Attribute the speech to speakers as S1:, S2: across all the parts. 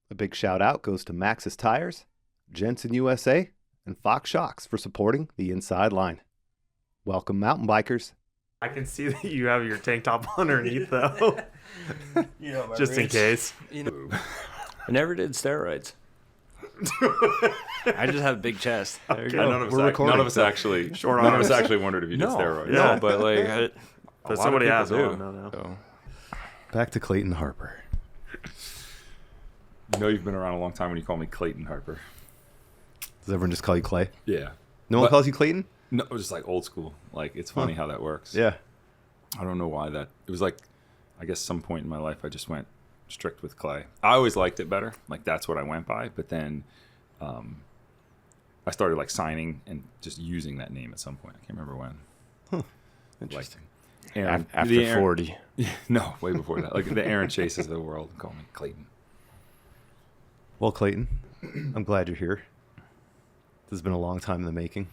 S1: A big shout out goes to Maxxis Tires, Jensen USA, and Fox Shocks for supporting the Inside Line. Welcome, mountain bikers.
S2: I can see that you have your tank top underneath, though. Just in case.
S3: I never did steroids. I just have a big chest. There you go.
S4: None of us actually wondered if you did steroids.
S3: No, but like,
S2: but somebody asked.
S3: do.
S2: No.
S3: So.
S1: Back to Clayton Harper.
S4: You know you've been around a long time when you call me Clayton Harper.
S1: Does everyone just call you Clay?
S4: Yeah.
S1: No one calls you Clayton?
S4: No, it was just like old school. Like, it's funny how that works.
S1: Yeah.
S4: I don't know why that. It was like, I guess some point in my life I just went strict with Clay. I always liked it better. Like, that's what I went by. But then I started like signing and just using that name at some point. I can't remember when.
S1: Interesting.
S4: Like,
S3: After 40.
S4: No, way before that. Like the Aaron Chases of the world call me Clayton.
S1: Well, Clayton, I'm glad you're here. This has been a long time in the making.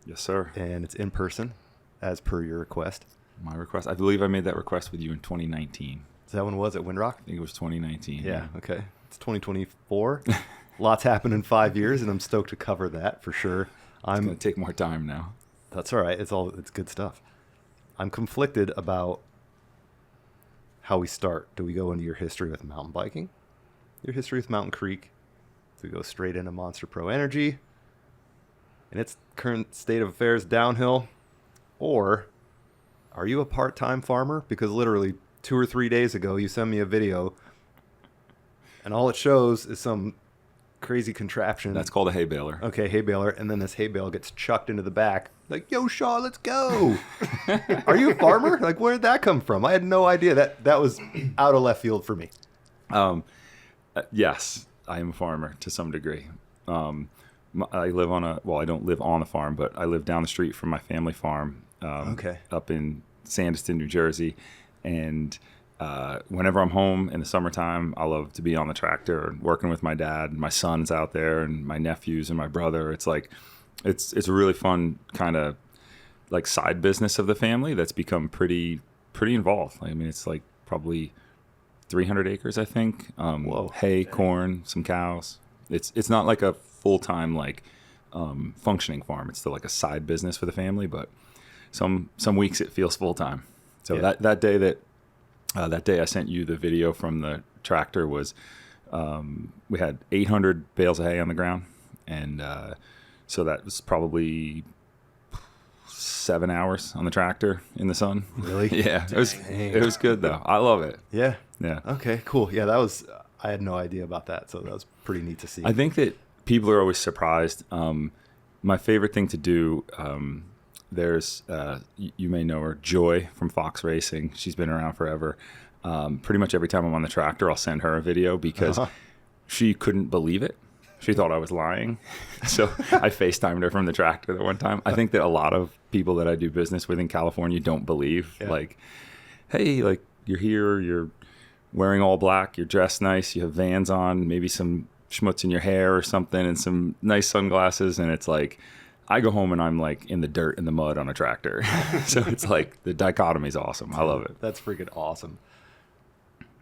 S4: Yes, sir.
S1: And it's in person, as per your request.
S4: My request. I believe I made that request with you in 2019.
S1: Is that when it was at Windrock?
S4: I think it was 2019.
S1: Yeah, okay. It's 2024. Lots happened in 5 years, and I'm stoked to cover that for sure.
S4: It's going to take more time now.
S1: That's all right. It's good stuff. I'm conflicted about how we start. Do we go into your history with mountain biking? Your history with Mountain Creek? Do we go straight into Monster Pro Energy and its current state of affairs downhill? Or are you a part-time farmer? Because literally 2 or 3 days ago, you sent me a video and all it shows is some crazy contraption.
S4: That's called a hay baler.
S1: Okay, hay baler. And then this hay bale gets chucked into the back. Like, yo, Shaw, let's go. Are you a farmer? Like, where did that come from? I had no idea. That was out of left field for me.
S4: Yes, I am a farmer to some degree. I live I don't live on a farm, but I live down the street from my family farm up in Sandyston, New Jersey. And whenever I'm home in the summertime, I love to be on the tractor and working with my dad. My son's out there and my nephews and my brother. It's like, it's a really fun kind of like side business of the family that's become pretty involved. I mean, it's like probably 300 acres, I think. Hay, corn, some cows. It's not like a full-time like functioning farm. It's still like a side business for the family, but some weeks it feels full-time. So that day I sent you the video from the tractor was we had 800 bales of hay on the ground, and so that was probably 7 hours on the tractor in the sun.
S1: Really?
S4: Yeah. It was good though. I love it.
S1: Yeah.
S4: Yeah.
S1: Okay, cool. Yeah, I had no idea about that, so that was pretty neat to see.
S4: I think that people are always surprised. My favorite thing to do, there's, you may know her, Joy from Fox Racing. She's been around forever. Pretty much every time I'm on the tractor, I'll send her a video because she couldn't believe it. She thought I was lying. So I FaceTimed her from the tractor the one time. I think that a lot of people that I do business with in California don't believe, like, hey, like, you're here, you're wearing all black, you're dressed nice, you have Vans on, maybe some schmutz in your hair or something, and some nice sunglasses, and it's like, I go home and I'm like in the dirt, in the mud on a tractor. So it's like, the dichotomy is awesome. I love it.
S1: That's freaking awesome.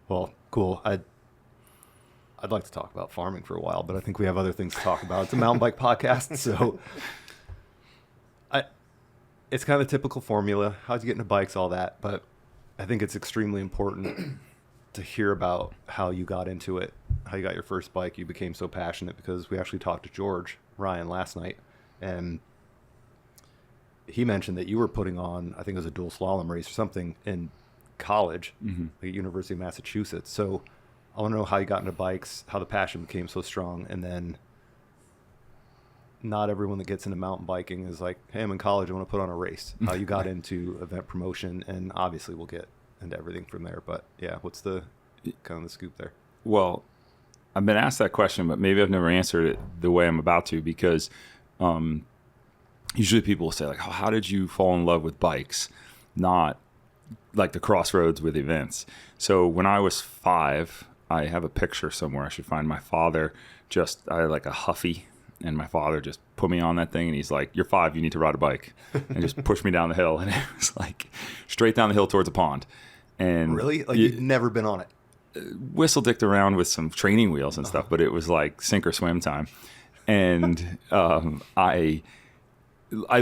S1: Well, cool. I'd like to talk about farming for a while, but I think we have other things to talk about. It's a mountain bike podcast, so it's kind of a typical formula. How'd you get into bikes, all that, but I think it's extremely important to hear about how you got into it, how you got your first bike. You became so passionate because we actually talked to George Ryan last night, and he mentioned that you were putting on, I think it was a dual slalom race or something in college, like at University of Massachusetts. So I want to know how you got into bikes, how the passion became so strong, and then not everyone that gets into mountain biking is like, hey, I'm in college, I want to put on a race. How you got into event promotion, and obviously we'll get into everything from there. But yeah, what's the kind of the scoop there?
S4: Well, I've been asked that question, but maybe I've never answered it the way I'm about to, because usually people will say like, oh, how did you fall in love with bikes? Not like the crossroads with events. So when I was 5, I have a picture somewhere. I should find my father. I had like a Huffy, and my father just put me on that thing, and he's like, you're 5, you need to ride a bike, and just pushed me down the hill. And it was like straight down the hill towards a pond. And
S1: really? Like you'd never been on it?
S4: whistle-dicked around with some training wheels and stuff, but it was like sink or swim time. And I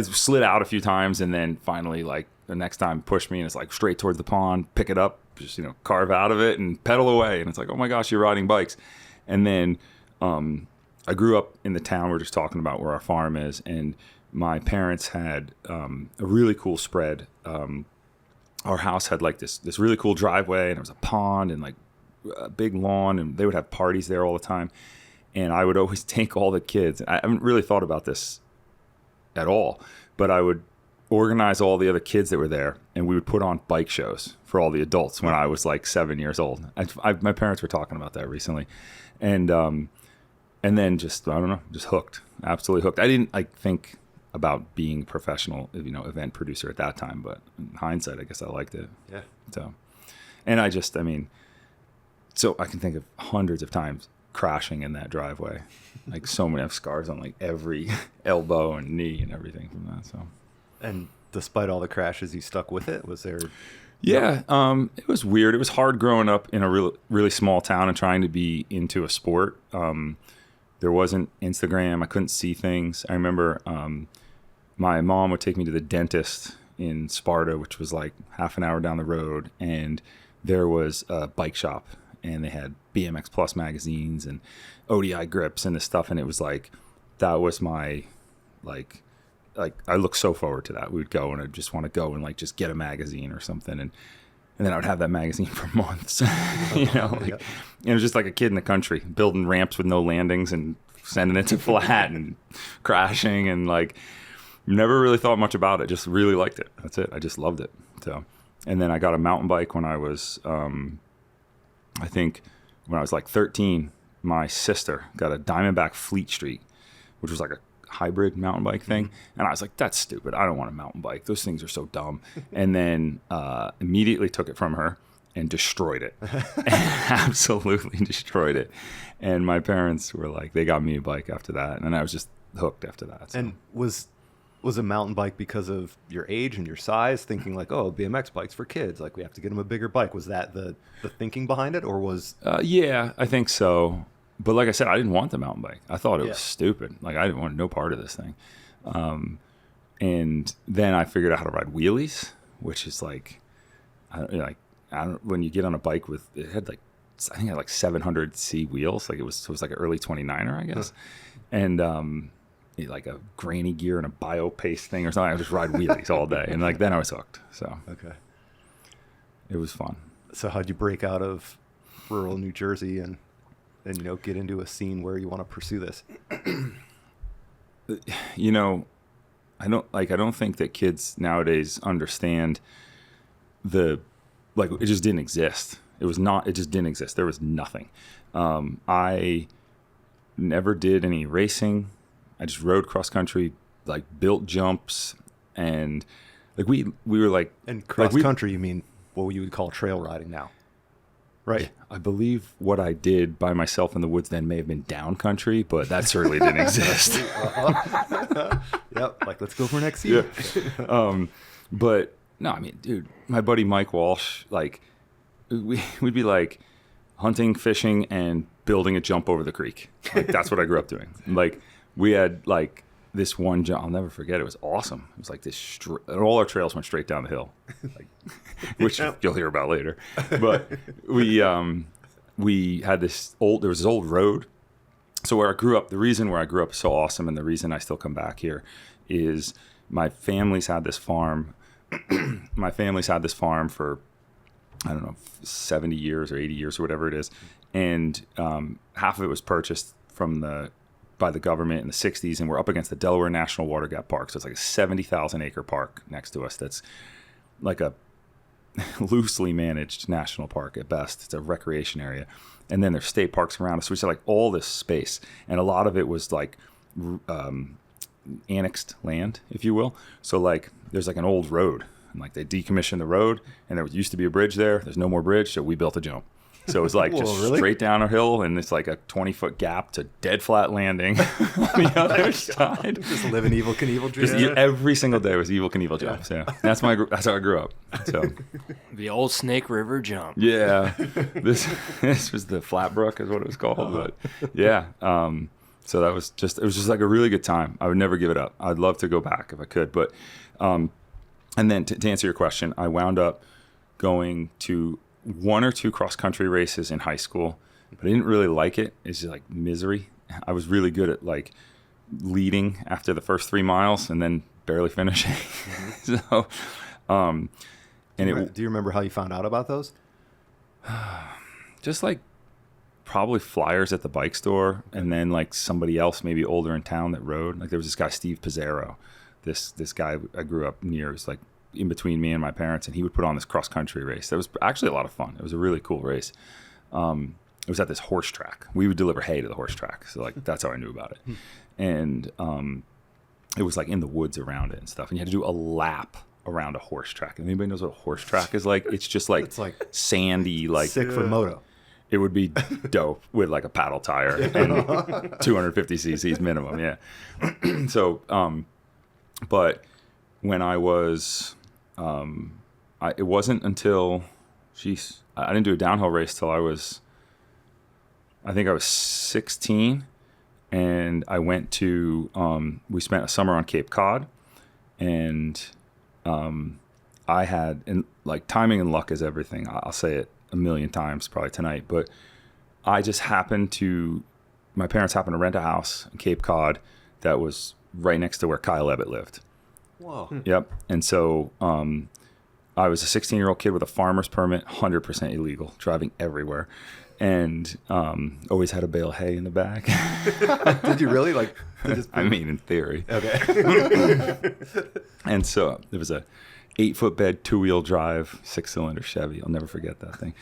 S4: slid out a few times, and then finally, like, the next time pushed me, and it's like straight towards the pond, pick it up, just, carve out of it and pedal away. And it's like, oh my gosh, you're riding bikes. And then I grew up in the town we're just talking about where our farm is, and my parents had a really cool spread. Our house had like this really cool driveway, and there was a pond and like a big lawn, and they would have parties there all the time. And I would always take all the kids. I haven't really thought about this at all, but I would organize all the other kids that were there, and we would put on bike shows for all the adults when I was like 7 years old. My parents were talking about that recently. And then just, I don't know, just hooked, absolutely hooked. I didn't think about being a professional, event producer at that time, but in hindsight, I guess I liked it.
S1: Yeah.
S4: So, and so I can think of hundreds of times crashing in that driveway. Like, so many, I have scars on like every elbow and knee and everything from that. So,
S1: and despite all the crashes, you stuck with it? Was there?
S4: Yeah, it was weird. It was hard growing up in a really small town and trying to be into a sport. There wasn't Instagram. I couldn't see things. I remember my mom would take me to the dentist in Sparta, which was like half an hour down the road, and there was a bike shop, and they had BMX Plus magazines and ODI grips and this stuff, and it was like, that was my, like I look so forward to that. We would go, and I'd just want to go and like just get a magazine or something, and then I would have that magazine for months. And it was just like a kid in the country building ramps with no landings and sending it to flat and crashing, and like never really thought much about it. Just really liked it. That's it. I just loved it. So, and then I got a mountain bike when I was, I think when I was like 13. My sister got a Diamondback Fleet Street, which was like a hybrid mountain bike thing, and I was like, that's stupid, I don't want a mountain bike, those things are so dumb. And then immediately took it from her and destroyed it. Absolutely destroyed it. And my parents were like, they got me a bike after that, and I was just hooked after that. So.
S1: And was a mountain bike because of your age and your size, thinking like, oh, BMX bikes for kids, like we have to get them a bigger bike? Was that the thinking behind it, or was?
S4: Yeah, I think so. But like I said, I didn't want the mountain bike. I thought it was stupid. Like, I didn't want no part of this thing. And then I figured out how to ride wheelies, which is like, when you get on a bike with, it had like, I think it had like 700C wheels. Like it was like an early 29er, I guess. And like a granny gear and a bio paste thing or something. I would just ride wheelies all day. And like, then I was hooked. So
S1: okay, it
S4: was fun.
S1: So how'd you break out of rural New Jersey and get into a scene where you want to pursue this?
S4: I don't think that kids nowadays understand it just didn't exist. It just didn't exist. There was nothing. I never did any racing. I just rode cross country, like built jumps, and like we were like.
S1: And cross country, you mean what you would call trail riding now? Right.
S4: I believe what I did by myself in the woods then may have been down country, but that certainly didn't exist.
S1: Yep. Like, let's go for next season.
S4: Yeah. But no, I mean, dude, my buddy Mike Walsh, like, we'd be like hunting, fishing, and building a jump over the creek. Like, that's what I grew up doing. Like, we had like this one jump. I'll never forget. It was awesome. It was like this, and all our trails went straight down the hill, like, which you'll hear about later. But we had there was this old road. So where I grew up, the reason where I grew up is so awesome, and the reason I still come back here is my family's had this farm. My family's had this farm for, I don't know, 70 years or 80 years or whatever it is. And half of it was purchased by the government in the 60s, and we're up against the Delaware National Water Gap Park. So it's like a 70,000 acre park next to us that's like a loosely managed national park at best. It's a recreation area. And then there's state parks around us. So we had like all this space, and a lot of it was like annexed land, if you will. So like there's like an old road, and like they decommissioned the road, and there used to be a bridge there. There's no more bridge, so we built a jump. So it was like
S1: Whoa,
S4: just
S1: really?
S4: straight down a hill, and it's like a 20-foot gap to dead flat landing on the other side.
S1: Just living Evil Knievel dreams.
S4: Just every single day was Evil Knievel jumps. Yeah, that's how I grew up. So
S3: The old Snake River jump.
S4: yeah, this was the Flatbrook is what it was called. But yeah, so it was just like a really good time. I would never give it up. I'd love to go back if I could. But and then to answer your question, I wound up going to 1 or 2 cross country races in high school, but I didn't really like it. It's just like misery. I was really good at like leading after the first 3 miles and then barely finishing. So,
S1: do you remember how you found out about those?
S4: Just like probably flyers at the bike store, and then like somebody else maybe older in town that rode. Like there was this guy Steve Pizzaro, this guy I grew up near. It was like in between me and my parents, and he would put on this cross country race. That was actually a lot of fun. It was a really cool race. It was at this horse track. We would deliver hay to the horse track, so like that's how I knew about it. And it was like in the woods around it and stuff. And you had to do a lap around a horse track. And anybody knows what a horse track is like? It's just like
S1: It's like
S4: sandy, like
S1: sick for moto.
S4: it would be dope with like a paddle tire and 250 cc's minimum. Yeah. So, but when I was, it wasn't until, I didn't do a downhill race till I think I was 16, and I went to, we spent a summer on Cape Cod, and I had, and like timing and luck is everything. I'll say it a million times probably tonight, but I just my parents happened to rent a house in Cape Cod that was right next to where Kyle Ebbett lived.
S1: Whoa.
S4: Yep. And so I was a 16-year-old kid with a farmer's permit, 100% illegal, driving everywhere, and always had a bale of hay in the back.
S1: Did you really? Like,
S4: I mean, in theory.
S1: Okay.
S4: And so there was a 8-foot bed, 2-wheel drive, 6-cylinder Chevy. I'll never forget that thing.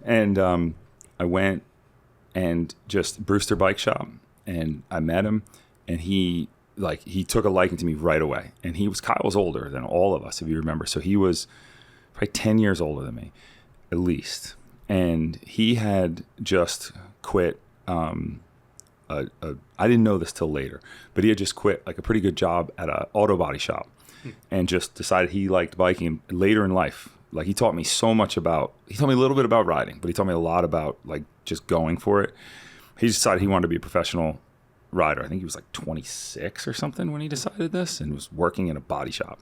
S4: And I went and just Brewster Bike Shop, and I met him, and he took a liking to me right away. And Kyle was older than all of us, if you remember. So he was probably 10 years older than me, at least. And he had just quit. I didn't know this till later, but he had just quit like a pretty good job at an auto body shop, and just decided he liked biking later in life. Like he taught me a little bit about riding, but he taught me a lot about like just going for it. He decided he wanted to be a professional rider. I think he was like 26 or something when he decided this, and was working in a body shop.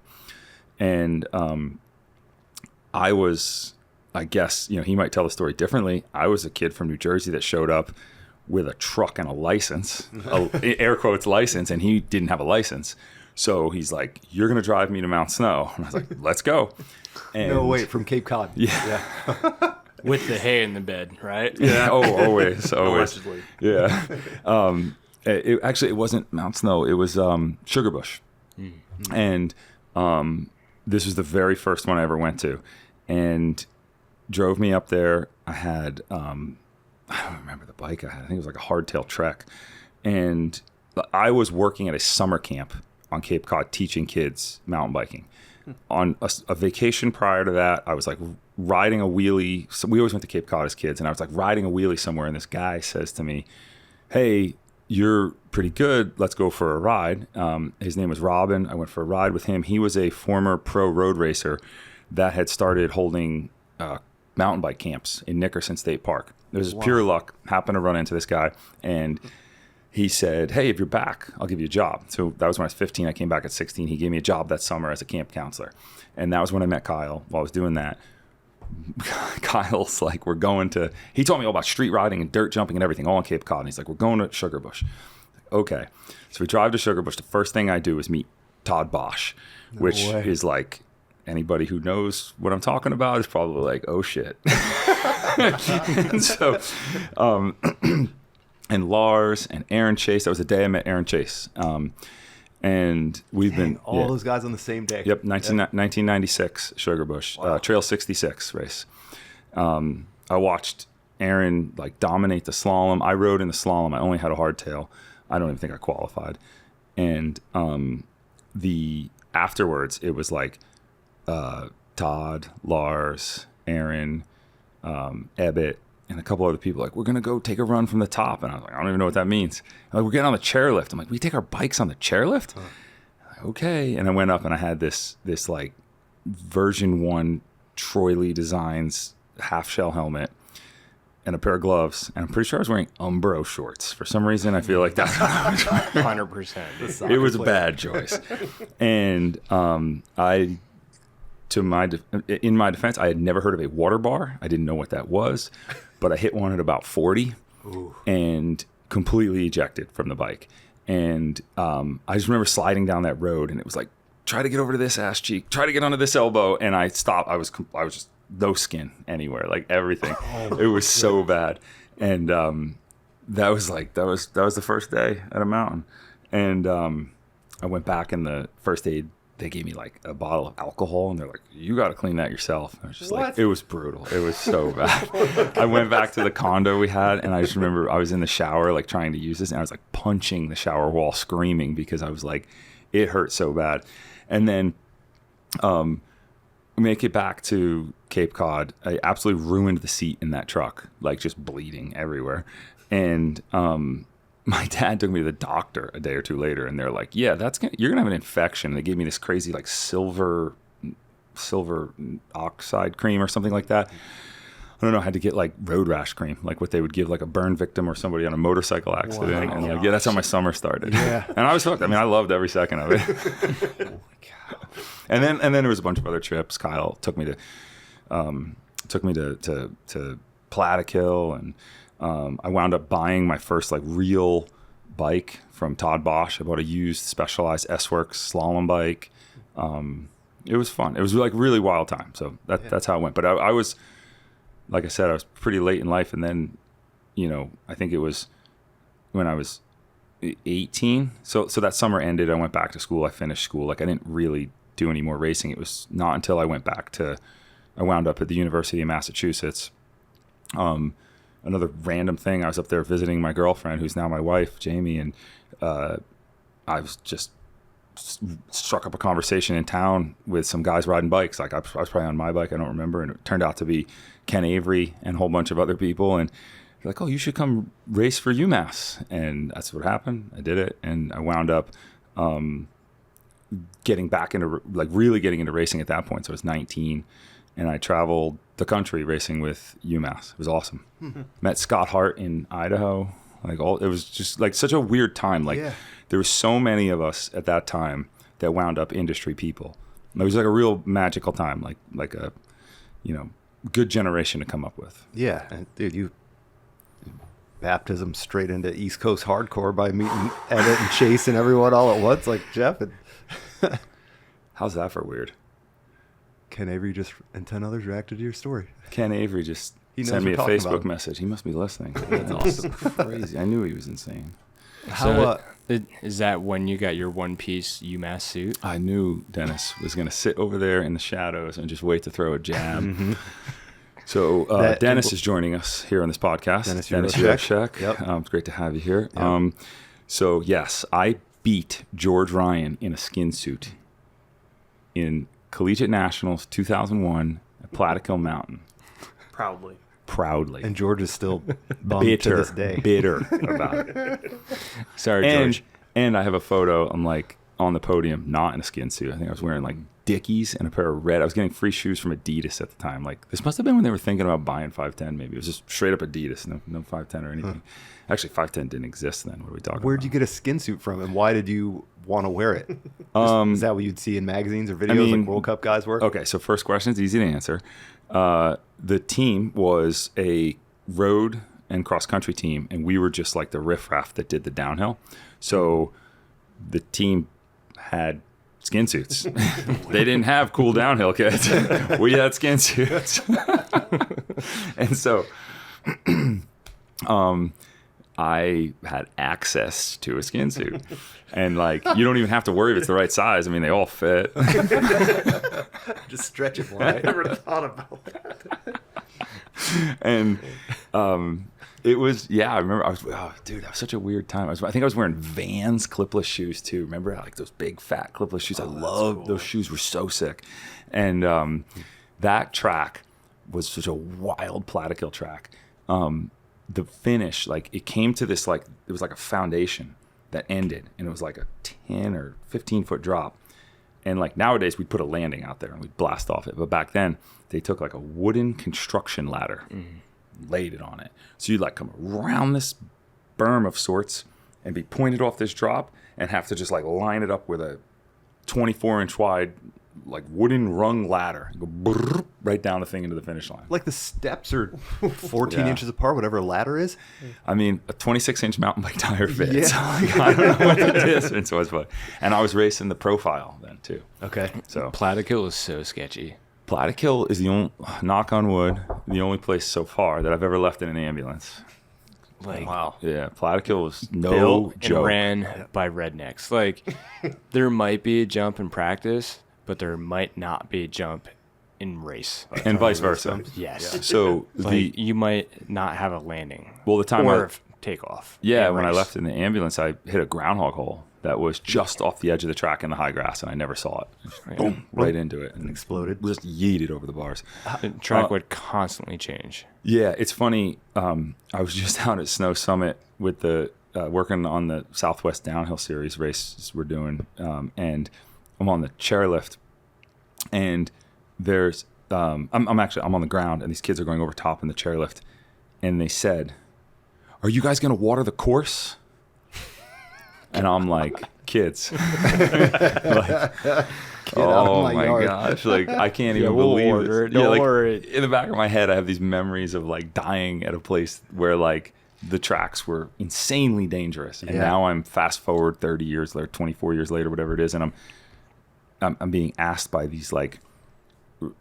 S4: And I guess, he might tell the story differently. I was a kid from New Jersey that showed up with a truck and a license, air quotes license, and he didn't have a license. So he's like, "You're going to drive me to Mount Snow." And I was like, "Let's go." And
S1: No, wait, from Cape Cod.
S4: Yeah.
S3: With the hay in the bed, right?
S4: Yeah. Oh, always.
S2: Allegedly.
S4: Yeah. It wasn't Mount Snow. It was Sugar Bush. Mm-hmm. And this was the very first one I ever went to. And drove me up there. I had, I don't remember the bike I had. I think it was like a hardtail Trek. And I was working at a summer camp on Cape Cod teaching kids mountain biking. On a vacation prior to that, I was like riding a wheelie. So we always went to Cape Cod as kids, and I was like riding a wheelie somewhere, and this guy says to me, "Hey, you're pretty good. Let's go for a ride." His name was Robin. I went for a ride with him. He was a former pro road racer that had started holding mountain bike camps in Nickerson State Park. It was pure luck. Happened to run into this guy, and he said, "Hey, if you're back, I'll give you a job." So that was when I was 15. I came back at 16. He gave me a job that summer as a camp counselor. And that was when I met Kyle while I was doing that. Kyle's like, he taught me all about street riding and dirt jumping and everything, all on Cape Cod. And he's like, "We're going to Sugar Bush." Okay. So we drive to Sugar Bush. The first thing I do is meet Todd Bosch, which is like, anybody who knows what I'm talking about is probably like, "Oh shit." And so, and Lars and Aaron Chase. That was the day I met Aaron Chase. And we've been
S1: all those guys on the same day.
S4: Yep, 1996 Sugar Bush.
S1: Wow.
S4: Trail 66 race. I watched Aaron like dominate the slalom. I rode in the slalom. I only had a hardtail. I don't even think I qualified. And afterwards, it was like Todd, Lars, Aaron, Ebbett, and a couple other people like, we're gonna go take a run from the top, and I was like, I don't even know what that means. Like, we're getting on the chairlift. I'm like, we take our bikes on the chairlift? Huh. Like, okay. And I went up and I had this like version 1 Troy Lee Designs half shell helmet and a pair of gloves, and I'm pretty sure I was wearing Umbro shorts. For some reason, I feel like that's what I was wearing.
S3: 100%.
S4: It was a bad choice. And in my defense, I had never heard of a water bar. I didn't know what that was, but I hit one at about 40 and completely ejected from the bike. And I just remember sliding down that road, and it was like, try to get over to this ass cheek, try to get onto this elbow, and I stopped. I was just no skin anywhere, like everything. It was so bad. And that was the first day at a mountain. And I went back in the first aid. They gave me like a bottle of alcohol, and they're like, you got to clean that yourself. I was just like, it was brutal. It was so bad. I went back to the condo we had, and I just remember I was in the shower, like trying to use this, and I was like punching the shower wall, screaming, because I was like, it hurt so bad. And then make it back to Cape Cod. I absolutely ruined the seat in that truck, like just bleeding everywhere. And my dad took me to the doctor a day or two later, and they're like, yeah, you're gonna have an infection. And they gave me this crazy like silver oxide cream or something like that. I don't know, I had to get like road rash cream, like what they would give like a burn victim or somebody on a motorcycle accident. Wow. And like, yeah, that's how my summer started. Yeah. And I was hooked. I mean, I loved every second of it. Oh my God. And then there was a bunch of other trips. Kyle took me to Plattekill, and I wound up buying my first like real bike from Todd Bosch. I bought a used Specialized S-Works slalom bike. It was fun. It was like really wild time. So that's how it went. But I was, like I said, I was pretty late in life. And then, I think it was when I was 18. So that summer ended. I went back to school. I finished school. Like I didn't really do any more racing. It was not until I wound up at the University of Massachusetts. Another random thing, I was up there visiting my girlfriend, who's now my wife, Jamie, and I was just struck up a conversation in town with some guys riding bikes. Like I was probably on my bike, I don't remember, and it turned out to be Ken Avery and a whole bunch of other people. And they're like, oh, you should come race for UMass. And that's what happened. I did it, and I wound up getting back into, like really getting into racing at that point. So I was 19, and I traveled the country racing with UMass. It was awesome. Mm-hmm. Met Scott Hart in Idaho. It was just like such a weird time. Like there were so many of us at that time that wound up industry people. It was like a real magical time, like a, good generation to come up with.
S1: Yeah, and dude, you baptism straight into East Coast hardcore by meeting Ebbett and Chase and everyone all at once, like Jeff.
S4: How's that for weird?
S1: Ken Avery and 10 others reacted to your story.
S4: Ken Avery just sent me a Facebook message. He must be listening. That's awesome. Crazy. I knew he was insane.
S3: Is that when you got your one-piece UMass suit?
S4: I knew Dennis was going to sit over there in the shadows and just wait to throw a jab. Mm-hmm. So Dennis is joining us here on this podcast. Dennis Yurchek. Yep. It's great to have you here. Yep. So yes, I beat George Ryan in a skin suit in Collegiate Nationals 2001 at Plattekill Mountain. Proudly.
S1: And George is still bummed to this day.
S4: Bitter about it.
S3: Sorry, George.
S4: And I have a photo. I'm like on the podium, not in a skin suit. I think I was wearing like Dickies and a pair of red. I was getting free shoes from Adidas at the time. Like this must have been when they were thinking about buying 510. Maybe it was just straight up Adidas, no 510 or anything. Huh. Actually, 510 didn't exist then. What are we talking about?
S1: Where'd you get a skin suit from, and why did you want to wear it? Is that what you'd see in magazines or videos like World Cup guys wear?
S4: Okay, so first question is easy to answer. The team was a road and cross-country team, and we were just like the riffraff that did the downhill. So the team had skin suits. They didn't have cool downhill kits. We had skin suits. And so I had access to a skin suit. And like, you don't even have to worry if it's the right size. I mean, they all fit.
S1: Just stretch it wide.
S2: I never thought about that.
S4: And it was, I remember, that was such a weird time. I think I was wearing Vans clipless shoes too. Remember, like those big fat clipless shoes? I loved those shoes, were so sick. And that track was such a wild Plattekill track. the finish, like it came to this, like it was like a foundation that ended, and it was like a 10 or 15 foot drop. And like nowadays we'd put a landing out there and we'd blast off it. But back then they took like a wooden construction ladder, laid it on it. So you'd like come around this berm of sorts and be pointed off this drop and have to just like line it up with a 24-inch wide like wooden rung ladder, go brrr, right down the thing into the finish line.
S1: Like the steps are 14
S4: Yeah.
S1: inches apart, whatever a ladder is.
S4: I mean, a 26-inch mountain bike tire fits.
S1: Yeah.
S4: So, like, I don't know what the distance was, but and I was racing the profile then too.
S1: Okay.
S4: So
S3: Plattekill is so sketchy.
S4: Plattekill is the only, knock on wood, the only place so far that I've ever left in an ambulance.
S3: Like,
S1: Wow.
S4: Yeah, Plattekill was no
S3: built and
S4: joke.
S3: ran by rednecks. Like, there might be a jump in practice, but there might not be a jump in race.
S4: And vice versa.
S3: Yes.
S4: So
S3: Like, you might not have a landing.
S4: Well, the time
S3: or
S4: I-
S3: takeoff.
S4: yeah,
S3: in
S4: when I
S3: race.
S4: left in the ambulance, I hit a groundhog hole that was just off the edge of the track in the high grass, and I never saw it.
S3: Right.
S4: Boom, right into it, and
S1: Exploded.
S4: just yeeted over the bars.
S3: The track would constantly change.
S4: Yeah, it's funny. I was just out at Snow Summit with the working on the Southwest Downhill Series races we're doing, and I'm on the chairlift, and there's I'm on the ground, and these kids are going over top in the chairlift, and they said, "Are you guys going to water the course?" And I'm like, "Kids."
S1: Get out of my yard.
S4: Gosh, like I can't even
S3: we'll
S4: believe
S3: order
S4: it.
S3: it. Don't
S4: like,
S3: worry.
S4: In the back of my head, I have these memories of like dying at a place where like the tracks were insanely dangerous, and
S1: Yeah.
S4: now I'm fast forward 30 years later, 24 years later, whatever it is, and I'm being asked by these like,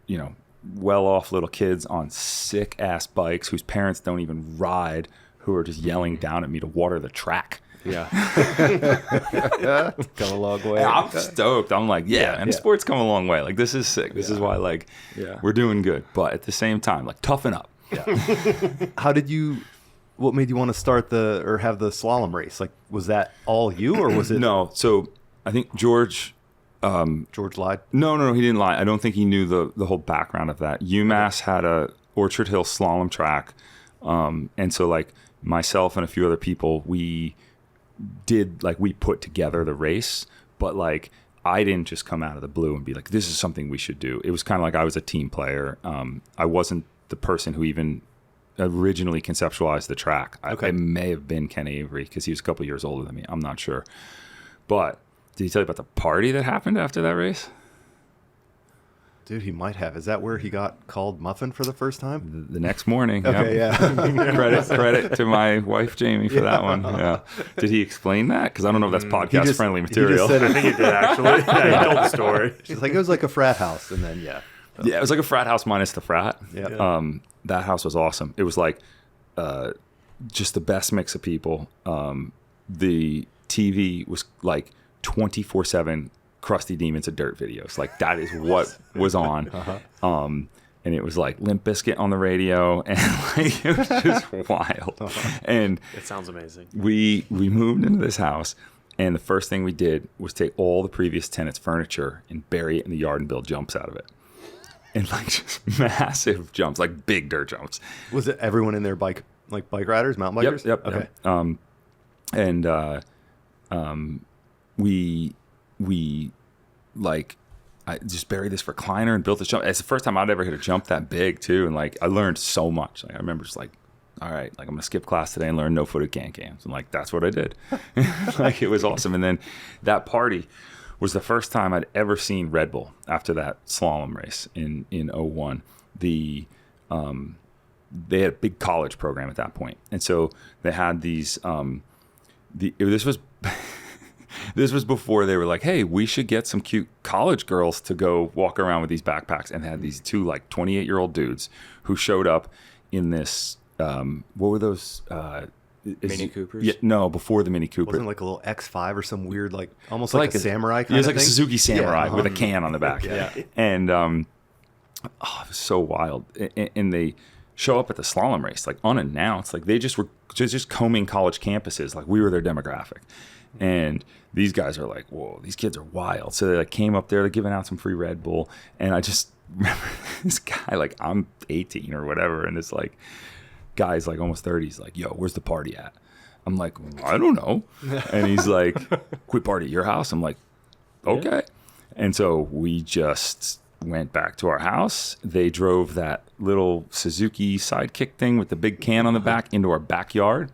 S4: you know, well-off little kids on sick-ass bikes whose parents don't even ride, who are just yelling down at me to water the track.
S3: Yeah. Got a long way.
S4: And I'm stoked. I'm like, yeah, and
S1: yeah.
S4: sport's come a long way. Like, this is sick. This is why, like,
S3: Yeah.
S4: we're doing good. But at the same time, like, toughen up.
S1: What made you want to start or have the slalom race? Like, was that all you, or was it
S4: No, so I think George,
S1: George lied?
S4: no, he didn't lie. I don't think he knew the whole background of that. UMass had a Orchard Hill slalom track. And so, like, myself and a few other people, we put together the race, but like I didn't just come out of the blue and be like, this is something we should do. It was kind of like I was a team player. I wasn't the person who even originally conceptualized the track.
S1: Okay.
S4: I may have been Ken Avery because he was a couple years older than me. I'm not sure. But did he tell you about the party that happened after that race?
S1: Dude, he might have. Is that where he got called Muffin for the first time?
S4: The next morning.
S1: Okay,
S4: yep.
S1: yeah.
S4: Credit to my wife Jamie for that one. Yeah. Did he explain that? Because I don't know if that's podcast friendly
S1: He
S4: material.
S1: just said
S2: I
S1: it.
S2: think he did actually. Yeah, he told the story.
S1: She's like, it was like a frat house, and then
S4: Yeah, it was like a frat house minus the frat.
S1: Yeah.
S4: That house was awesome. It was like just the best mix of people. The TV was like 24/7 Crusty Demons of Dirt videos. Like that is what was on. And it was like Limp Bizkit on the radio, and like it was just wild. And
S2: It sounds amazing.
S4: we moved into this house, and the first thing we did was take all the previous tenants' furniture and bury it in the yard and build jumps out of it. And like just massive jumps, like big dirt jumps.
S1: Was it everyone in there bike riders, mountain bikers?
S4: Yep.
S1: Okay.
S4: We like I just buried this recliner and built this jump. It's the first time I'd ever hit a jump that big too, and like I learned so much. Like I remember just like, all right, like I'm gonna skip class today and learn no-footed can-cams, and like that's what I did. Like it was awesome. And then that party was the first time I'd ever seen Red Bull after that slalom race in 01. They had a big college program at that point, and so they had these. This was before they were like, hey, we should get some cute college girls to go walk around with these backpacks, and they had these two like 28-year-old dudes who showed up in this. What were those?
S3: Mini Coopers?
S4: Yeah, no, before the Mini Cooper.
S1: Wasn't it like a little X5 or some weird, like almost
S4: It's
S1: like a samurai kind
S4: Yeah, it's
S1: of
S4: like
S1: thing?
S4: a Suzuki Samurai
S1: Yeah,
S4: with a can on the back.
S1: Yeah.
S4: And it was so wild. And they show up at the slalom race like unannounced. Like they just were just combing college campuses. Like we were their demographic. And these guys are like, whoa, these kids are wild. So they like came up there, they're giving out some free Red Bull. And I just remember this guy, like I'm 18 or whatever, and it's like guy's like almost 30. He's like, yo, where's the party at? I'm like, I don't know. And he's like, quit party at your house? I'm like, okay. And so we just went back to our house. They drove that little Suzuki Sidekick thing with the big can on the back into our backyard,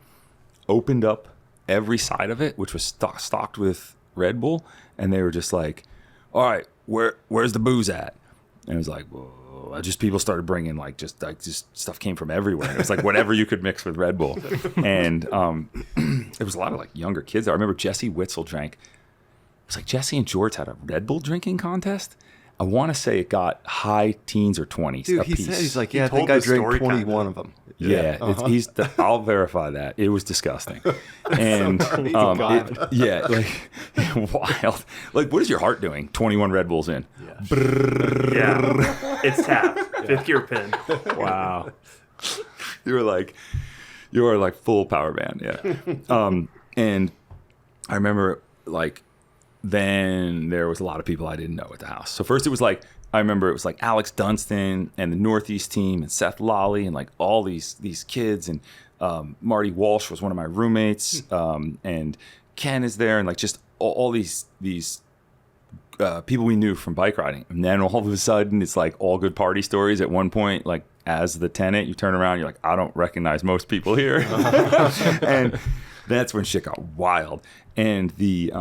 S4: opened up every side of it, which was stocked with Red Bull. And they were just like, all right, where's the booze at? And it was like, whoa. Just people started bringing just stuff came from everywhere. It was like whatever you could mix with Red Bull. And there was a lot of like younger kids. I remember Jesse Witzel drank. It was like Jesse and George had a Red Bull drinking contest. I want to say it got high teens or 20s.
S1: Dude,
S4: a
S1: he
S4: piece.
S1: said, he's like, yeah, I think I drank 21 of them.
S4: Yeah, I'll verify that. It was disgusting. And like wild. Like, what is your heart doing? 21 Red Bulls in.
S2: Yeah, it's tap. Fifth gear pin.
S3: Wow.
S4: You were like full power band. Yeah. And I remember like then there was a lot of people I didn't know at the house. So first it was like, I remember it was like Alex Dunstan and the Northeast team and Seth Lally and like all these kids, and Marty Walsh was one of my roommates, and Ken is there, and like just all these people we knew from bike riding. And then all of a sudden it's like all good party stories. At one point, like as the tenant, you turn around, you're like, I don't recognize most people here. And that's when shit got wild. And the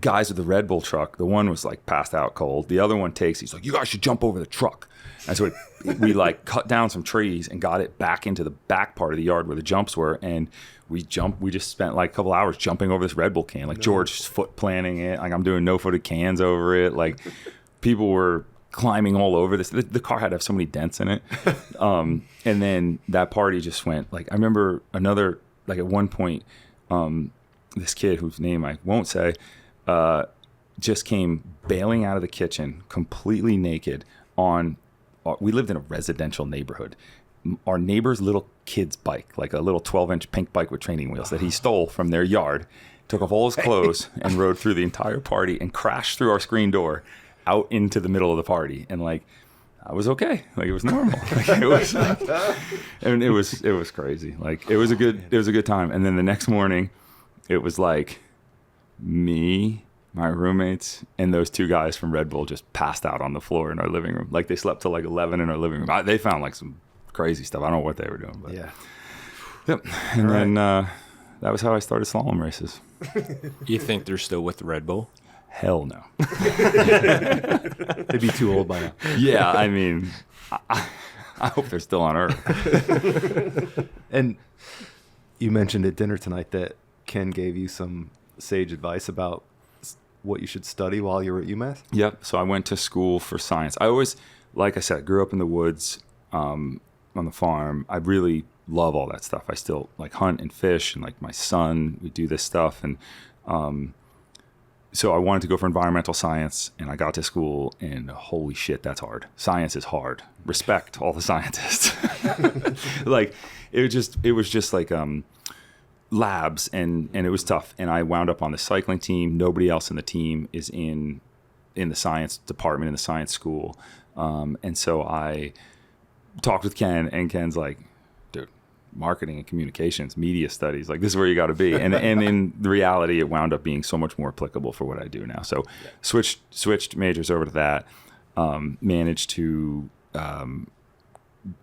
S4: guys with the Red Bull truck, the one was like passed out cold. The other one he's like, you guys should jump over the truck. And so we like cut down some trees and got it back into the back part of the yard where the jumps were. And we just spent like a couple hours jumping over this Red Bull can. Like George's foot planting it. Like I'm doing no-footed cans over it. Like people were climbing all over this. The car had to have so many dents in it. And then that party just went like, I remember another, like at one point, this kid whose name I won't say, just came bailing out of the kitchen completely naked we lived in a residential neighborhood. Our neighbor's little kid's bike, like a little 12-inch pink bike with training wheels that he stole from their yard, took off all his clothes and rode through the entire party and crashed through our screen door out into the middle of the party. And like, I was okay. Like it was normal. Like, it was like, and it was crazy. Like it was a good time. And then the next morning it was like me, my roommates, and those two guys from Red Bull just passed out on the floor in our living room. Like they slept till like 11 in our living room. They found like some crazy stuff. I don't know what they were doing, but
S1: yeah.
S4: Yep. And then that was how I started slalom races.
S3: You think they're still with the Red Bull?
S4: Hell no.
S1: They'd be too old by now.
S4: Yeah, I mean, I hope they're still on Earth.
S1: And you mentioned at dinner tonight that Ken gave you some sage advice about what you should study while you were at UMass?
S4: Yep. So I went to school for science. I always, like I said, grew up in the woods on the farm. I really love all that stuff. I still like hunt and fish, and like my son, we do this stuff. And so I wanted to go for environmental science, and I got to school, and holy shit, that's hard. Science is hard. Respect all the scientists. Like it was just like labs, and it was tough. And I wound up on the cycling team. Nobody else in the team is in the science department in the science school. And so I talked with Ken, and Ken's like, dude, marketing and communications, media studies, like this is where you got to be. And in reality, it wound up being so much more applicable for what I do now. So switched majors over to that, managed to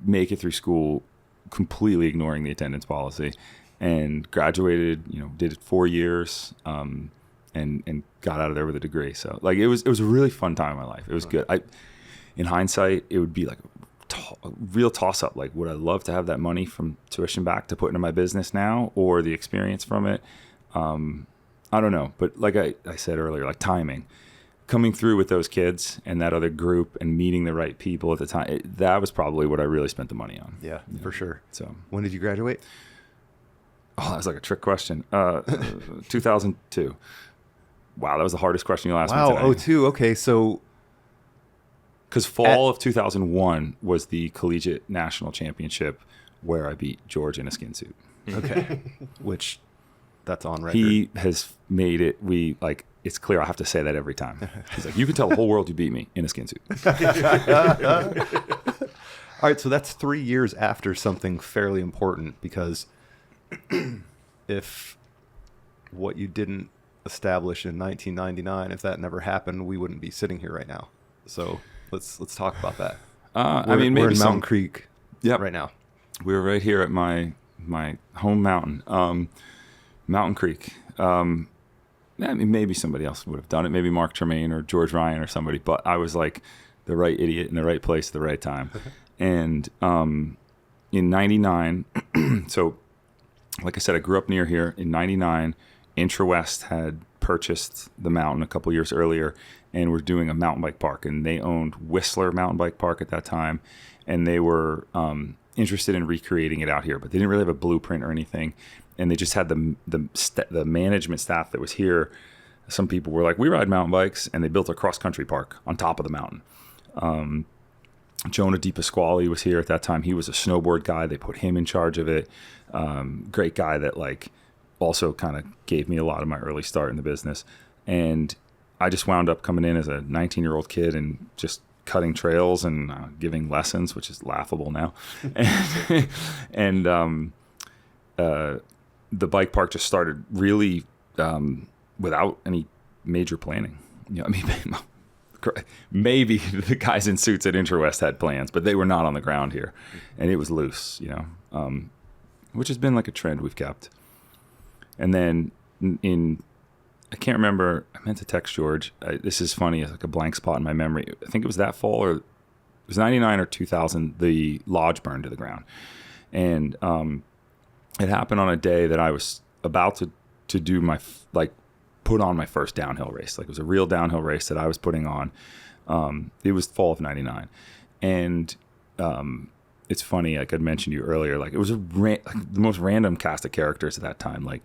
S4: make it through school, completely ignoring the attendance policy, and graduated, did it 4 years, and got out of there with a degree. So like, it was a really fun time in my life. It was good. In hindsight, it would be like a real toss up. Like, would I love to have that money from tuition back to put into my business now, or the experience from it? I don't know. But like I said earlier, like timing, coming through with those kids and that other group and meeting the right people at the time, that was probably what I really spent the money on.
S1: Yeah, for sure.
S4: So
S1: when did you graduate?
S4: Oh, that was like a trick question. 2002. Wow, that was the hardest question you'll ask me today.
S1: Wow, 02. Okay, so...
S4: Because fall of 2001 was the Collegiate National Championship where I beat George in a skin suit.
S1: Okay. Which, that's on record.
S4: He has made it, it's clear I have to say that every time. He's like, you can tell the whole world you beat me in a skin suit.
S1: All right, so that's 3 years after something fairly important, because if what you didn't establish in 1999, if that never happened, we wouldn't be sitting here right now. So let's talk about that.
S4: Maybe
S1: we're in Mountain Creek right now.
S4: We're right here at my home mountain, Mountain Creek. Maybe somebody else would have done it. Maybe Mark Tremaine or George Ryan or somebody. But I was like the right idiot in the right place at the right time. And in 99, so like I said, I grew up near here. In 99, Intrawest had purchased the mountain a couple years earlier and were doing a mountain bike park. And they owned Whistler Mountain Bike Park at that time. And they were interested in recreating it out here. But they didn't really have a blueprint or anything. And they just had the management staff that was here. Some people were like, we ride mountain bikes, and they built a cross-country park on top of the mountain. Jonah DiPasquale was here at that time. He was a snowboard guy. They put him in charge of it. Great guy that like also kind of gave me a lot of my early start in the business. And I just wound up coming in as a 19-year-old kid and just cutting trails and giving lessons, which is laughable now. And the bike park just started really without any major planning. You know, I mean, maybe the guys in suits at Intrawest had plans, but they were not on the ground here, and it was loose, you know, which has been like a trend we've kept. And then I can't remember, I meant to text George. This is funny, it's like a blank spot in my memory. I think it was that fall, or it was 99 or 2000, the lodge burned to the ground. And it happened on a day that I was about to do put on my first downhill race. Like it was a real downhill race that I was putting on. It was fall of 99. And it's funny, like I'd mentioned to you earlier, like it was the most random cast of characters at that time. Like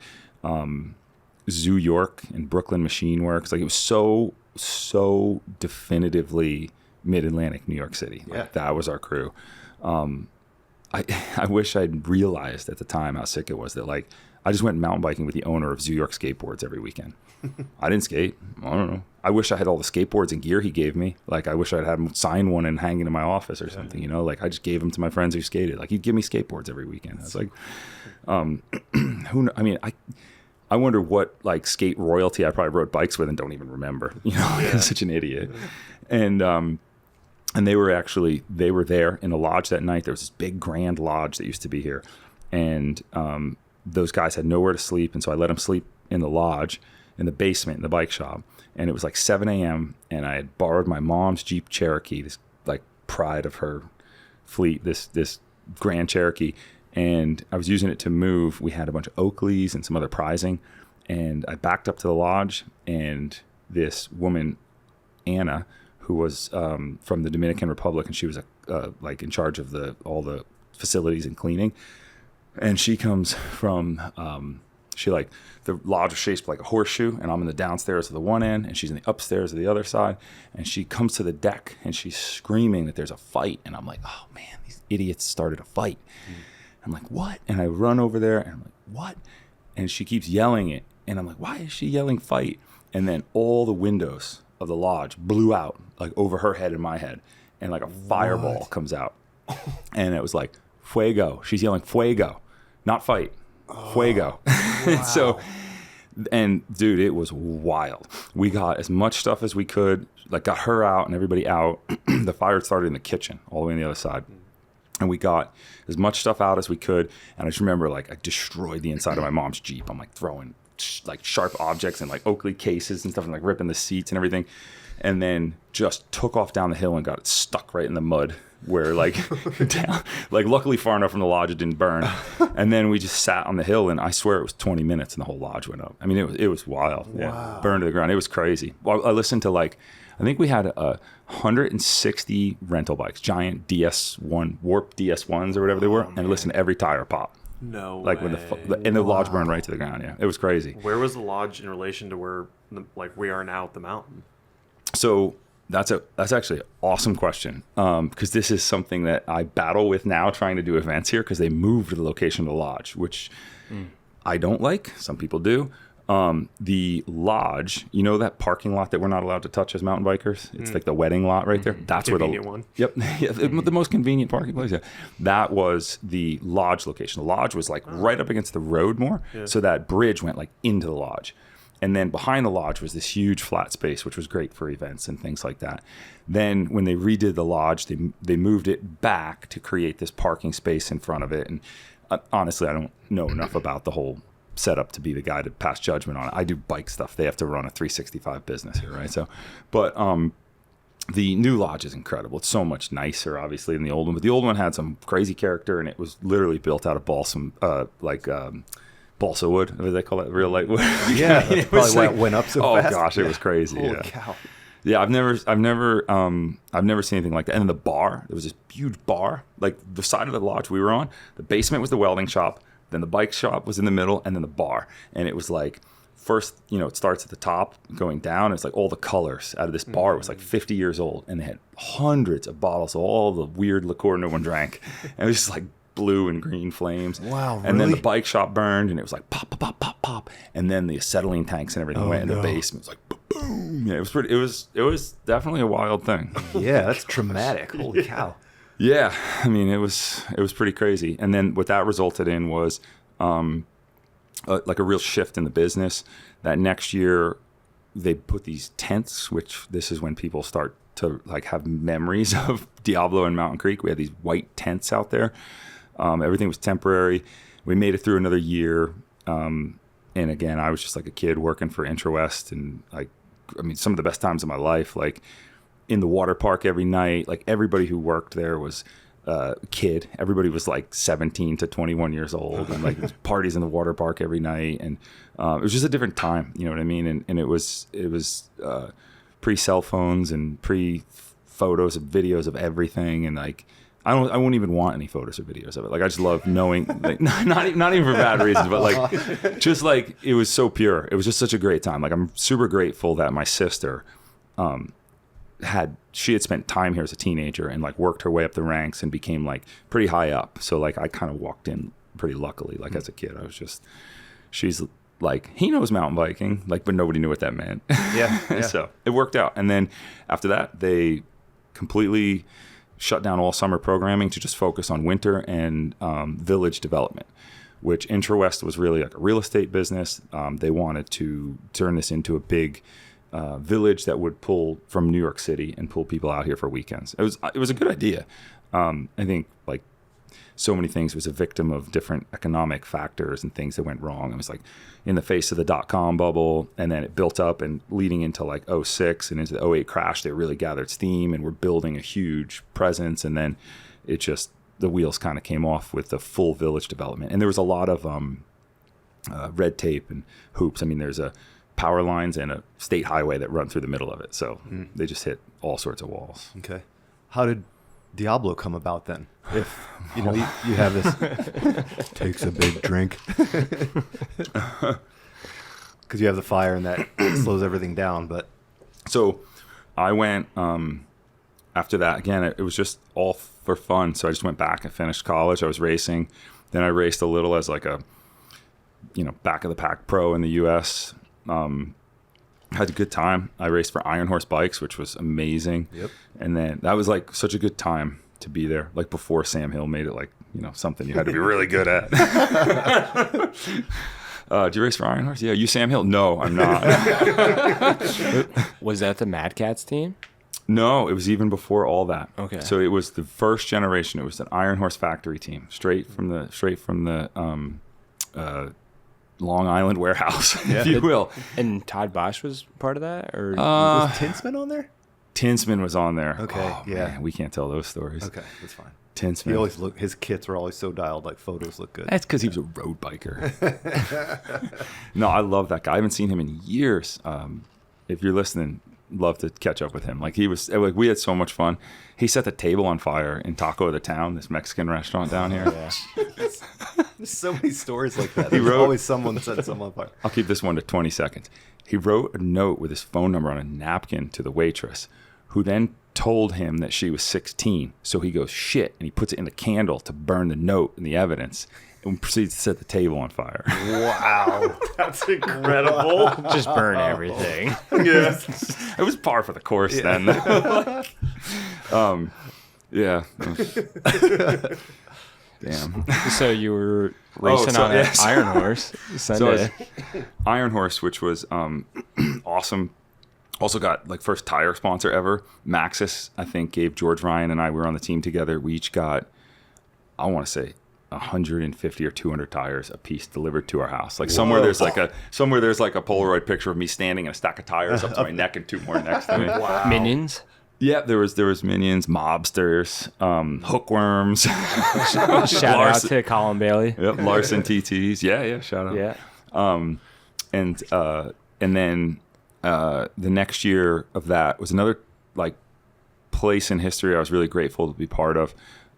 S4: Zoo York and Brooklyn Machine Works. Like it was so definitively mid-Atlantic New York City. Like that was our crew. I wish I'd realized at the time how sick it was that like I just went mountain biking with the owner of Zoo York Skateboards every weekend. I didn't skate. I don't know. I wish I had all the skateboards and gear he gave me. Like I wish I'd had him sign one and hang it in my office or something, you know, like I just gave them to my friends who skated. Like he'd give me skateboards every weekend. I was like, I wonder what like skate royalty I probably rode bikes with and don't even remember, you know, I'm such an idiot. And they were there in a lodge that night. There was this big grand lodge that used to be here. And those guys had nowhere to sleep. And so I let them sleep in the lodge, in the basement, in the bike shop. And it was like 7 a.m. And I had borrowed my mom's Jeep Cherokee, this like pride of her fleet, this Grand Cherokee. And I was using it to move. We had a bunch of Oakleys and some other prizing. And I backed up to the lodge, and this woman, Anna, who was from the Dominican Republic, and she was like in charge of all the facilities and cleaning. And she comes from, the lodge was shaped like a horseshoe, and I'm in the downstairs of the one end, and she's in the upstairs of the other side. And she comes to the deck, and she's screaming that there's a fight. And I'm like, oh man, these idiots started a fight. I'm like, what? And I run over there, and I'm like, what? And she keeps yelling it. And I'm like, why is she yelling fight? And then all the windows of the lodge blew out, like over her head and my head. And like a fireball comes out. And it was like, fuego. She's yelling fuego, not fight. Fuego. Wow. So, and dude, it was wild. We got as much stuff as we could, like got her out and everybody out. The fire started in the kitchen all the way on the other side. And we got as much stuff out as we could. And I just remember like I destroyed the inside of my mom's Jeep. I'm like throwing like sharp objects and like Oakley cases and stuff and like ripping the seats and everything. And then just took off down the hill and got it stuck right in the mud where like down, like luckily far enough from the lodge it didn't burn. And then we just sat on the hill, and I swear it was 20 minutes and the whole lodge went up. I mean, it was wild. Wow. Yeah, burned to the ground. It was crazy. Well, I listened to like, I think we had 160 rental bikes, giant DS1, Warp DS1s or whatever they were, and I listened to every tire pop.
S2: No
S4: like way. When the lodge burned right to the ground. Yeah, it was crazy.
S2: Where was the lodge in relation to where like we are now at the mountain?
S4: So that's actually an awesome question, because this is something that I battle with now trying to do events here, because they moved the location of the lodge, which I don't like. Some people do. The lodge, you know that parking lot that we're not allowed to touch as mountain bikers? It's like the wedding lot right there. That's
S2: Convenient
S4: where
S2: one.
S4: Yep. Yeah, the most convenient parking place. Yeah. That was the lodge location. The lodge was like right up against the road more. Yeah. So that bridge went like into the lodge. And then behind the lodge was this huge flat space, which was great for events and things like that. Then when they redid the lodge, they moved it back to create this parking space in front of it. And honestly, I don't know enough about the whole set up to be the guy to pass judgment on it. I do bike stuff. They have to run a 365 business here, right? So, but the new lodge is incredible. It's so much nicer, obviously, than the old one. But the old one had some crazy character, and it was literally built out of balsa wood. What do they call it? Real light wood.
S1: Yeah, that's probably why it went up so fast.
S4: Oh gosh, it was crazy.
S1: Holy
S4: yeah.
S1: cow.
S4: Yeah, I've never seen anything like that. And then the bar, there was this huge bar, like the side of the lodge we were on. The basement was the welding shop. Then the bike shop was in the middle, and then the bar. And it was like, first, it starts at the top going down. It's like all the colors out of this bar. It was like 50 years old, and they had hundreds of bottles of all the weird liqueur no one drank. And it was just like blue and green flames.
S1: Wow, really?
S4: And then the bike shop burned, and it was like pop, pop, pop, pop, pop. And then the acetylene tanks and everything went in the basement. It was like boom. Yeah, it was definitely a wild thing.
S1: Yeah, that's traumatic. Holy cow.
S4: Yeah, I mean, it was pretty crazy. And then what that resulted in was like a real shift in the business. That next year, they put these tents, which this is when people start to like have memories of Diablo and Mountain Creek. We had these white tents out there. Everything was temporary. We made it through another year. And again, I was just like a kid working for IntraWest, and some of the best times of my life, like in the water park every night. Like everybody who worked there was a kid. Everybody was like 17 to 21 years old, and like parties in the water park every night. And it was just a different time, you know what I mean? And it was pre cell phones and pre photos and videos of everything. And like, I wouldn't even want any photos or videos of it. Like, I just love knowing, like, not even for bad reasons, but like, just like, it was so pure. It was just such a great time. Like, I'm super grateful that my sister, she had spent time here as a teenager and like worked her way up the ranks and became like pretty high up. So like, I kind of walked in pretty luckily. Like as a kid, she's like, he knows mountain biking, like, but nobody knew what that meant.
S1: Yeah.
S4: So it worked out. And then after that, they completely shut down all summer programming to just focus on winter and village development, which IntraWest was really like a real estate business. They wanted to turn this into a big village that would pull from New York City and pull people out here for weekends. It was a good idea. I think like so many things, was a victim of different economic factors and things that went wrong. It was like in the face of the .com bubble, and then it built up, and leading into like 06 and into the 08 crash, they really gathered steam and were building a huge presence. And then it just, the wheels kind of came off with the full village development. And there was a lot of red tape and hoops. I mean, there's a power lines and a state highway that run through the middle of it. So they just hit all sorts of walls.
S1: Okay. How did Diablo come about then? If you have this takes a big drink, because you have the fire and that slows everything down. But
S4: so I went after that. Again, it was just all for fun. So I just went back and finished college. I was racing. Then I raced a little as like a back of the pack pro in the U.S. Had a good time. I raced for Iron Horse Bikes, which was amazing. Yep. And then that was like such a good time to be there, like before Sam Hill made it like, something you had to be really good at. Do you race for Iron Horse? Yeah. You Sam Hill? No, I'm not.
S3: Was that the Mad Cats team?
S4: No, it was even before all that.
S3: Okay.
S4: So it was the first generation. It was an Iron Horse factory team, straight from the Long Island warehouse, if you will.
S3: And Todd Bosch was part of that, or
S1: was Tinsman on there?
S4: Tinsman was on there.
S1: Okay, yeah.
S4: Man, we can't tell those stories.
S1: Okay, that's fine.
S4: Tinsman.
S1: His kits were always so dialed, like photos look good.
S4: That's because he was a road biker. No, I love that guy. I haven't seen him in years. If you're listening, love to catch up with him. Like we had so much fun. He set the table on fire in Taco the Town, this Mexican restaurant down here.
S1: There's so many stories like that. There's always someone that set someone on fire.
S4: I'll keep this one to 20 seconds. He wrote a note with his phone number on a napkin to the waitress, who then told him that she was 16. So he goes, shit, and he puts it in the candle to burn the note and the evidence. and proceeded to set the table on fire.
S1: Wow.
S2: That's incredible.
S3: Just burn everything.
S2: Yeah.
S4: It was par for the course then. Yeah. Damn.
S3: So you were racing on an Iron Horse Sunday.
S4: Iron Horse, which was awesome. Also got like first tire sponsor ever. Maxxis, I think, gave George Ryan and I, we were on the team together. We each got, I want to say, 150 or 200 tires a piece delivered to our house. Like somewhere there's like a Polaroid picture of me standing in a stack of tires up to my neck and two more next to me.
S3: Wow. Minions.
S4: Yeah, there was Minions, Mobsters, Hookworms.
S3: Shout out to Colin Bailey.
S4: Yep, Larson TTs. Yeah, shout out.
S3: Yeah.
S4: And then the next year of that was another like place in history I was really grateful to be part of.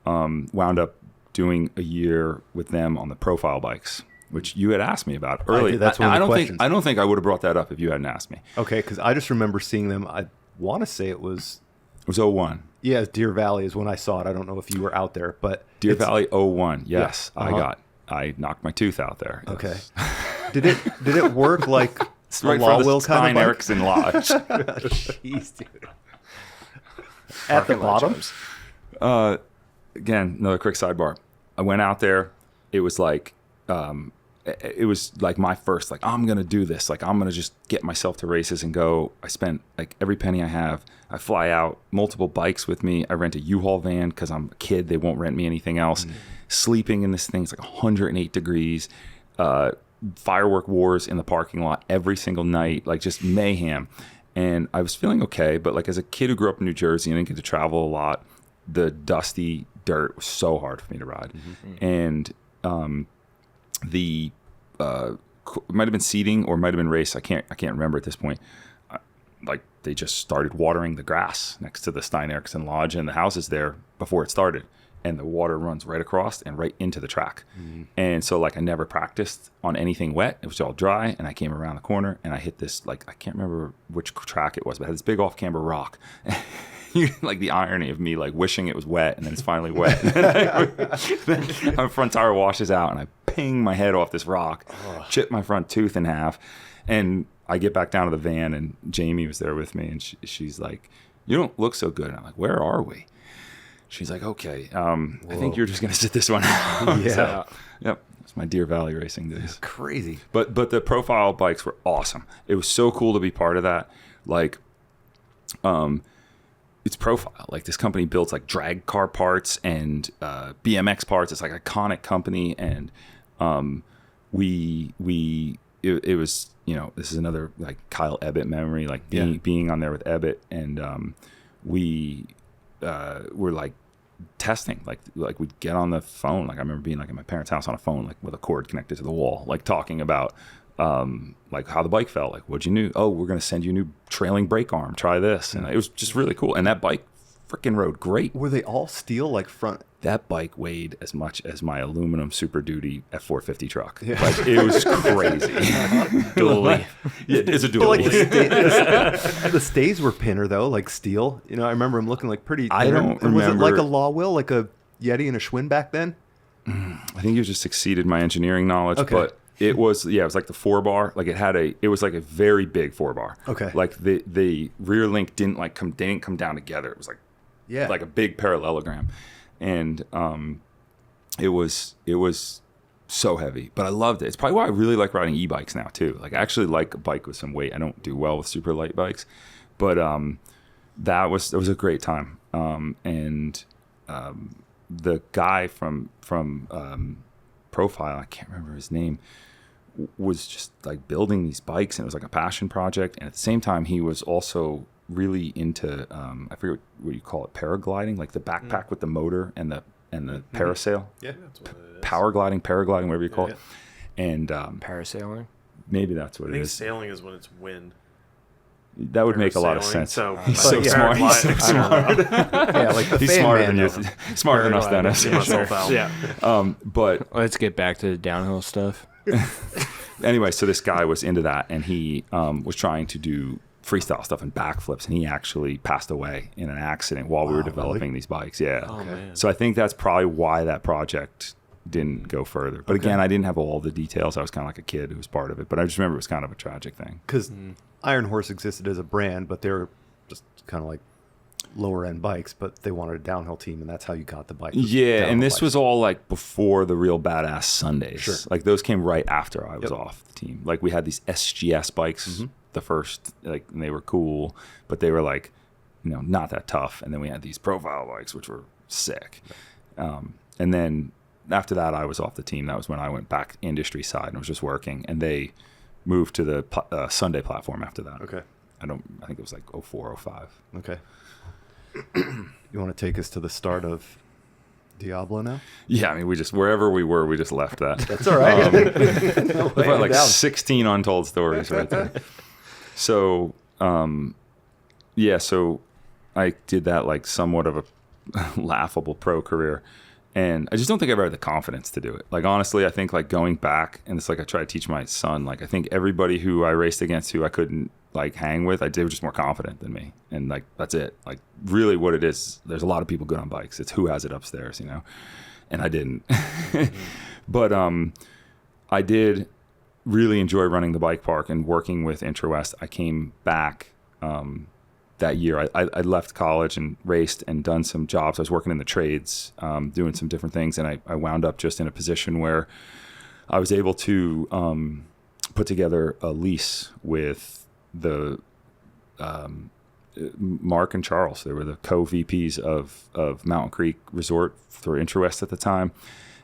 S4: Wound up doing a year with them on the profile bikes, which you had asked me about earlier.
S1: That's one of the questions.
S4: I don't think I would have brought that up if you hadn't asked me.
S1: Okay, because I just remember seeing them. I want to say it was
S4: 01.
S1: Yeah, Deer Valley is when I saw it. I don't know if you were out there, but
S4: Deer Valley 01. Yes, yeah. I knocked my tooth out there. Yes.
S1: Okay. Did it work like
S4: right
S1: a law
S4: for the
S1: will kind
S4: Stein
S1: of
S4: Eriksen Lodge?
S1: Jeez, dude. At the bottom?
S4: Again, another quick sidebar. I went out there. It was like my first, like, I'm going to do this. Like, I'm going to just get myself to races and go. I spent like every penny I have. I fly out, multiple bikes with me. I rent a U-Haul van because I'm a kid. They won't rent me anything else. Sleeping in this thing. It's like 108 degrees. Firework wars in the parking lot every single night. Like just mayhem. And I was feeling okay. But like as a kid who grew up in New Jersey and didn't get to travel a lot, the dusty dirt was so hard for me to ride. And it might have been seeding or might have been race. I can't remember at this point. Like they just started watering the grass next to the Stein Eriksen Lodge and the houses there before it started, and the water runs right across and right into the track. And so like I never practiced on anything wet. It was all dry, and I came around the corner and I hit this, like, I can't remember which track it was, but it had this big off-camber rock. Like the irony of me like wishing it was wet and then it's finally wet. Then my front tire washes out and I ping my head off this rock, chip my front tooth in half, and I get back down to the van and Jamie was there with me and she's like, "You don't look so good." And I'm like, "Where are we?" She's like, "Okay, I think you're just gonna sit this one out."
S1: Yeah.
S4: So, yep. It's my Deer Valley racing days.
S1: Crazy.
S4: But the profile bikes were awesome. It was so cool to be part of that. Like, it's profile. Like this company builds like drag car parts and BMX parts. It's like an iconic company, and it was, you know, this is another like Kyle Ebbett memory, like being on there with Ebbett, and we were like testing, like we'd get on the phone. Like I remember being like at my parents' house on a phone, like with a cord connected to the wall, like talking about like how the bike felt. Like, what'd you do? Oh, we're going to send you a new trailing brake arm. Try this. And it was just really cool. And that bike freaking rode great.
S1: Were they all steel, like front?
S4: That bike weighed as much as my aluminum Super Duty F450 truck. Yeah. Like, it was crazy.
S3: Dually.
S4: Yeah, it's a dually.
S1: But like the stays were pinner though, like steel. You know, I remember them looking like pretty.
S4: I don't remember.
S1: Was it like a Law Will, like a Yeti and a Schwinn back then?
S4: I think you just exceeded my engineering knowledge,
S1: okay.
S4: But it was like the 4-bar. Like it was like a very big 4-bar.
S1: Okay.
S4: Like the rear link didn't come down together. It was like a big parallelogram. And it was so heavy, but I loved it. It's probably why I really like riding e-bikes now too. Like I actually like a bike with some weight. I don't do well with super light bikes, but that was a great time. And the guy from Profile, I can't remember his name, was just like building these bikes, and it was like a passion project. And at the same time, he was also really into I forget what you call it, paragliding, like the backpack with the motor and the parasail.
S2: Yeah, that's what it is.
S4: Paragliding, whatever you call it. And
S3: Parasailing.
S4: Maybe that's what
S2: I
S4: it
S2: think
S4: is.
S2: Sailing is when it's wind.
S4: That would make a lot of
S2: Parasailing,
S4: sense.
S2: So,
S4: He's so smart. He's so smart.
S1: Yeah, like the
S4: He's
S1: fan
S4: smarter
S1: man
S4: than
S1: knows.
S4: you. Smarter than us, Dennis.
S2: See myself out.
S3: Yeah.
S4: But
S3: Let's get back to the downhill stuff.
S4: anyway, so this guy was into that, and he was trying to do freestyle stuff and backflips, and he actually passed away in an accident while we were developing these bikes. Yeah.
S2: Oh, man.
S4: So I think that's probably why that project didn't go further. But again, I didn't have all the details. I was kind of like a kid who was part of it. But I just remember it was kind of a tragic thing.
S1: Because Iron Horse existed as a brand, but they're just kind of like lower end bikes, but they wanted a downhill team, and that's how you got the bike.
S4: Yeah, and this was all like before the real badass Sundays.
S1: Sure.
S4: Like those came right after I was off the team. Like we had these SGS bikes, the first, like, and they were cool, but they were like, not that tough. And then we had these profile bikes, which were sick. And then after that, I was off the team. That was when I went back industry side and was just working. And they moved to the Sunday platform after that.
S1: Okay.
S4: I think it was like 04, 05.
S1: Okay. You want to take us to the start of Diablo now?
S4: Yeah, I mean, wherever we were, we just left that.
S1: That's all right.
S4: No way, like 16 untold stories right there. So, so I did that like somewhat of a laughable pro career. And I just don't think I ever had the confidence to do it. Like, honestly, I think like going back, and it's like I try to teach my son, like I think everybody who I raced against who I couldn't like hang with, they were just more confident than me. And like, that's it. Like really what it is, there's a lot of people good on bikes. It's who has it upstairs, and I didn't. But I did really enjoy running the bike park and working with IntraWest. I came back that year. I left college and raced and done some jobs. I was working in the trades, doing some different things, and I wound up just in a position where I was able to put together a lease with the Mark and Charles. They were the co-VPs of Mountain Creek Resort for IntraWest at the time,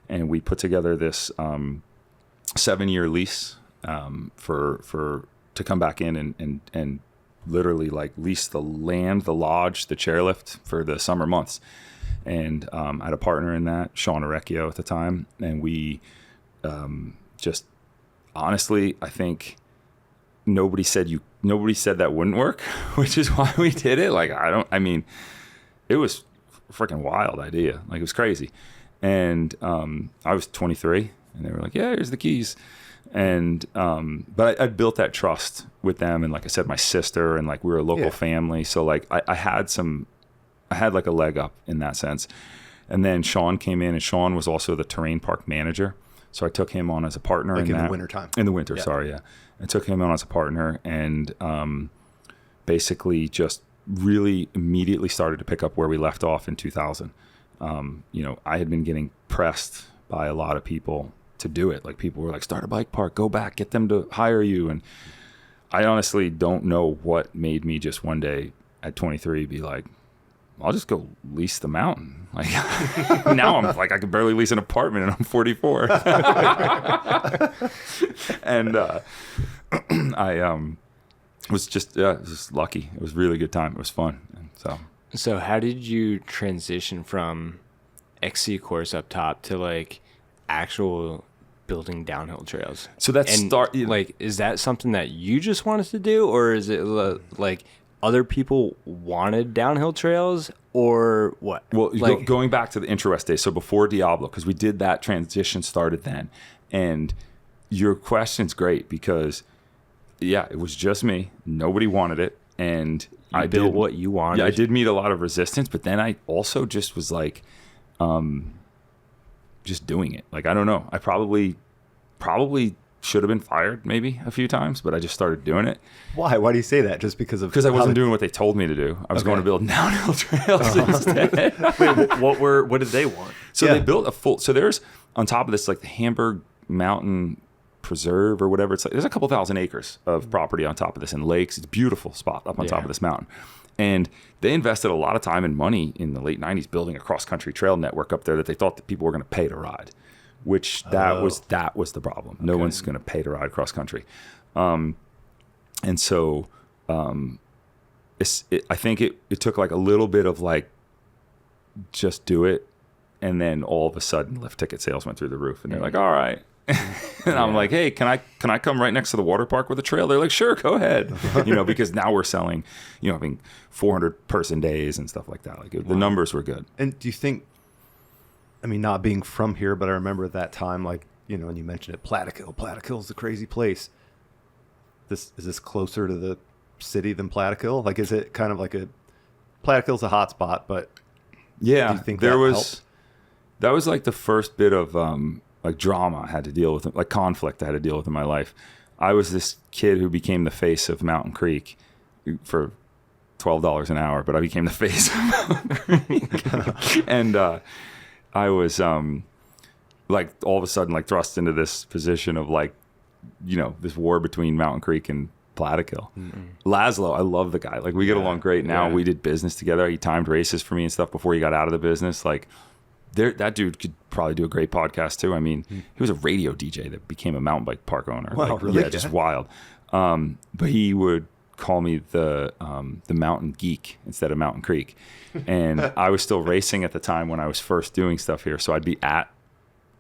S4: and we put together this 7-year lease to come back in and literally like lease the land, the lodge, the chairlift for the summer months. And I had a partner in that, Sean Orecchio at the time. And we just honestly, I think nobody said that wouldn't work, which is why we did it. Like, it was a freaking wild idea. Like, it was crazy. And I was 23 and they were like, yeah, here's the keys. And but I built that trust with them, and like I said, my sister, and like we were a local family, so like I had like a leg up in that sense. And then Sean came in, and Sean was also the terrain park manager, so I took him on as a partner.
S1: Like in the wintertime. In
S4: the winter, sorry, I took him on as a partner, and basically just really immediately started to pick up where we left off in 2000. I had been getting pressed by a lot of people to do it. Like, people were like, start a bike park, go back, get them to hire you. And I honestly don't know what made me just one day at 23 be like, I'll just go lease the mountain. Like, now I'm like, I can barely lease an apartment and I'm 44. And I was just lucky. It was a really good time. It was fun. And
S3: so how did you transition from XC course up top to like actual building downhill trails?
S4: So that's
S3: like, is that something that you just wanted to do, or is it like other people wanted downhill trails, or what? Well,
S4: like, going back to the IntraWest days, so before Diablo, because we did that transition started then. And your question's great because, it was just me. Nobody wanted it. And
S3: I built what you wanted.
S4: Yeah, I did meet a lot of resistance, but then I also just was like, just doing it. Like, I don't know. I probably should have been fired maybe a few times, but I just started doing it.
S1: Why? Why do you say that? Just because
S4: I wasn't doing what they told me to do. I was going to build downhill trails instead.
S2: Wait, what did they want?
S4: So they built a full. So there's on top of this like the Hamburg Mountain Preserve or whatever. It's like there's a couple thousand acres of property on top of this and lakes. It's a beautiful spot up on top of this mountain. And they invested a lot of time and money in the late 90s building a cross-country trail network up there that they thought that people were going to pay to ride, which that was the problem. No one's going to pay to ride cross-country. And so I think it took like a little bit of like, just do it. And then all of a sudden lift ticket sales went through the roof and they're like, all right. And I'm like, hey, can I come right next to the water park with a trail? They're like, sure, go ahead. Because now we're selling, having 400 person days and stuff like that. Like the numbers were good.
S1: And do you think, not being from here, but I remember at that time, like, and you mentioned it, Platicill's a crazy place. Is this closer to the city than Platikill? Like, is it kind of like Platicill's a hot spot, but do you think
S4: That was like the first bit of like drama I had to deal with, like conflict I had to deal with in my life. I was this kid who became the face of Mountain Creek for $12 an hour, but I became the face of Mountain Creek. And I was like all of a sudden like thrust into this position of like, you know, this war between Mountain Creek and Plattekill. Laszlo, I love the guy. Like we get along great now. We did business together. He timed races for me and stuff before he got out of the business. Like that dude could probably do a great podcast too. I mean, he was a radio DJ that became a mountain bike park owner.
S1: Wow,
S4: like,
S1: really?
S4: Yeah, just wild. But he would call me the Mountain Geek instead of Mountain Creek. And I was still racing at the time when I was first doing stuff here. So I'd be at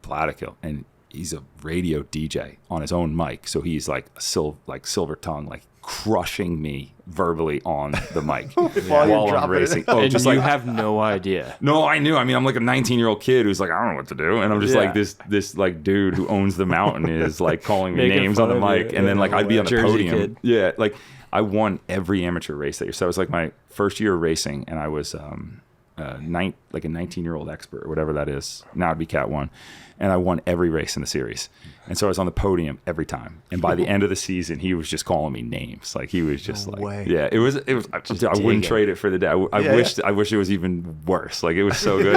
S4: Plattekill, and he's a radio DJ on his own mic. So he's like silver tongue, like crushing me verbally on the mic while I'm racing.
S3: Oh, and
S4: just
S3: you
S4: like,
S3: have no idea.
S4: no, I knew. I mean, I'm like a 19-year-old kid who's like, I don't know what to do. And I'm just like this like dude who owns the mountain is like calling me
S3: Making
S4: names on the
S3: fun of
S4: mic.
S3: you.
S4: And then like I'd be on the
S3: Jersey
S4: podium.
S3: kid.
S4: Yeah. Like I won every amateur race that year. So it was like my first year of racing, and I was like a 19-year-old expert or whatever that is. Now it'd be Cat 1. And I won every race in the series. And so I was on the podium every time. And by the end of the season, he was just calling me names. Like he was just yeah, it was, I wouldn't trade it for the day. I wish it was even worse. Like it was so good.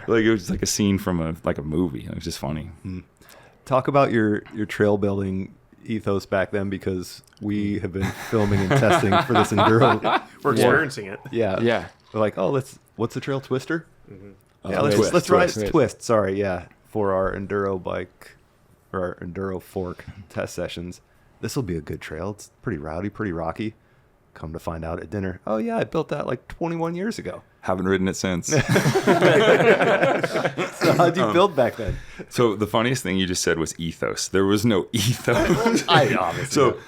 S4: Like it was like a scene from a movie. It was just funny.
S1: Talk about your trail building ethos back then, because we have been filming and testing for this enduro.
S2: We're experiencing it.
S1: Yeah. We're like, what's the trail, Twister? Yeah,
S4: Twist,
S1: let's ride
S4: Twist.
S1: Twist. Sorry, yeah, for our enduro bike or our enduro fork test sessions. This will be a good trail. It's pretty rowdy, pretty rocky. Come to find out at dinner, oh yeah, I built that like 21 years ago.
S4: Haven't ridden it since.
S1: So how'd you build back then?
S4: So the funniest thing you just said was ethos. There was no ethos.
S1: I obviously.
S4: So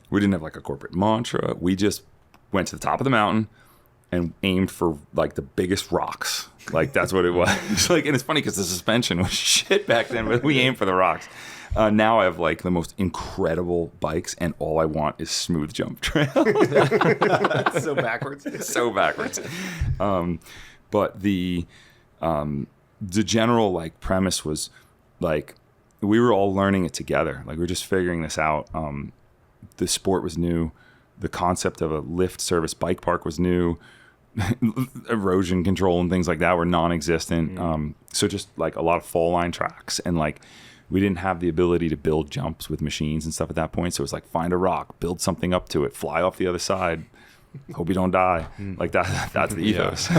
S4: we didn't have like a corporate mantra. We just went to the top of the mountain and aimed for like the biggest rocks. Like that's what it was. Like, and it's funny because the suspension was shit back then, but we aimed for the rocks. Now I have like the most incredible bikes, and all I want is smooth jump trail.
S1: That's so backwards.
S4: It's so backwards. But the general like premise was like we were all learning it together. Like we were just figuring this out. The sport was new. The concept of a lift service bike park was new. Erosion control and things like that were non-existent. So just like a lot of fall line tracks, and like we didn't have the ability to build jumps with machines and stuff at that point. So it was like find a rock, build something up to it, fly off the other side, hope you don't die. Like that's the ethos.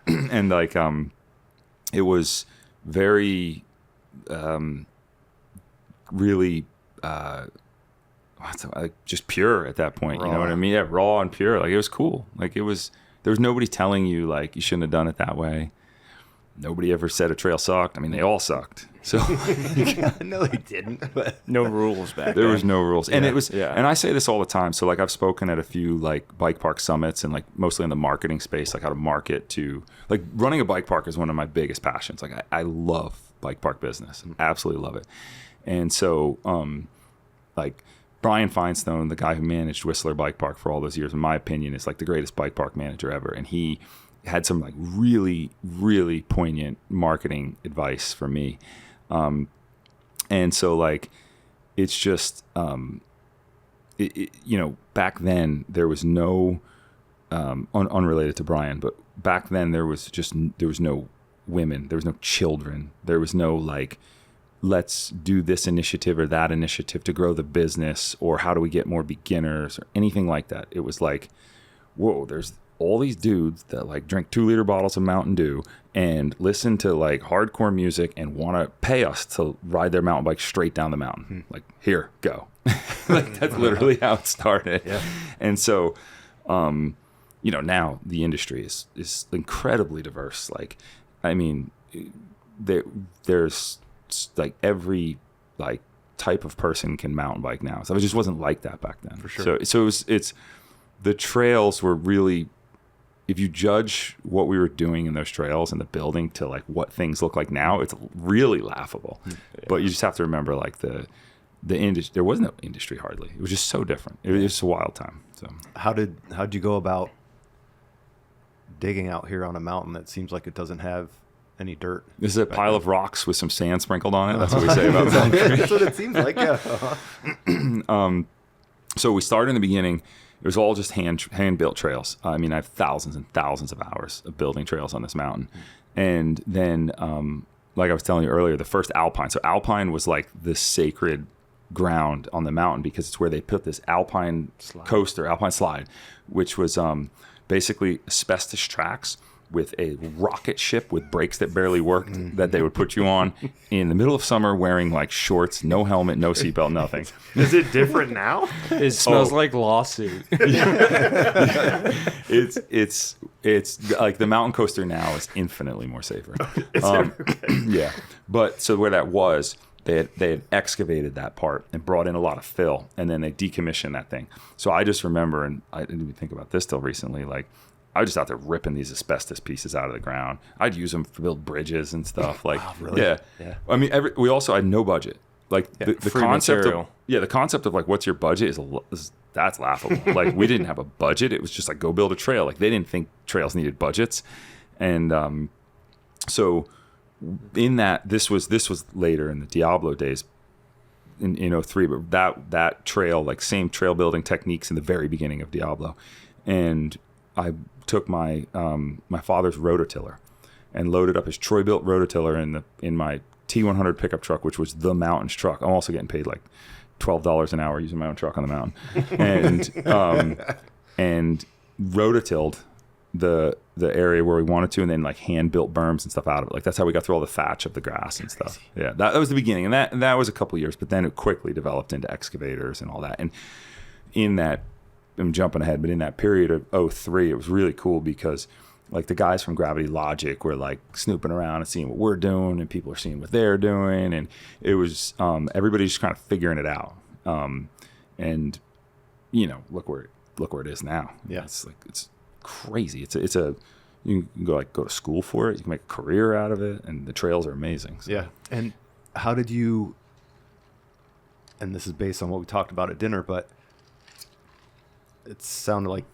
S4: And like it was very really just pure at that point. Raw. You know what I mean? Yeah, raw and pure. Like it was cool. Like there was nobody telling you like you shouldn't have done it that way. Nobody ever said a trail sucked. I mean, they all sucked. So
S1: no, they didn't. But
S3: no rules back
S4: there
S3: then.
S4: was no rules. And
S1: Yeah.
S4: it was,
S3: Yeah.
S4: and I say this all the time. So like I've spoken at a few like bike park summits, and like mostly in the marketing space, like how to market to like running a bike park is one of my biggest passions. Like I love bike park business. Absolutely love it. And so, like Brian Finestone, the guy who managed Whistler Bike Park for all those years, in my opinion, is like the greatest bike park manager ever. And he had some like really, really poignant marketing advice for me. And so like, it's just, you know, back then there was no, unrelated to Brian, but back then there was no women, there was no children, there was no like, let's do this initiative or that initiative to grow the business, or how do we get more beginners or anything like that. It was like, whoa, there's all these dudes that like drink 2-liter bottles of Mountain Dew and listen to like hardcore music and want to pay us to ride their mountain bike straight down the mountain. Like, here, go. Like that's literally how it started. Yeah. And so, you know, now the industry is incredibly diverse. Like, I mean, there's like every like type of person can mountain bike now. So it just wasn't like that back then.
S1: For sure.
S4: So it's the trails were really, if you judge what we were doing in those trails and the building to like what things look like now, it's really laughable. Yeah. But you just have to remember like the industry, there was no industry hardly. It was just so different. It was just a wild time. So
S1: how'd you go about digging out here on a mountain that seems like it doesn't have any dirt.
S4: This is a pile of rocks with some sand sprinkled on it. That's what we say about that.
S1: That's what it seems like. Yeah.
S4: So we started in the beginning. It was all just hand built trails. I mean, I have thousands and thousands of hours of building trails on this mountain. And then, like I was telling you earlier, the first Alpine. So Alpine was like the sacred ground on the mountain because it's where they put this Alpine coaster, Alpine slide, which was basically asbestos tracks with a rocket ship with brakes that barely worked that they would put you on in the middle of summer wearing like shorts, no helmet, no seatbelt, nothing.
S2: Is it different now?
S3: It smells like lawsuit.
S4: It's like the mountain coaster now is infinitely more safer. Yeah. But so where that was, they had excavated that part and brought in a lot of fill, and then they decommissioned that thing. So I just remember, and I didn't even think about this till recently, like I was just out there ripping these asbestos pieces out of the ground. I'd use them to build bridges and stuff. Like,
S1: really?
S4: Yeah. I mean, we also had no budget. Like the concept
S3: material.
S4: the concept of like, what's your budget is that's laughable. Like we didn't have a budget. It was just like, go build a trail. Like they didn't think trails needed budgets. And so in that, this was later in the Diablo days in 03, but that trail, like same trail building techniques in the very beginning of Diablo. And I took my my father's rototiller and loaded up his Troy-built rototiller in my T100 pickup truck, which was the mountain's truck. I'm also getting paid like $12 an hour using my own truck on the mountain, and rototilled the area where we wanted to, and then like hand built berms and stuff out of it. Like that's how we got through all the thatch of the grass and stuff. Yeah, that was the beginning, and that was a couple years, but then it quickly developed into excavators and all that. And in that, I'm jumping ahead, but in that period of 03, it was really cool because like the guys from Gravity Logic were like snooping around and seeing what we're doing, and people are seeing what they're doing, and it was everybody's just kind of figuring it out. And you know, look where it is now.
S1: Yeah,
S4: it's crazy. It's a you can go to school for it. You can make a career out of it, and the trails are amazing. So.
S1: Yeah. And how did you? And this is based on what we talked about at dinner, but it sounded like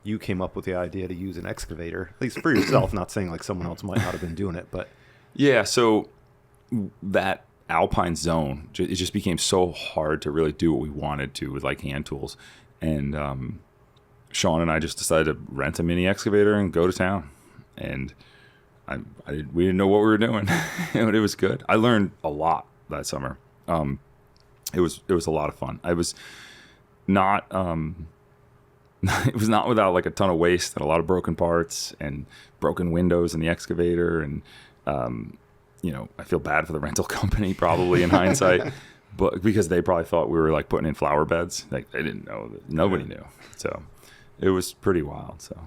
S1: you came up with the idea to use an excavator, at least for yourself. Not saying like someone else might not have been doing it, but
S4: yeah. So that Alpine zone, it just became so hard to really do what we wanted to with like hand tools, and Sean and I just decided to rent a mini excavator and go to town. And we didn't know what we were doing, but it was good. I learned a lot that summer. It was a lot of fun. I was not. It was not without like a ton of waste and a lot of broken parts and broken windows in the excavator. And, you know, I feel bad for the rental company probably in hindsight, but because they probably thought we were like putting in flower beds. Like they didn't know that nobody knew. So it was pretty wild. So,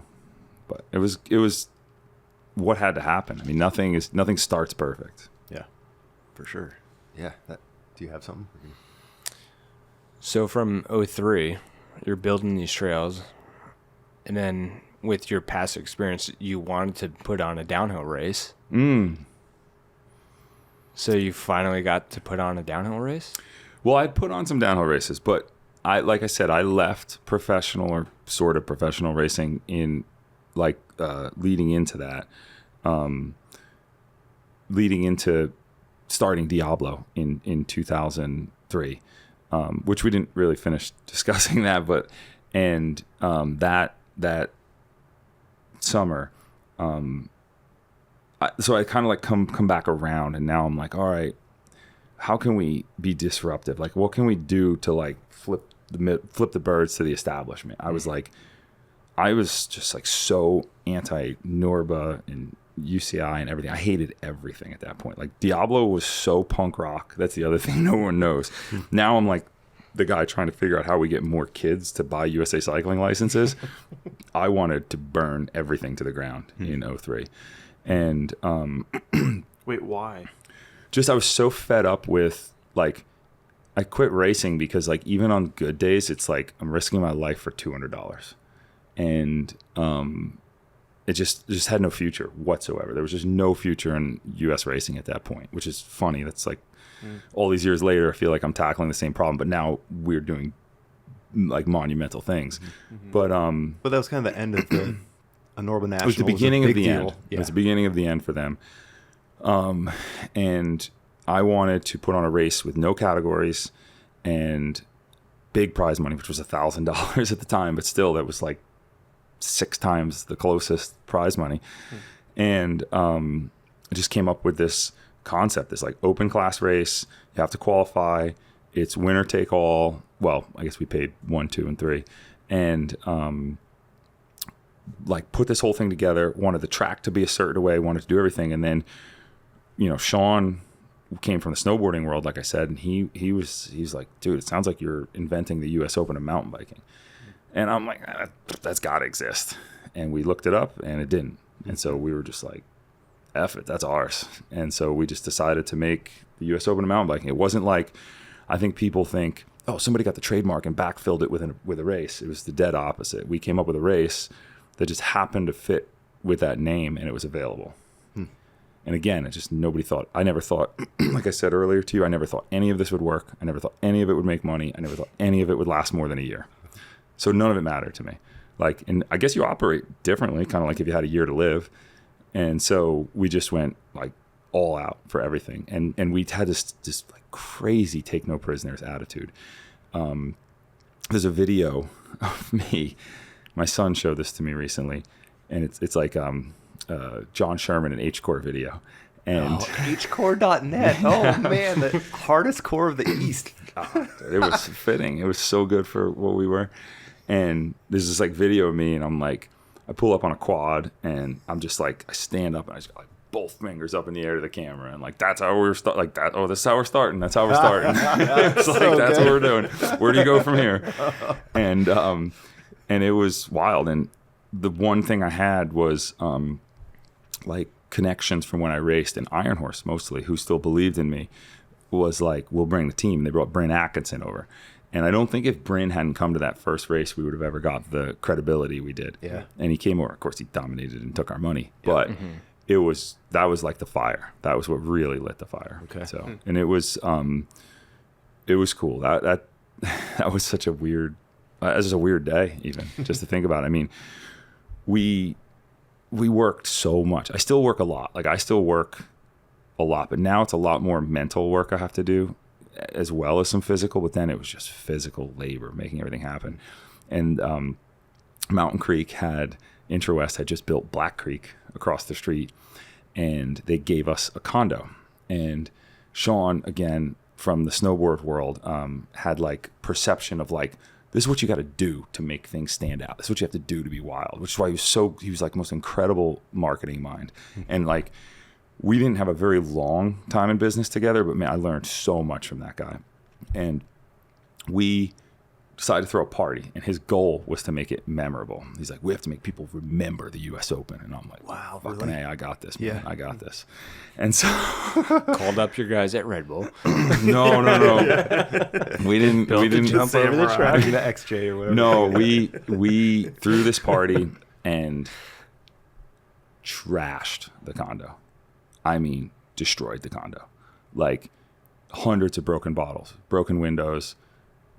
S4: but it was what had to happen. I mean, nothing starts perfect.
S1: Yeah, for sure. Yeah. Do you have something?
S3: So from 03, you're building these trails, and then with your past experience, you wanted to put on a downhill race. So you finally got to put on a downhill race?
S4: Well, I'd put on some downhill races, but like I said, I left professional or sort of professional racing in like leading into that, leading into starting Diablo in 2003. Which we didn't really finish discussing that, but that summer, so I kind of like come back around, and now I'm like, all right, how can we be disruptive? Like, what can we do to like flip the birds to the establishment? I was just like so anti Norba and UCI and everything. I hated everything at that point. Like Diablo was so punk rock. That's the other thing no one knows. Now I'm like the guy trying to figure out how we get more kids to buy USA cycling licenses. I wanted to burn everything to the ground in 03. And
S2: wait, why?
S4: Just I was so fed up with like I quit racing because like even on good days it's like I'm risking my life for $200. And it just had no future whatsoever. There was just no future in U.S. racing at that point, which is funny. That's like all these years later, I feel like I'm tackling the same problem, but now we're doing like monumental things. But
S1: that was kind of the end of the Norba National.
S4: It was the beginning of the end.
S1: Yeah.
S4: It was the beginning of the end for them. And I wanted to put on a race with no categories and big prize money, which was $1,000 at the time, but still that was like 6 times the closest prize money. And I just came up with this concept, this like open class race. You have to qualify. It's winner take all. Well, I guess we paid 1, 2, and 3. And like put this whole thing together, wanted the track to be a certain way, wanted to do everything. And then, you know, Sean came from the snowboarding world, like I said, and he's like, dude, it sounds like you're inventing the US Open of mountain biking. And I'm like, that's gotta exist. And we looked it up and it didn't. And so we were just like, F it, that's ours. And so we just decided to make the US Open of mountain biking. It wasn't like, I think people think, oh, somebody got the trademark and backfilled it with a race. It was the dead opposite. We came up with a race that just happened to fit with that name, and it was available. And again, it just nobody thought. I never thought, like I said earlier to you, I never thought any of this would work. I never thought any of it would make money. I never thought any of it would last more than a year. So none of it mattered to me. Like, and I guess you operate differently, kind of like if you had a year to live. And so we just went like all out for everything, and we had this like crazy take no prisoners attitude. There's a video of me. My son showed this to me recently, and it's like John Sherman, an H-Core video. And
S1: hcore.net. Oh, man, the hardest core of the East.
S4: God, it was fitting. It was so good for what we were. And there's this like video of me, and I'm like, I pull up on a quad, and I'm just like, I stand up, and I just got like both fingers up in the air to the camera, and like that's how we're like that. Oh, this is how we're starting. That's how we're starting. It's like so that's what we're doing. Where do you go from here? And it was wild. And the one thing I had was like connections from when I raced in Iron Horse, mostly, who still believed in me, was like, we'll bring the team. And they brought Bryn Atkinson over. And I don't think if Bryn hadn't come to that first race, we would have ever got the credibility we did.
S1: Yeah.
S4: And he came over. Of course, he dominated and took our money. Yeah. But that was like the fire. That was what really lit the fire.
S1: Okay.
S4: So, and it was cool. That was such a weird, it was a weird day, even just to think about. I mean, we worked so much. I still work a lot. Like I still work a lot, but now it's a lot more mental work I have to do, as well as some physical. But then it was just physical labor, making everything happen. And Mountain Creek Intrawest had just built Black Creek across the street, and they gave us a condo. And Sean, again, from the snowboard world, had like perception of like, this is what you got to do to make things stand out. This is what you have to do to be wild, which is why he was like the most incredible marketing mind. And like, we didn't have a very long time in business together, but man, I learned so much from that guy. And we decided to throw a party, and his goal was to make it memorable. He's like, we have to make people remember the US Open. And I'm like, wow, fucking really? A, I got this, man. Yeah. I got this. And so
S3: called up your guys at Red Bull.
S4: No. We didn't
S1: jump over the track into XJ or whatever.
S4: No, we threw this party and trashed the condo. I mean, destroyed the condo. Like hundreds of broken bottles, broken windows,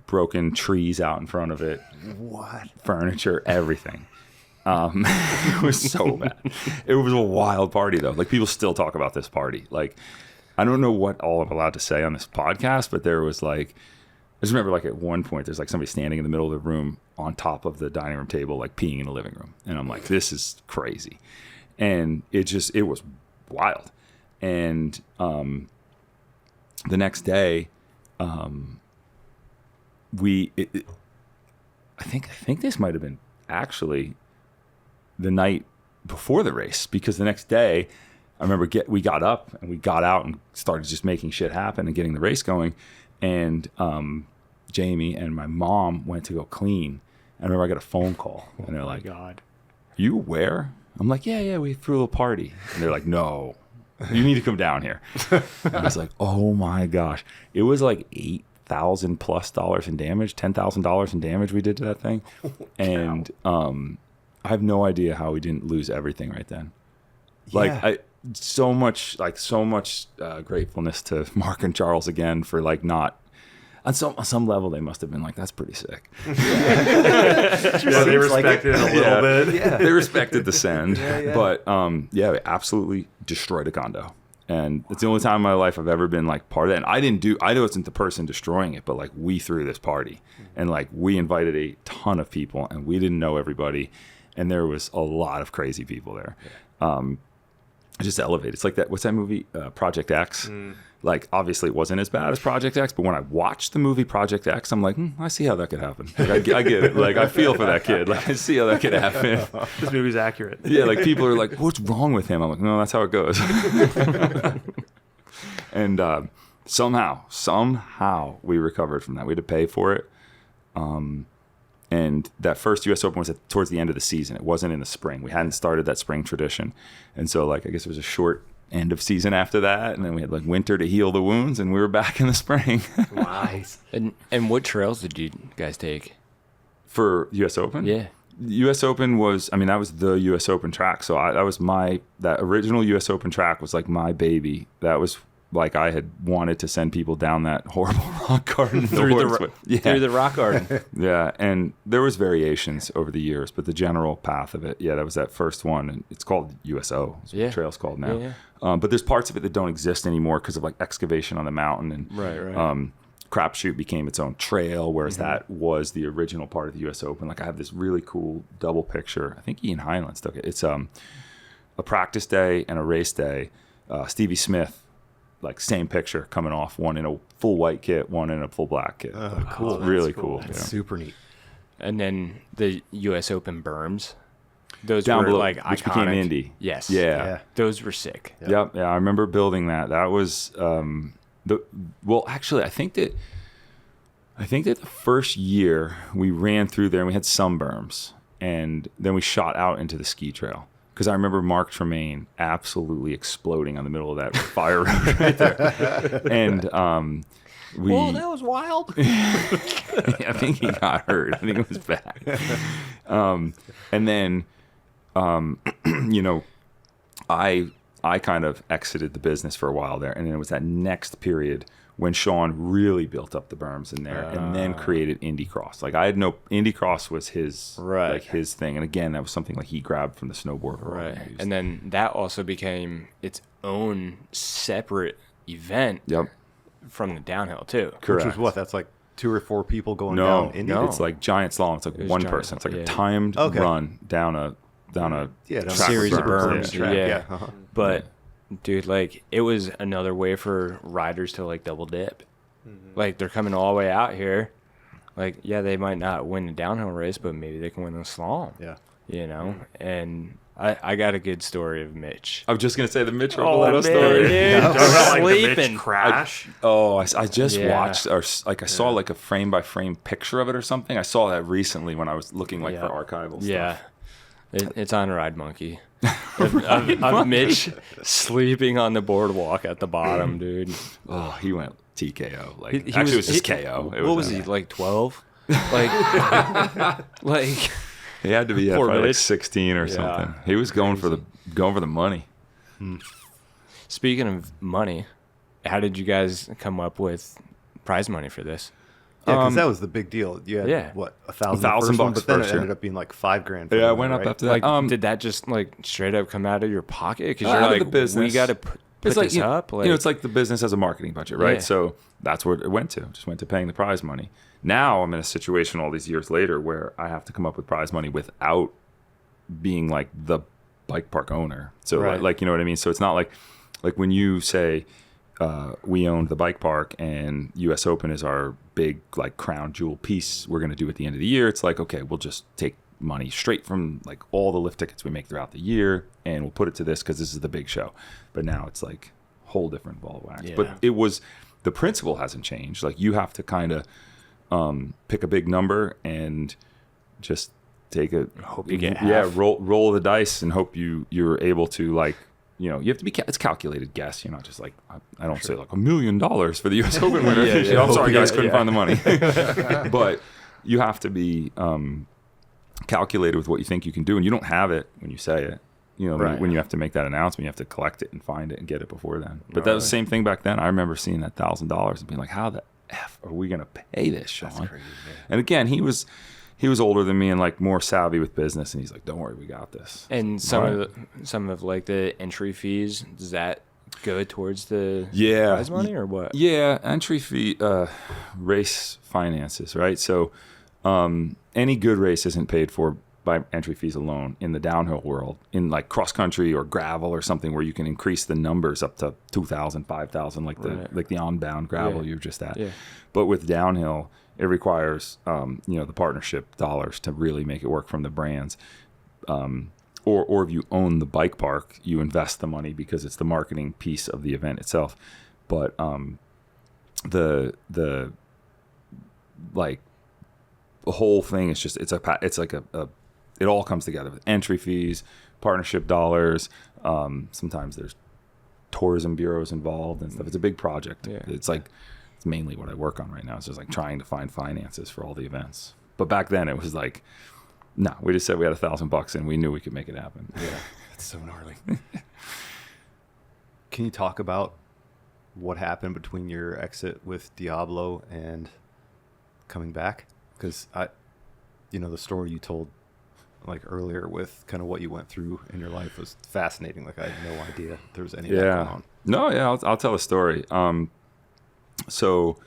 S4: broken trees out in front of it.
S1: What?
S4: Furniture, everything. It was so bad. It was a wild party, though. Like, people still talk about this party. Like, I don't know what all I'm allowed to say on this podcast, but there was like, I just remember like at one point, there's like somebody standing in the middle of the room on top of the dining room table, like peeing in the living room. And I'm like, this is crazy. And it was wild. And the next day, I think this might have been actually the night before the race, because the next day I remember we got up and we got out and started just making shit happen and getting the race going. And Jamie and my mom went to go clean. I remember I got a phone call, and they're like,
S3: God,
S4: you where? I'm like, yeah, we threw a little party. And they're like, no, you need to come down here. And I was like, oh my gosh. It was like $8,000+ in damage, $10,000 in damage we did to that thing. And I have no idea how we didn't lose everything right then. Like, so much gratefulness to Mark and Charles again for like not, on some level they must have been like, that's pretty sick.
S2: They respected it a little bit.
S4: Yeah. They respected the send. But we absolutely destroyed a condo. And it's the only time in my life I've ever been like part of that. And I wasn't the person destroying it, but like we threw this party and like we invited a ton of people and we didn't know everybody. And there was a lot of crazy people there. Just elevated. It's like that. What's that movie? Project X. Like, obviously, it wasn't as bad as Project X, but when I watched the movie Project X, I'm like, I see how that could happen. Like, I get it. Like, I feel for that kid. Like, I see how that could happen.
S2: This movie's accurate.
S4: Yeah, like people are like, what's wrong with him? I'm like, no, that's how it goes. And somehow we recovered from that. We had to pay for it. And that first U.S. Open was towards the end of the season. It wasn't in the spring. We hadn't started that spring tradition. And so, like, I guess it was a short end of season after that. And then we had, like, winter to heal the wounds, and we were back in the spring.
S1: Nice.
S3: And what trails did you guys take?
S4: For U.S. Open?
S3: Yeah.
S4: U.S. Open was, that was the U.S. Open track. So that original U.S. Open track was, like, my baby. That was like I had wanted to send people down that horrible rock garden
S3: through the rock garden.
S4: Yeah, and there was variations over the years, but the general path of it, that was that first one, and it's called USO. That's what the trail's called now. Yeah. But there's parts of it that don't exist anymore because of like excavation on the mountain, and
S3: right.
S4: Crapshoot became its own trail, whereas that was the original part of the U.S. Open. Like I have this really cool double picture. I think Ian Highlands took it. It's a practice day and a race day. Stevie Smith. Like same picture coming off, one in a full white kit, one in a full black kit.
S1: Oh, cool.
S4: It's really cool.
S1: That's super neat.
S3: And then the U.S. Open berms. Those
S4: down
S3: were
S4: below,
S3: like
S4: which
S3: iconic.
S4: Became Indy.
S3: Yes.
S4: Yeah.
S3: Those were sick.
S4: Yep. Yeah. I remember building that. That was actually, I think that the first year we ran through there and we had some berms, and then we shot out into the ski trail. Because I remember Mark Tremaine absolutely exploding on the middle of that fire road right there. And
S3: that was wild.
S4: I think he got hurt. I think it was bad. And then, I kind of exited the business for a while there. And then it was that next period when Sean really built up the berms in there and then created Indy Cross. Like I had Indy Cross was his like his thing. And again, that was something like he grabbed from the snowboard world.
S3: Right. And then that also became its own separate event from the downhill too.
S4: Correct.
S1: Which was what? That's like 2 or 4 people going
S4: down
S1: Indy?
S3: No.
S4: It's like giant slalom. It's like one person. It's like a timed run down a
S3: series of berms.
S1: Yeah.
S3: But dude, like it was another way for riders to like double dip. Like they're coming all the way out here. Like, they might not win the downhill race, but maybe they can win the slalom.
S1: Yeah.
S3: You know? And I got a good story of Mitch.
S4: I was just gonna say the Mitch Robledo story.
S3: Dude.
S2: Like the
S3: Sleeping.
S2: Mitch crash.
S4: I just watched, or like I saw like a frame by frame picture of it or something. I saw that recently when I was looking for archival stuff.
S3: Yeah. It's on Ride Monkey. of Mitch sleeping on the boardwalk at the bottom, dude.
S4: Oh, he went TKO. Like it was just KO.
S3: What was he, like 12? Like,
S4: he had to be probably like 16 or
S3: Yeah.
S4: something. He was going for the money.
S3: Speaking of money, how did you guys come up with prize money for this?
S1: Yeah, because that was the big deal. You had, what, $1,000 but then it ended up being like $5,000.
S4: Yeah, it went up after that.
S3: Like, did that just like straight up come out of your pocket? Because you're
S4: Out of
S3: like,
S4: the business.
S3: we got to put this up. Like,
S4: it's like the business has a marketing budget, right?
S3: Yeah.
S4: So that's what it went to. Just went to paying the prize money. Now I'm in a situation all these years later where I have to come up with prize money without being like the bike park owner. So like, you know what I mean? So it's not like when you say we owned the bike park and US Open is our big like crown jewel piece we're going to do at the end of the year. It's like, okay, we'll just take money straight from like all the lift tickets we make throughout the year and we'll put it to this because this is the big show. But now it's like a whole different ball of wax.
S3: Yeah.
S4: But the principle hasn't changed. Like you have to kind of pick a big number and just take a
S3: hope you get half.
S4: roll the dice and hope you're able to like, you know, you have to be it's calculated guess. You're not just like I don't say like $1 million for the U.S. Open winner. I'm sorry, guys, couldn't find the money. But you have to be calculated with what you think you can do, and you don't have it when you say it. You know, when you have to make that announcement, you have to collect it and find it and get it before then. But that was the same thing back then. I remember seeing that $1,000 and being like, "How the f are we going to pay this, Sean?" That's crazy, and again, he was older than me and like more savvy with business, and he's like, "Don't worry, we got this."
S3: And some of like the entry fees, does that go towards the
S4: Yeah.
S3: prize money or what?
S4: Yeah, entry fee, race finances, right? So any good race isn't paid for by entry fees alone in the downhill world, in like cross country or gravel or something where you can increase the numbers up to 2,000, 5,000, like the on-bound gravel you're just at.
S3: Yeah.
S4: But with downhill, it requires the partnership dollars to really make it work from the brands. Or if you own the bike park, you invest the money because it's the marketing piece of the event itself. But the whole thing is just it all comes together with entry fees, partnership dollars. Sometimes there's tourism bureaus involved and stuff. It's a big project.
S3: Yeah.
S4: It's mainly what I work on right now. It's just like trying to find finances for all the events. But back then it was like, no, we just said we had $1,000 and we knew we could make it happen.
S1: Yeah, it's so gnarly. Can you talk about what happened between your exit with Diablo and coming back? Because the story you told like earlier with kind of what you went through in your life was fascinating. Like I had no idea there was any of that going on.
S4: No, yeah, I'll tell a story. So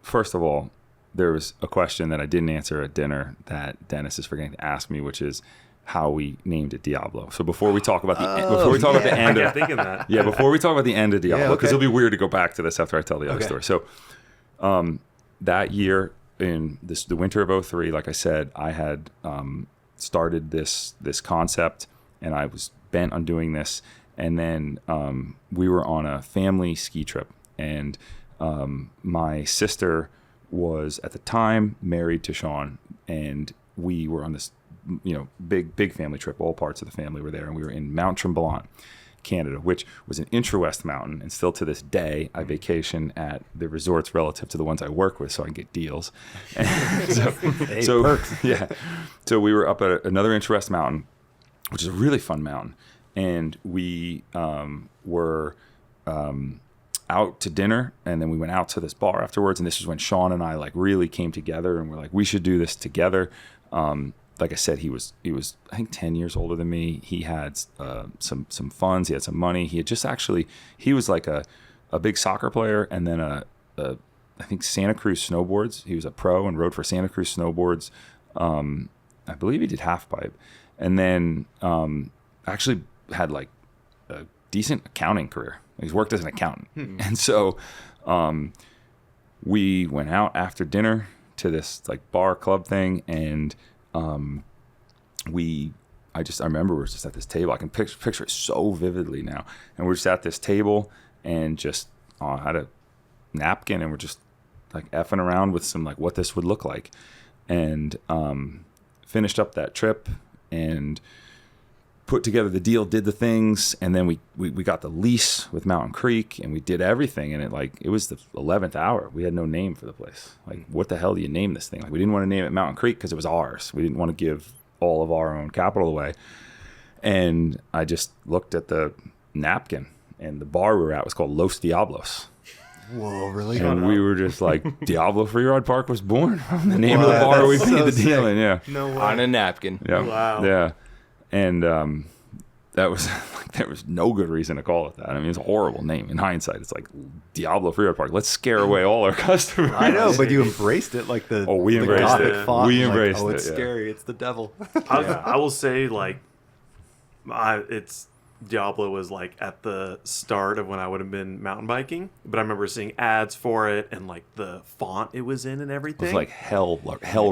S4: first of all, there was a question that I didn't answer at dinner that Dennis is forgetting to ask me, which is how we named it Diablo. So before we talk about the end
S2: I
S4: of
S2: kept thinking that.
S4: before we talk about the end of Diablo, because
S1: okay.
S4: it'll be weird to go back to this after I tell the other story. So that year in the winter of 2003, like I said, I had started this concept and I was bent on doing this. And then we were on a family ski trip, and my sister was at the time married to Sean, and we were on this big family trip. All parts of the family were there, and we were in Mount Tremblant, Canada, which was an intra-west mountain, and still to this day I vacation at the resorts relative to the ones I work with so I can get deals. So we were up at another intra-west mountain, which is a really fun mountain, and we were out to dinner, and then we went out to this bar afterwards, and this is when Sean and I like really came together, and we're like, we should do this together. Like I said, he was I think 10 years older than me. He had some funds. He had some money. He had he was like a big soccer player, and then I think Santa Cruz snowboards. He was a pro and rode for Santa Cruz snowboards. I believe he did half pipe, and then actually had like a decent accounting career. He's worked as an accountant. And so we went out after dinner to this like bar club thing, and I remember we were just at this table. I can picture it so vividly now. And we're just at this table and just had a napkin, and we're just like effing around with some like what this would look like. And finished up that trip and put together the deal, did the things, and then we got the lease with Mountain Creek, and we did everything, and it was the 11th hour. We had no name for the place. Like, what the hell do you name this thing? Like, we didn't want to name it Mountain Creek because it was ours. We didn't want to give all of our own capital away. And I just looked at the napkin, and the bar we were at was called Los Diablos.
S1: Whoa, really?
S4: And we were just like, Diablo Freeride Park was born from the name of the bar we paid the deal in. Yeah.
S2: No way.
S3: On a napkin.
S4: Yeah.
S2: Wow.
S4: Yeah. And that was like, there was no good reason to call it that. I mean, it's a horrible name. In hindsight, it's like Diablo Freeride Park. Let's scare away all our customers.
S1: I know, but you embraced it like the
S4: we embraced
S1: Gothic
S4: it.
S1: font.
S4: We
S1: Like,
S4: embraced
S1: oh, it's
S4: it, yeah.
S1: scary. It's the devil.
S2: I will say, like, Diablo was like at the start of when I would have been mountain biking, but I remember seeing ads for it and like the font it was in and everything.
S4: It was like hell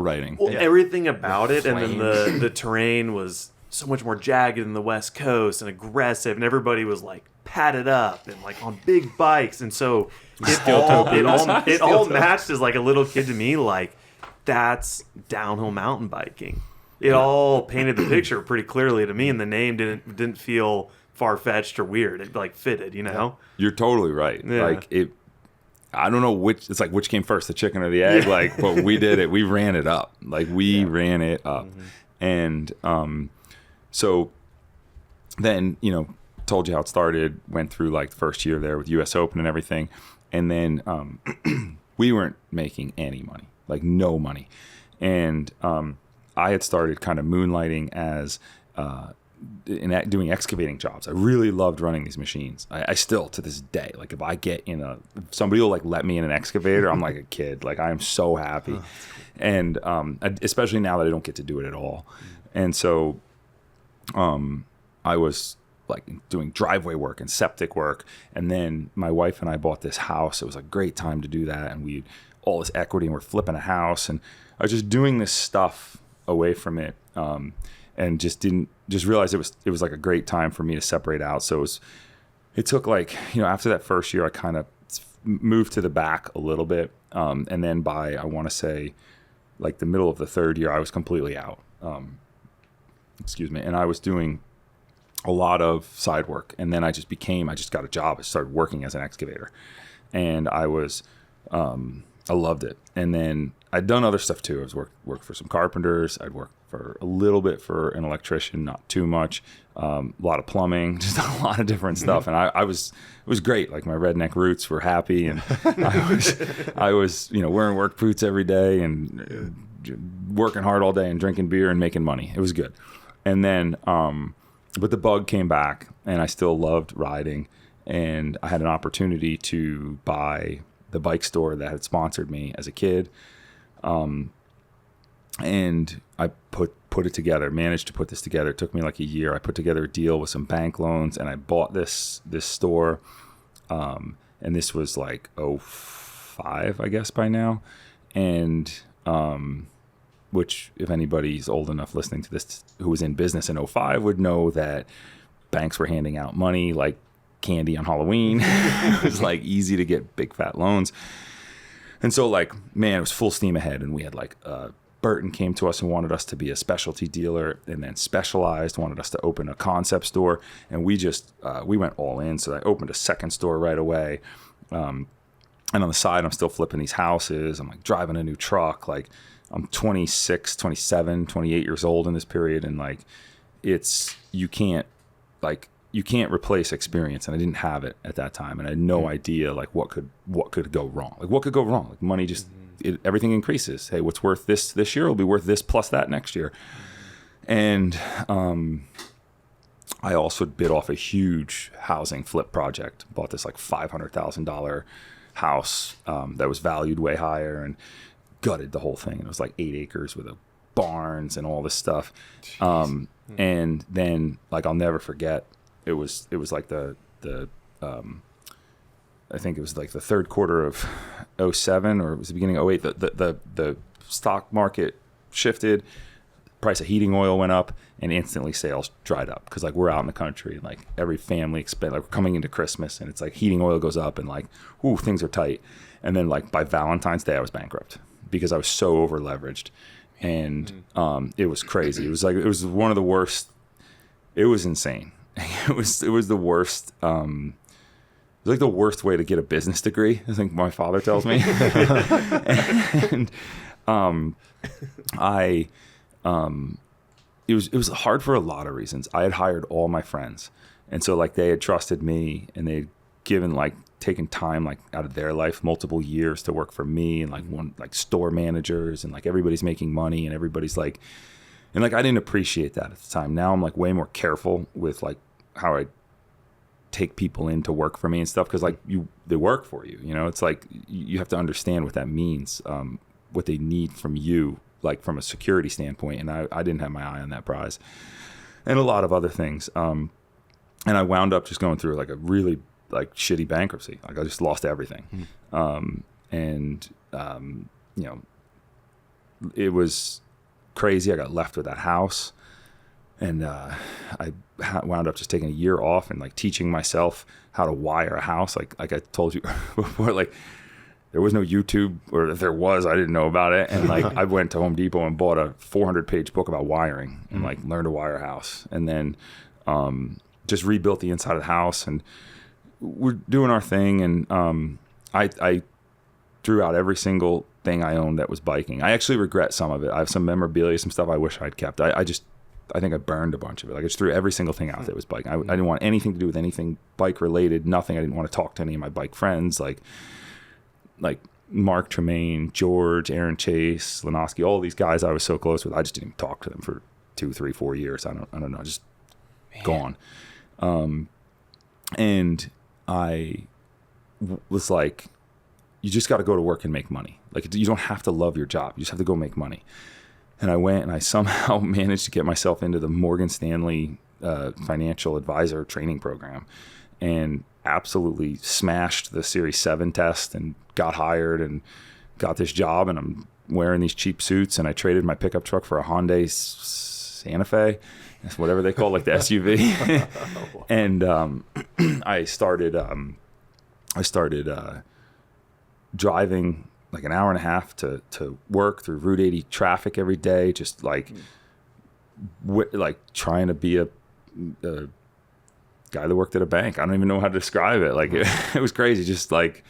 S4: writing.
S2: Well, everything about it, and then the terrain was so much more jagged than the West Coast and aggressive, and everybody was like padded up and like on big bikes, and so it all matched as like a little kid to me. Like, that's downhill mountain biking. It all painted the picture pretty clearly to me, and the name didn't feel far-fetched or weird. It like fitted, you know.
S4: You're totally right.
S2: Yeah.
S4: Like it. I don't know which. It's like which came first, the chicken or the egg. Yeah. Like, but we did it. We ran it up. Like ran it up, and so then told you how it started. Went through like the first year there with U.S. Open and everything, and then we weren't making any money, like no money, and I had started kind of moonlighting as doing excavating jobs. I really loved running these machines. I still, to this day, like if I get in if somebody will like let me in an excavator, I'm like a kid. Like I am so happy. Oh, cool. And especially now that I don't get to do it at all. And so I was like doing driveway work and septic work. And then my wife and I bought this house. It was a great time to do that. And we had all this equity and we're flipping a house. And I was just doing this stuff away from it. And just realized it was like a great time for me to separate out. So it took like, after that first year, I kind of moved to the back a little bit. And then by, I want to say like the middle of the third year, I was completely out. And I was doing a lot of side work. And then I just got a job. I started working as an excavator and I loved it. And then I'd done other stuff too. I was worked for some carpenters. I'd worked for a little bit for an electrician, not too much. A lot of plumbing, just a lot of different stuff. And it was great. Like my redneck roots were happy, and I was wearing work boots every day and working hard all day and drinking beer and making money. It was good. And then, but the bug came back, and I still loved riding. And I had an opportunity to buy the bike store that had sponsored me as a kid. And I put it together, managed to put this together. It took me like a year. I put together a deal with some bank loans, and I bought this store. And this was like 2005, I guess, by now. And which, if anybody's old enough listening to this who was in business in 2005 would know that banks were handing out money like candy on Halloween. It was like easy to get big fat loans. And so like, man, it was full steam ahead. And we had like, Burton came to us and wanted us to be a specialty dealer, and then Specialized wanted us to open a concept store. And we just, we went all in. So I opened a second store right away. And on the side, I'm still flipping these houses. I'm like driving a new truck. Like I'm 26, 27, 28 years old in this period. And like, you can't replace experience, and I didn't have it at that time, and I had no idea like what could go wrong. Like what could go wrong? Like money just everything increases. Hey, what's worth this year will be worth this plus that next year. And I also bid off a huge housing flip project. Bought this like $500,000 house that was valued way higher, and gutted the whole thing. It was like 8 acres with barns and all this stuff. And then like I'll never forget. It was like the I think it was like the third quarter of 2007, or it was the beginning of 2008. The stock market shifted, price of heating oil went up, and instantly sales dried up because like we're out in the country and like every family like we're coming into Christmas, and it's like heating oil goes up and like ooh, things are tight. And then like by Valentine's Day I was bankrupt because I was so over leveraged, and it was crazy. It was one of the worst. It was insane. It was the worst. It was like the worst way to get a business degree, I think my father tells me. And it was hard for a lot of reasons. I had hired all my friends, and so like they had trusted me, and they had taken time like out of their life, multiple years to work for me, and like store managers, and like everybody's making money, and everybody's like. And like I didn't appreciate that at the time. Now I'm like way more careful with like how I take people in to work for me and stuff, because like they work for you. It's like you have to understand what that means, what they need from you, like from a security standpoint. And I didn't have my eye on that prize, and a lot of other things. And I wound up just going through like a really like shitty bankruptcy. Like I just lost everything, it was crazy. I got left with that house, and I wound up just taking a year off and like teaching myself how to wire a house. Like I told you before, like there was no YouTube, or if there was, I didn't know about it. And like I went to Home Depot and bought a 400-page book about wiring and like learned to wire a house, and then just rebuilt the inside of the house, and we're doing our thing. And I threw out every single thing I owned that was biking. I actually regret some of it. I have some memorabilia, some stuff I wish I'd kept. I think I burned a bunch of it. Like I just threw every single thing out that was biking. I didn't want anything to do with anything bike related. Nothing. I didn't want to talk to any of my bike friends, like Mark Tremaine, George, Aaron Chase, Lenoski, all these guys I was so close with. I just didn't even talk to them for 2, 3, 4 years. I don't know. Just gone. And I was like, you just got to go to work and make money. Like, you don't have to love your job. You just have to go make money. And I went and I somehow managed to get myself into the Morgan Stanley financial advisor training program and absolutely smashed the Series 7 test and got hired and got this job. And I'm wearing these cheap suits, and I traded my pickup truck for a Hyundai Santa Fe, whatever they call it, like the SUV. And I started driving like an hour and a half to work through Route 80 traffic every day, just like trying to be a guy that worked at a bank. I don't even know how to describe it. Like it was crazy, just like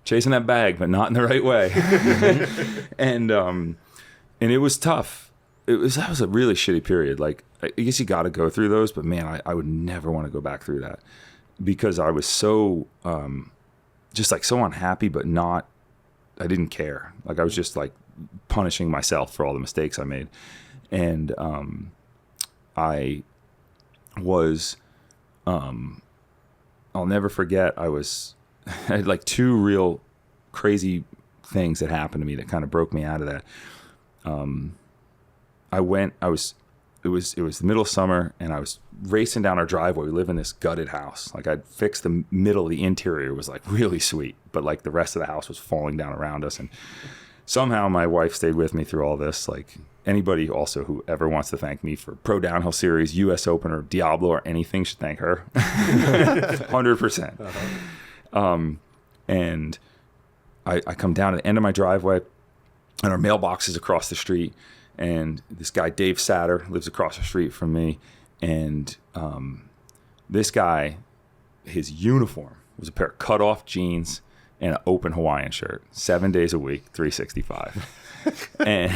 S4: chasing that bag, but not in the right way. And it was tough. That was a really shitty period. Like, I guess you got to go through those, but man, I would never want to go back through that, because I was so just like so unhappy, but I didn't care. Like, I was just like punishing myself for all the mistakes I made. And I was, I'll never forget, I had like two real crazy things that happened to me that kind of broke me out of that. It was the middle of summer, and I was racing down our driveway. We live in this gutted house. Like, I'd fixed the middle of the interior, was like really sweet, but like the rest of the house was falling down around us. And somehow my wife stayed with me through all this. Like, anybody also who ever wants to thank me for Pro Downhill Series, US Open, or Diablo, or anything should thank her. 100%. And I come down to the end of my driveway, and our mailbox is across the street. And this guy, Dave Satter, lives across the street from me. And this guy, his uniform was a pair of cut-off jeans and an open Hawaiian shirt, 7 days a week, 365. And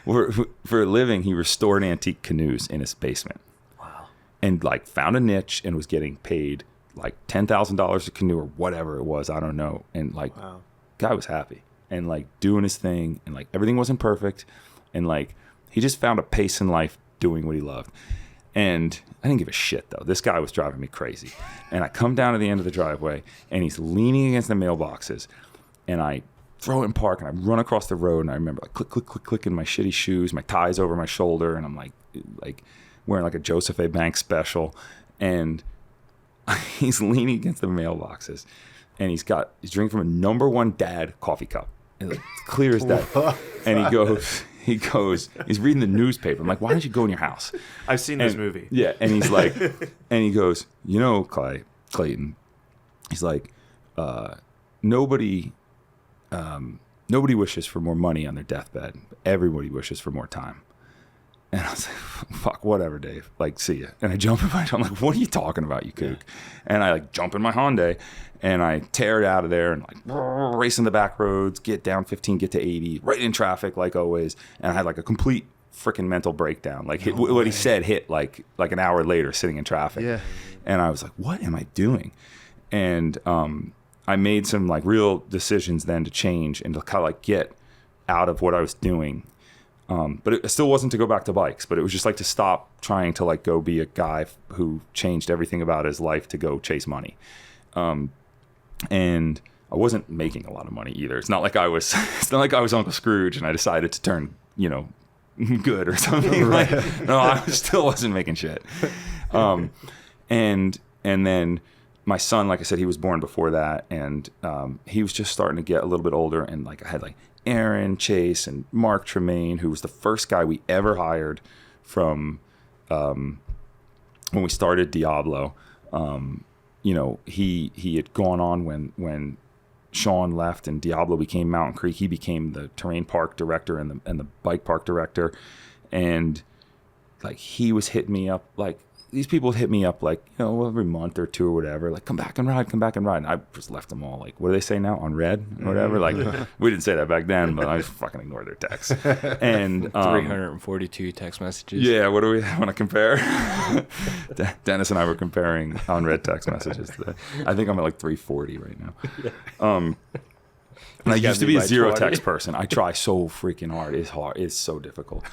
S4: for a living, he restored antique canoes in his basement.
S2: Wow.
S4: And like found a niche and was getting paid like $10,000 a canoe or whatever it was. I don't know. And like, wow. Guy was happy and like doing his thing, and like everything wasn't perfect. And like, he just found a pace in life doing what he loved. And I didn't give a shit though. This guy was driving me crazy. And I come down to the end of the driveway, and he's leaning against the mailboxes, and I throw it in park, and I run across the road, and I remember like click, click, click, click in my shitty shoes, my tie's over my shoulder, and I'm like wearing like a Joseph A. Banks special. And he's leaning against the mailboxes, and he's drinking from a number one dad coffee cup. And like, clear as day. And he goes, he's reading the newspaper. I'm like, why don't you go in your house?
S2: I've seen this movie.
S4: Yeah. And he's like, and he goes, Clayton, he's like, nobody wishes for more money on their deathbed. Everybody wishes for more time. And I was like, fuck, whatever, Dave. Like, see ya. And I jump in I'm like, what are you talking about, you kook? Yeah. And I like jump in my Hyundai, and I tear it out of there and like racing the back roads, get down 15, get to 80, right in traffic like always. And I had like a complete freaking mental breakdown. Like what he said hit like an hour later sitting in traffic. Yeah. And I was like, what am I doing? And I made some like real decisions then to change and to kind of like get out of what I was doing. But it still wasn't to go back to bikes, but it was just like to stop trying to like go be a guy who changed everything about his life to go chase money. And I wasn't making a lot of money either. It's not like I was Uncle Scrooge and I decided to turn, good or something. Right. Like, no, I still wasn't making shit. And then my son, like I said, he was born before that. And, he was just starting to get a little bit older. And like, I had like Aaron Chase and Mark Tremaine, who was the first guy we ever hired from, when we started Diablo. He had gone on when Sean left and Diablo became Mountain Creek. He became the terrain park director and the bike park director. And like, he was hitting me up, like these people hit me up like, every month or two or whatever, like, come back and ride. And I just left them all like, what do they say now? On red or whatever. Like, we didn't say that back then, but I just fucking ignored their texts. And
S3: 342 text messages.
S4: Yeah. What do we want to compare? Dennis and I were comparing on red text messages today. I think I'm at like 340 right now. And I used to be a zero text person. I try so freaking hard. It's hard. It's so difficult.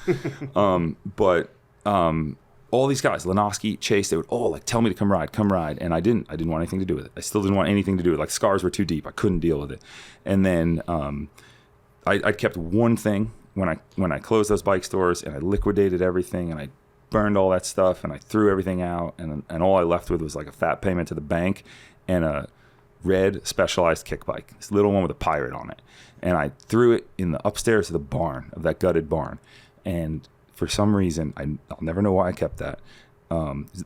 S4: all these guys, Lenoski, Chase, they would all like tell me to come ride. And I didn't want anything to do with it. I still didn't want anything to do with it. Like scars were too deep. I couldn't deal with it. And then I kept one thing when I closed those bike stores, and I liquidated everything, and I burned all that stuff, and I threw everything out. And all I left with was like a fat payment to the bank and a red Specialized kick bike, this little one with a pirate on it. And I threw it in the upstairs of the barn, of that gutted barn. And for some reason, I'll never know why I kept that.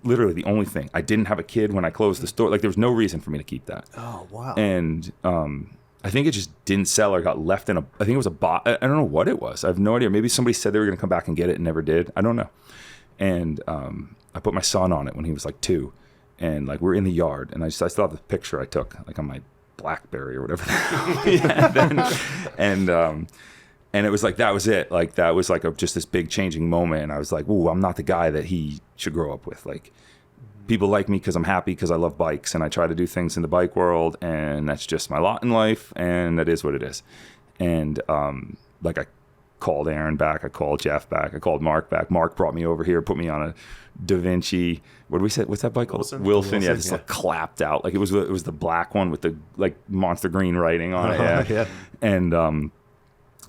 S4: Literally the only thing. I didn't have a kid when I closed the store. Like there was no reason for me to keep that.
S1: Oh, wow.
S4: And I think it just didn't sell or got left in I think it was a box. I don't know what it was. I have no idea. Maybe somebody said they were going to come back and get it and never did. I don't know. And I put my son on it when he was like 2. And like we're in the yard, and I still have the picture I took like on my BlackBerry or whatever. And it was like, that was it. Like that was like just this big changing moment. And I was like, ooh, I'm not the guy that he should grow up with. Like people like me because I'm happy, because I love bikes, and I try to do things in the bike world, and that's just my lot in life, and that is what it is. And like I called Aaron back, I called Jeff back, I called Mark back. Mark brought me over here, put me on a Da Vinci. What did we say? What's that bike called? Wilson. Yeah, just like clapped out. Like it was the black one with the like monster green writing on it. Yeah.
S1: Yeah.
S4: And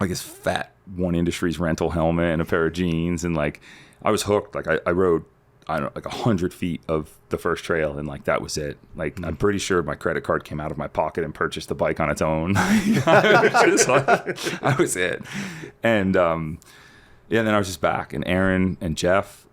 S4: like this fat One Industries rental helmet and a pair of jeans, and like I was hooked. Like I rode, I don't know, like 100 feet of the first trail, and like that was it. Like I'm pretty sure my credit card came out of my pocket and purchased the bike on its own. I was just like, I was it. And yeah, then I was just back. And Aaron and Jeff,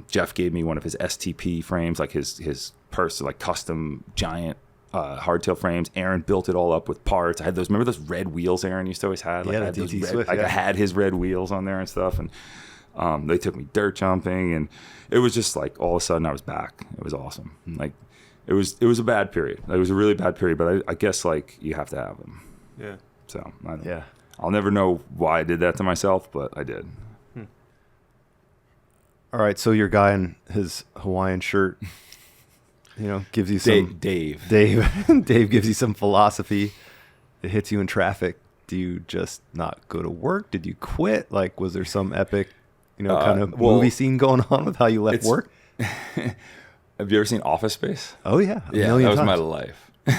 S4: Jeff gave me one of his STP frames, like his like custom giant hardtail frames. Aaron built it all up with parts. I had those. Remember those red wheels Aaron used to always have? Like,
S1: yeah,
S4: I had
S1: the
S4: those
S1: DT
S4: red,
S1: Swift.
S4: like
S1: Yeah.
S4: I had his red wheels on there and stuff. And they took me dirt jumping, and it was just like all of a sudden I was back. It was awesome. Like it was a bad period. It was a really bad period, but I guess like you have to have them.
S2: Yeah.
S4: So
S1: Yeah.
S4: I'll never know why I did that to myself, but I did.
S1: All right. So your guy in his Hawaiian shirt, gives you some
S4: Dave.
S1: Dave gives you some philosophy. It hits you in traffic. Do you just not go to work? Did you quit? Like, was there some epic, kind of movie scene going on with how you left work?
S4: Have you ever seen Office Space?
S1: Oh yeah,
S4: Yeah, that was my life.
S1: You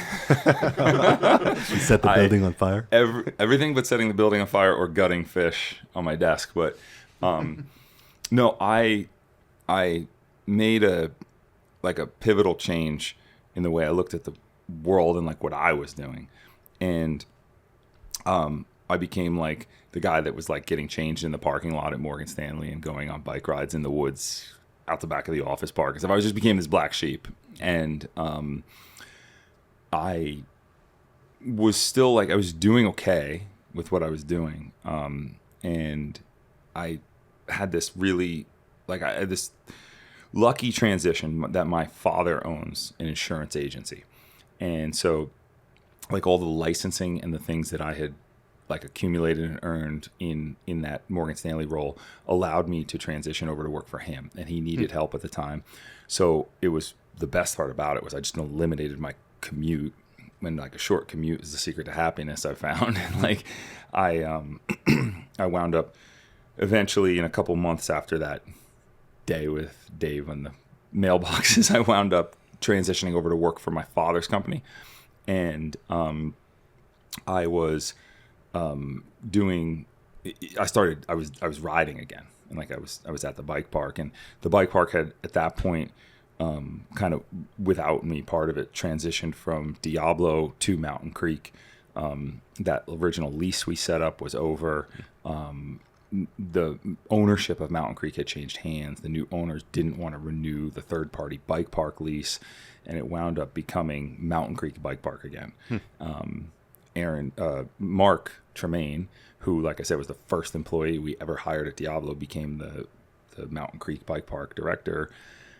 S1: set the building on fire.
S4: Everything but setting the building on fire or gutting fish on my desk. But no, I made a pivotal change in the way I looked at the world and like what I was doing, and I became like the guy that was like getting changed in the parking lot at Morgan Stanley and going on bike rides in the woods out the back of the office park. As if I just became this black sheep, and I was still like I was doing okay with what I was doing, and I had this really I had this lucky transition that my father owns an insurance agency, and so like all the licensing and the things that I had like accumulated and earned in that Morgan Stanley role allowed me to transition over to work for him, and he needed help at the time. So it was the best part about it was I just eliminated my commute, when like a short commute is the secret to happiness, I found. And like I wound up eventually in a couple months after that day with Dave on the mailboxes, I wound up transitioning over to work for my father's company. And I was I was riding again, and like I was at the bike park, and the bike park had at that point kind of without me part of it transitioned from Diablo to Mountain Creek. That original lease we set up was over. The ownership of Mountain Creek had changed hands. The new owners didn't want to renew the third-party bike park lease, and it wound up becoming Mountain Creek Bike Park again. Mark Tremaine, who, like I said, was the first employee we ever hired at Diablo, became the Mountain Creek Bike Park director,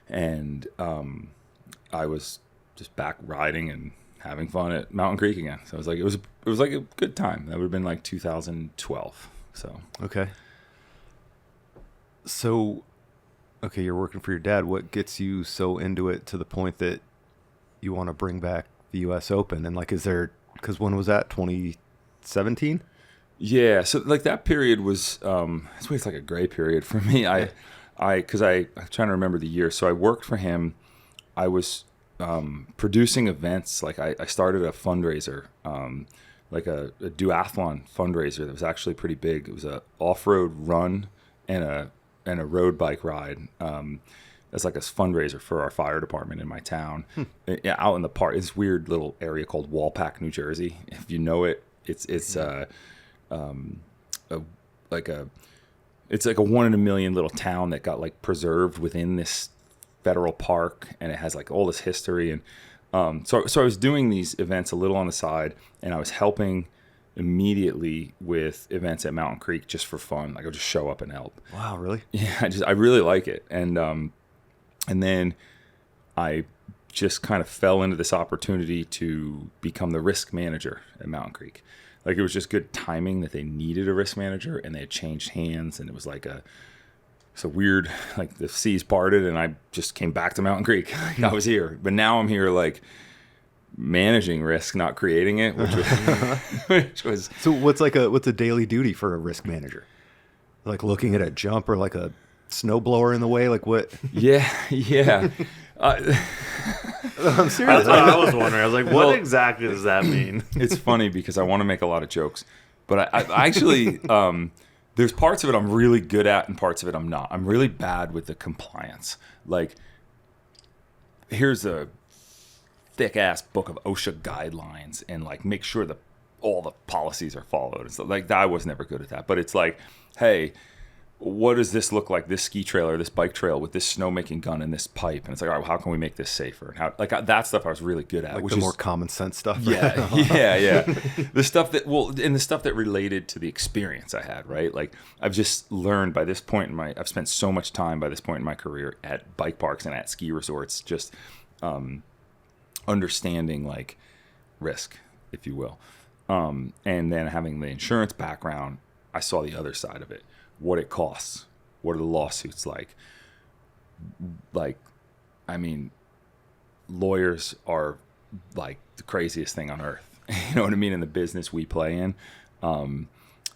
S4: and I was just back riding and having fun at Mountain Creek again. So it was like a good time. That would have been like 2012. So
S1: Okay. So, you're working for your dad. What gets you so into it to the point that you want to bring back the U.S. Open? And like, is there? Because when was that? 2017.
S4: Yeah. So like that period was it's like a gray period for me. I'm trying to remember the year. So I worked for him. I was producing events. Like I started a fundraiser, like a duathlon fundraiser that was actually pretty big. It was a off-road run and a road bike ride. As like a fundraiser for our fire department in my town, out in the park. It's a weird little area called Walpack, New Jersey. If you know it, it's like a 1 in a million little town that got like preserved within this federal park, and it has like all this history. And so I was doing these events a little on the side, and I was helping immediately with events at Mountain Creek just for fun. Like I would just show up and help.
S1: Wow, really?
S4: Yeah, I really like it. And then I just kind of fell into this opportunity to become the risk manager at Mountain Creek. Like it was just good timing that they needed a risk manager, and they had changed hands, and it was like it's a weird, like the seas parted, and I just came back to Mountain Creek. Like I was here, but now I'm here like managing risk, not creating it, which was.
S1: So what's a daily duty for a risk manager? Like looking at a jump or like a snowblower in the way, like what?
S4: Yeah.
S1: I'm serious.
S2: That's what I was wondering. I was like, what exactly does that mean?
S4: It's funny because I want to make a lot of jokes, but I actually, there's parts of it I'm really good at and parts of it I'm not. I'm really bad with the compliance. Like, here's a thick ass book of OSHA guidelines and like make sure that all the policies are followed. And so like I was never good at that, but it's like, hey, what does this look like, this ski trail or this bike trail with this snowmaking gun and this pipe? And it's like, all right, well, how can we make this safer? And how, like that stuff I was really good at.
S1: Like
S4: which
S1: the
S4: is
S1: more common sense stuff.
S4: Yeah. The stuff and the stuff that related to the experience I had, right? Like I've just learned by this point I've spent so much time by this point in my career at bike parks and at ski resorts, just understanding like risk, if you will. And then having the insurance background, I saw the other side of it. What it costs, what are the lawsuits like? Like, I mean, lawyers are like the craziest thing on earth. You know what I mean? In the business we play in,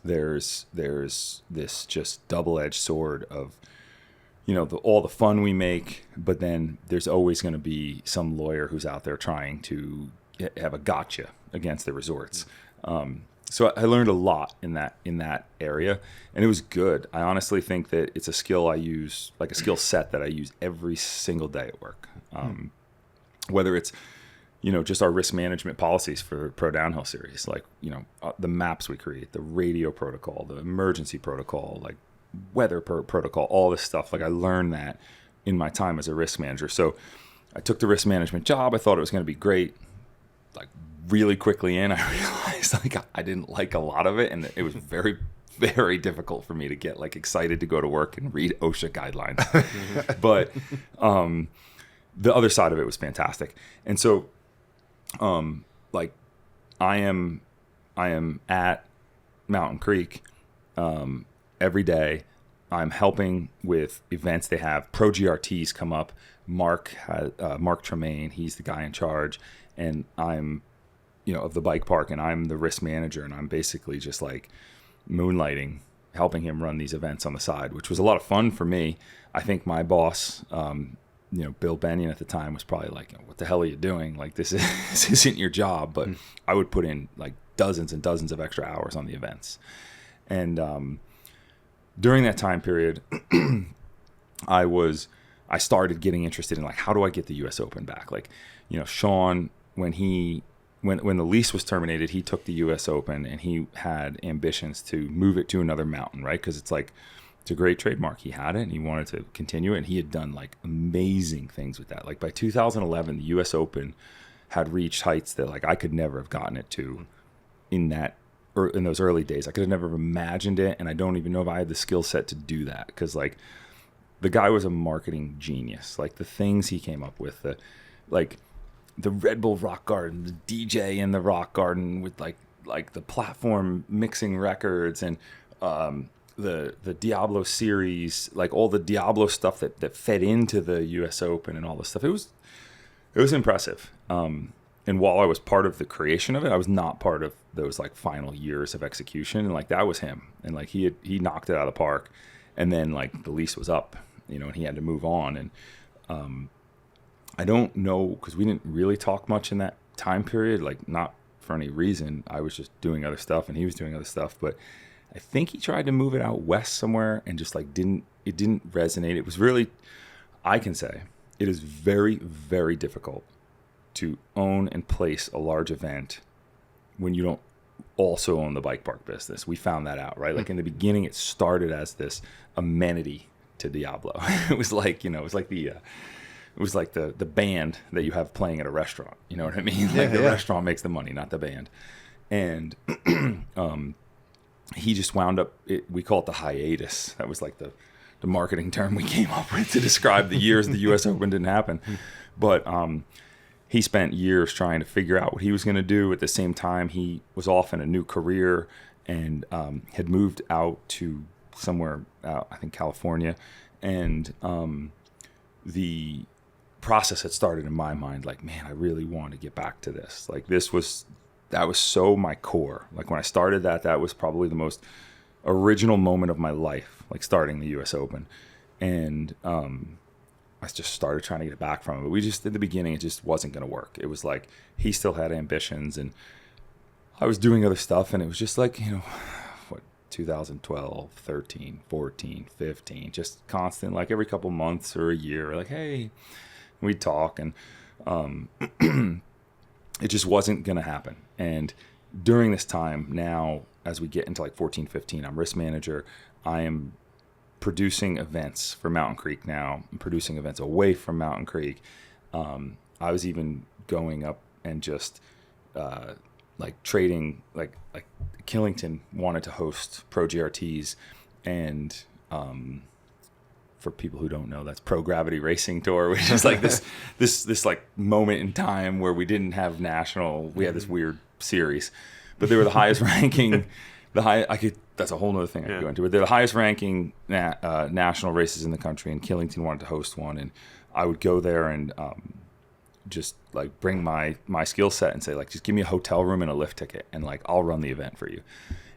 S4: there's this just double-edged sword of, you know, all the fun we make, but then there's always going to be some lawyer who's out there trying to have a gotcha against the resorts. So I learned a lot in that area, and it was good. I honestly think that it's a skill I use, like a skill set that I use every single day at work. Whether it's, you know, just our risk management policies for Pro Downhill Series, like, you know, the maps we create, the radio protocol, the emergency protocol, like weather protocol, all this stuff. Like I learned that in my time as a risk manager. So I took the risk management job. I thought it was going to be great. Like really quickly in, I realized like I didn't like a lot of it, and it was very, very difficult for me to get like excited to go to work and read OSHA guidelines. But the other side of it was fantastic. And so like I am at Mountain Creek every day. I'm helping with events. They have pro GRTs come up. Mark Tremaine, he's the guy in charge, and I'm, you know, of the bike park, and I'm the risk manager, and I'm basically just like moonlighting, helping him run these events on the side, which was a lot of fun for me. I think my boss, you know, Bill Bennion at the time was probably like, what the hell are you doing? Like this isn't your job. But I would put in like dozens and dozens of extra hours on the events. And during that time period, I started getting interested in like, how do I get the US Open back? Like, you know, Sean, when the lease was terminated, he took the US Open, and he had ambitions to move it to another mountain, right? Because it's like, it's a great trademark. He had it, and he wanted to continue it, and he had done like amazing things with that. Like by 2011, the US Open had reached heights that like I could never have gotten it to in those early days. I could have never imagined it, and I don't even know if I had the skill set to do that, because like the guy was a marketing genius. Like the things he came up with, the Red Bull Rock Garden, the DJ in the Rock Garden with like the platform mixing records, and the Diablo series, like all the Diablo stuff that fed into the US Open and all this stuff. It was impressive. And while I was part of the creation of it, I was not part of those like final years of execution. And like that was him. And like he knocked it out of the park. And then like the lease was up, and he had to move on. And I don't know, because we didn't really talk much in that time period, like not for any reason. I was just doing other stuff and he was doing other stuff, but I think he tried to move it out west somewhere and just like didn't resonate. It was really, I can say, it is very, very difficult to own and place a large event when you don't also own the bike park business. We found that out, right? Like in the beginning, it started as this amenity to Diablo. It was like, it was like the band that you have playing at a restaurant. You know what I mean? Like the restaurant makes the money, not the band. And he just wound up, we call it the hiatus. That was like the marketing term we came up with to describe the years the U.S. Open didn't happen. But he spent years trying to figure out what he was going to do. At the same time, he was off in a new career and had moved out to somewhere out, I think California. And the process had started in my mind, like, man, I really want to get back to this. Like that was so my core. Like when I started that was probably the most original moment of my life, like starting the U.S. Open. And I just started trying to get back from it. But we just, in the beginning, it just wasn't going to work. It was like he still had ambitions and I was doing other stuff. And it was just like, 2012, 13, 14, 15, just constant, like every couple months or a year, like, hey, we'd talk. And it just wasn't going to happen. And during this time now, as we get into like 14, 15, I'm risk manager. I am producing events for Mountain Creek now. I'm producing events away from Mountain Creek. I was even going up and just like trading, like Killington wanted to host Pro GRTs, and for people who don't know, that's Pro Gravity Racing Tour, which is like this like moment in time where we didn't have national. We had this weird series, but they were the highest ranking. That's a whole other thing I could go into. But they're the highest ranking national races in the country, and Killington wanted to host one, and I would go there and just like bring my skill set and say, like, just give me a hotel room and a lift ticket, and like I'll run the event for you.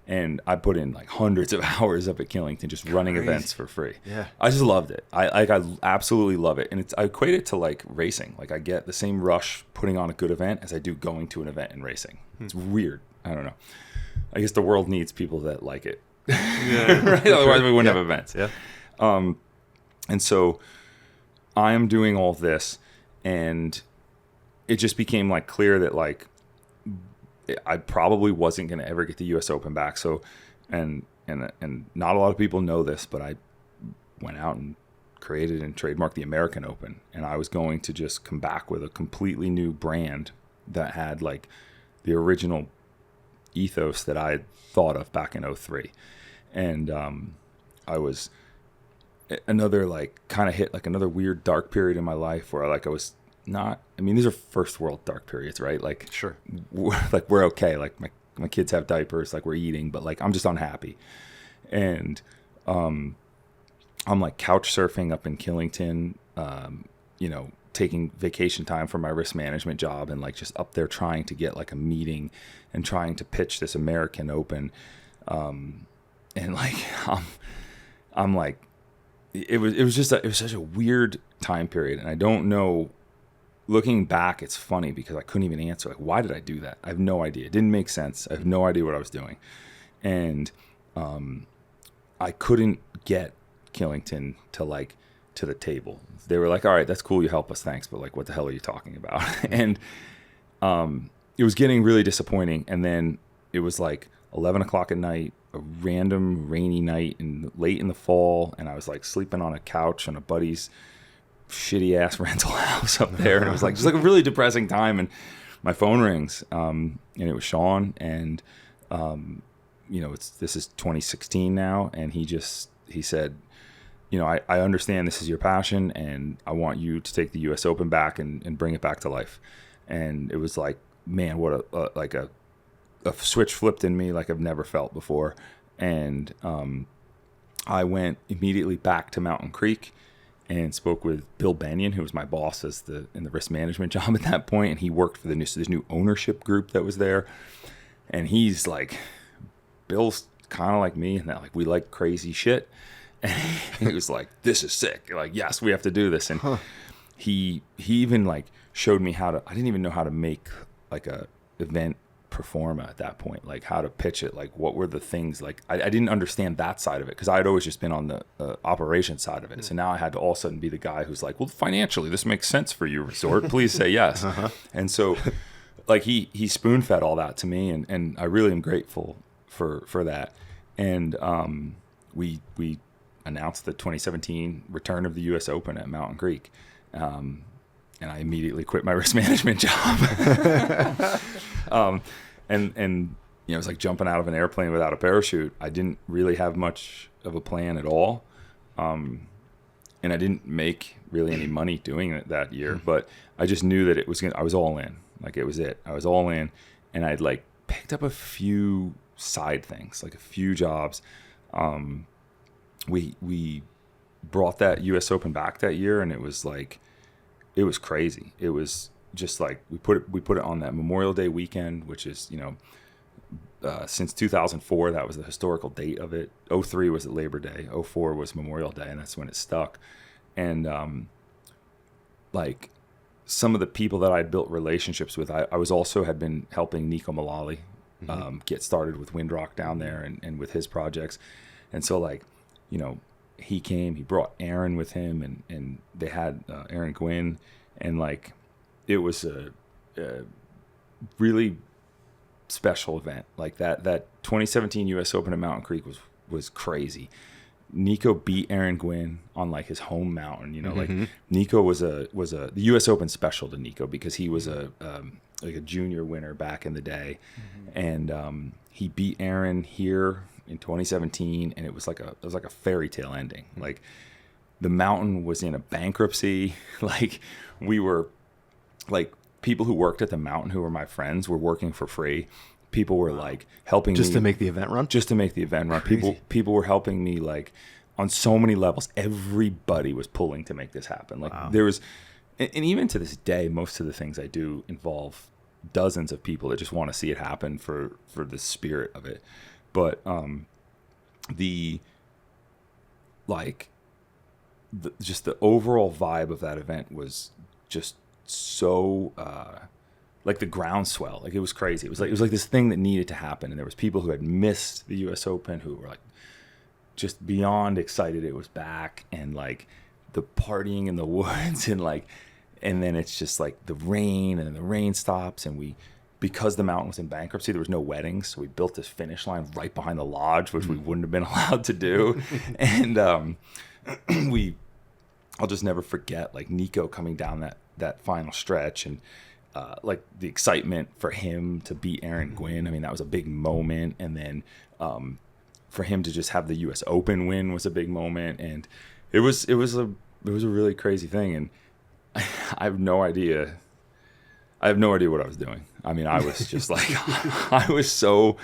S4: And I put in like hundreds of hours up at Killington just running events for free. Yeah, I just loved it. I absolutely love it, and I equate it to like racing. Like I get the same rush putting on a good event as I do going to an event and racing. It's weird. I don't know. I guess the world needs people that like it. Yeah. Right? Otherwise we wouldn't have events. Yeah. And so I am doing all this, and it just became like clear that like I probably wasn't going to ever get the U.S. Open back. So, and not a lot of people know this, but I went out and created and trademarked the American Open, and I was going to just come back with a completely new brand that had like the original ethos that I thought of back in 2003. And I was another like kind of hit like another weird dark period in my life where like I was not, I mean, these are first world dark periods, right? Like, sure, we're okay. Like my kids have diapers, like we're eating, but like I'm just unhappy. And I'm like couch surfing up in Killington, taking vacation time from my risk management job, and like just up there trying to get like a meeting and trying to pitch this American Open. And like I'm like it was such a weird time period, and I don't know. Looking back, it's funny because I couldn't even answer, like, why did I do that? I have no idea. It didn't make sense. I have no idea what I was doing. And I couldn't get Killington to the table. They were like, all right, that's cool. You help us. Thanks. But like, what the hell are you talking about? And it was getting really disappointing. And then it was like 11 o'clock at night, a random rainy night late in the fall. And I was like sleeping on a couch on a buddy's shitty ass rental house up there, and it was like just like a really depressing time, and my phone rings, and it was Sean, and this is 2016 now, and he said, I understand this is your passion, and I want you to take the US Open back and bring it back to life. And it was like, man, what a switch flipped in me like I've never felt before. And I went immediately back to Mountain Creek and spoke with Bill Benyon, who was my boss in the risk management job at that point, and he worked for this new ownership group that was there. And he's like, Bill's kind of like me in that like we like crazy shit, And he was like, this is sick. Like, yes, we have to do this. And he even like showed me how to, I didn't even know how to make like a event performa at that point, like how to pitch it, like what were the things, like I didn't understand that side of it because I had always just been on the operation side of it. So now I had to all of a sudden be the guy who's like, well, financially this makes sense for you, resort, please say yes. And so like he spoon fed all that to me, and I really am grateful for that. And we announced the 2017 return of the US Open at Mountain Creek, and I immediately quit my risk management job. And you know, it's like jumping out of an airplane without a parachute. I didn't really have much of a plan at all. And I didn't make really any money doing it that year, but I just knew that I was all in. Like, it was it. I was all in, and I'd like picked up a few side things, like a few jobs. We brought that US Open back that year, and it was crazy. It was just like we put it on that Memorial Day weekend, which is, you know, since 2004 that was the historical date of it. 03 was at Labor Day, 04 was Memorial Day, and that's when it stuck. And like some of the people that I'd built relationships with, I was also had been helping Nico Mullally get started with Windrock down there and with his projects. And so, like, you know, he brought Aaron with him, and they had Aaron Gwynn, and like it was a really special event. Like that 2017 US Open at Mountain Creek was crazy. Nico beat Aaron Gwynn on like his home mountain, you know, like Nico was the US Open special to Nico because he was like a junior winner back in the day. And he beat Aaron here in 2017, and it was like a fairy tale ending. Like the mountain was in a bankruptcy. Like we were like people who worked at the mountain who were my friends were working for free. People were like helping
S1: just
S4: me
S1: to make the event run.
S4: Just to make the event run. People were helping me like on so many levels. Everybody was pulling to make this happen. Like there was, and even to this day, most of the things I do involve dozens of people that just want to see it happen for the spirit of it. But just the overall vibe of that event was just so like the groundswell. Like it was crazy. It was like this thing that needed to happen, and there was people who had missed the US Open who were like just beyond excited it was back, and like the partying in the woods, and then it's just like the rain, and then the rain stops, and because the mountain was in bankruptcy, there was no weddings, so we built this finish line right behind the lodge, which we wouldn't have been allowed to do. And I'll just never forget like Nico coming down that final stretch, and like the excitement for him to beat Aaron Gwynn. I mean, that was a big moment. And then for him to just have the US Open win was a big moment. And it was a really crazy thing. And I have no idea what I was doing. I mean, I was just like, I was so,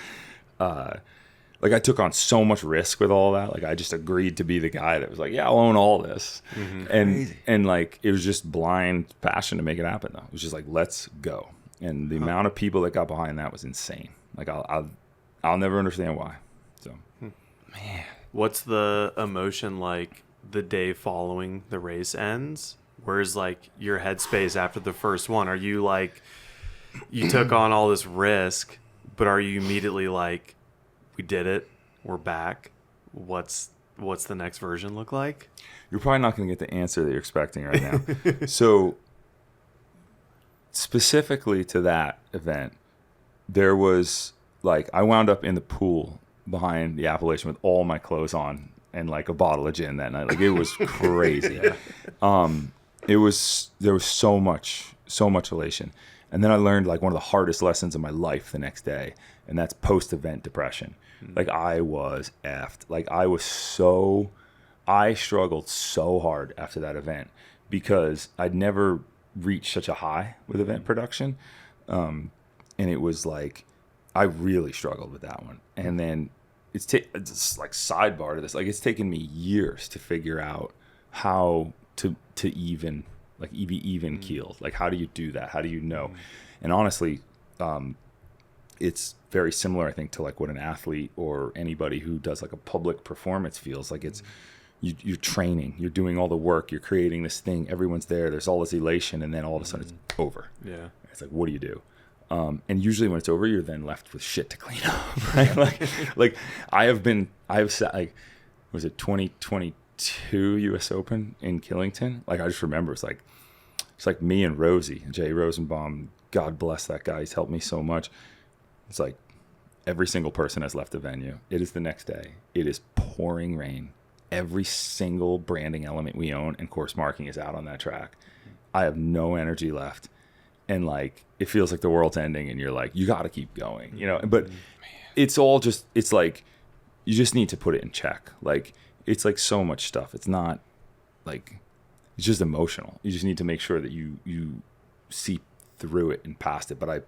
S4: like I took on so much risk with all that. Like I just agreed to be the guy that was like, yeah, I'll own all this. And like, it was just blind passion to make it happen though. It was just like, let's go. And the amount of people that got behind that was insane. Like I'll never understand why. So,
S2: man, what's the emotion like the day following the race ends? Where's like your headspace after the first one? Are you like, you took on all this risk, but are you immediately like, we did it, we're back? What's the next version look like?
S4: You're probably not going to get the answer that you're expecting right now. So specifically to that event, there was like, I wound up in the pool behind the Appalachian with all my clothes on and like a bottle of gin that night. Like it was crazy. There was so much elation. And then I learned like one of the hardest lessons of my life the next day, and that's post-event depression. Like I was effed. Like I struggled so hard after that event because I'd never reached such a high with event production. And it was like, I really struggled with that one. And then it's like sidebar to this, like it's taken me years to figure out how to even like be even keeled. Like how do you do that? How do you know? And honestly, it's very similar, I think, to like what an athlete or anybody who does like a public performance feels like. It's you're training, you're doing all the work, you're creating this thing, everyone's there, there's all this elation, and then all of a sudden it's over.
S2: Yeah.
S4: It's like, what do you do? And usually when it's over, you're then left with shit to clean up, right? like I've sat, like, was it 2022 US Open in Killington? Like, I just remember it's like me and Rosie, Jay Rosenbaum, God bless that guy, he's helped me so much. It's like every single person has left the venue. It is the next day. It is pouring rain. Every single branding element we own and course marking is out on that track. I have no energy left. And like, it feels like the world's ending and you're like, you got to keep going, you know, but it's all just, it's like, you just need to put it in check. Like, it's like so much stuff. It's not like, it's just emotional. You just need to make sure that you see through it and past it. But I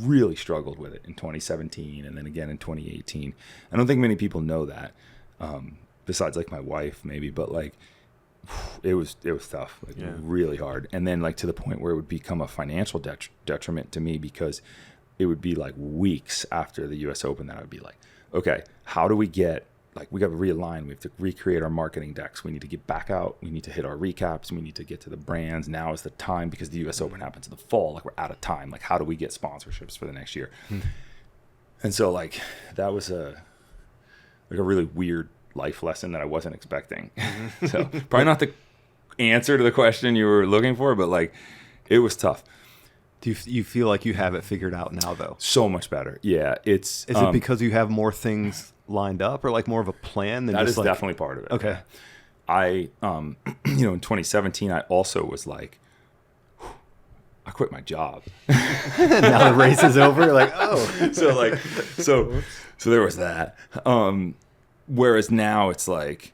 S4: really struggled with it in 2017 and then again in 2018. I don't think many people know that, besides like my wife maybe, but like it was tough, like really hard. And then like to the point where it would become a financial detriment to me, because it would be like weeks after the US Open that I would be like, okay, how do we get, like, we got to realign. We have to recreate our marketing decks. We need to get back out. We need to hit our recaps. We need to get to the brands. Now is the time, because the US Open happens in the fall. Like, we're out of time. Like, how do we get sponsorships for the next year? And so like, that was a really weird life lesson that I wasn't expecting. So probably not the answer to the question you were looking for, but like, it was tough.
S1: Do you feel like you have it figured out now, though?
S4: So much better. Yeah. Is
S1: it because you have more things lined up, or like more of a plan than
S4: that
S1: just
S4: is
S1: like...
S4: definitely part of it.
S1: Okay.
S4: I in 2017 I also was like, I quit my job.
S1: Now the race is over, like, oh.
S4: so there was that. Whereas now it's like,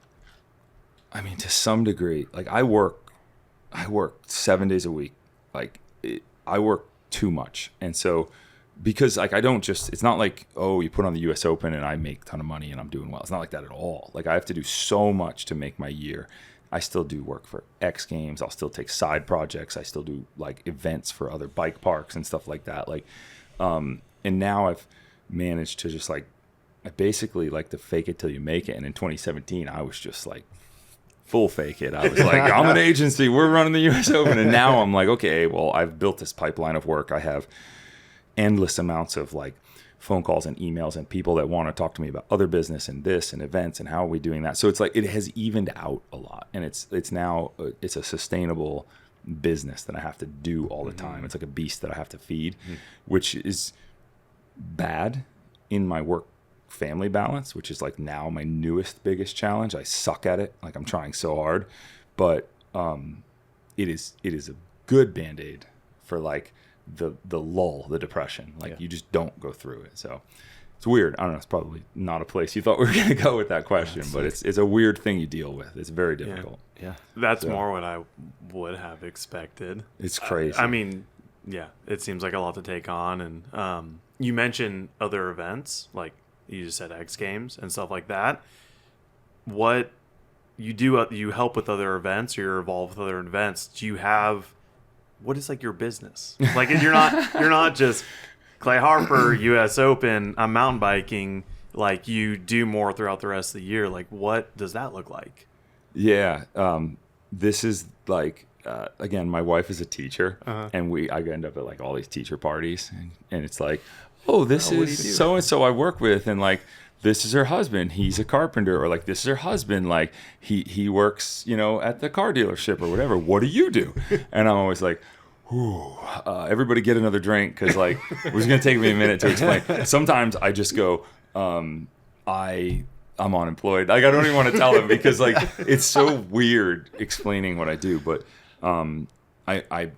S4: I mean, to some degree, like I work 7 days a week. Like I work too much. And so, because like, I don't just, it's not like, oh, you put on the US Open and I make a ton of money and I'm doing well. It's not like that at all. Like, I have to do so much to make my year. I still do work for X Games. I'll still take side projects. I still do like events for other bike parks and stuff like that. Like, and now I've managed to just like, I basically like to fake it till you make it. And in 2017, I was just like full fake it. I was like, I'm an agency. We're running the US Open. And now I'm like, okay, well, I've built this pipeline of work. I have endless amounts of like phone calls and emails and people that want to talk to me about other business and this and events and how are we doing that. So it's like, it has evened out a lot, and it's now it's a sustainable business that I have to do all the time. It's like a beast that I have to feed, which is bad in my work family balance, which is like now my newest biggest challenge. I suck at it. Like, I'm trying so hard, but it is a good Band-Aid for like the lull, the depression. Like, you just don't go through it. So it's weird. I don't know. It's probably not a place you thought we were going to go with that question, but it's a weird thing you deal with. It's very difficult.
S1: Yeah.
S2: That's more what I would have expected.
S4: It's crazy.
S2: I mean, yeah, it seems like a lot to take on. And you mentioned other events, like you just said X Games and stuff like that. What you do, you help with other events, or you're involved with other events. Do you have, what is like your business? Like, you're not just Clay Harper, US Open, I'm mountain biking. Like, you do more throughout the rest of the year. Like, what does that look like?
S4: Yeah. This is like, again, my wife is a teacher, and I end up at like all these teacher parties, and it's like, oh, this is so-and-so I work with, and like, this is her husband, he's a carpenter, or like, this is her husband, like he works, at the car dealership or whatever. What do you do? And I'm always like, everybody get another drink, because like, it was going to take me a minute to explain. Sometimes I just go, I'm unemployed. Like, I don't even want to tell them, because like, it's so weird explaining what I do. But I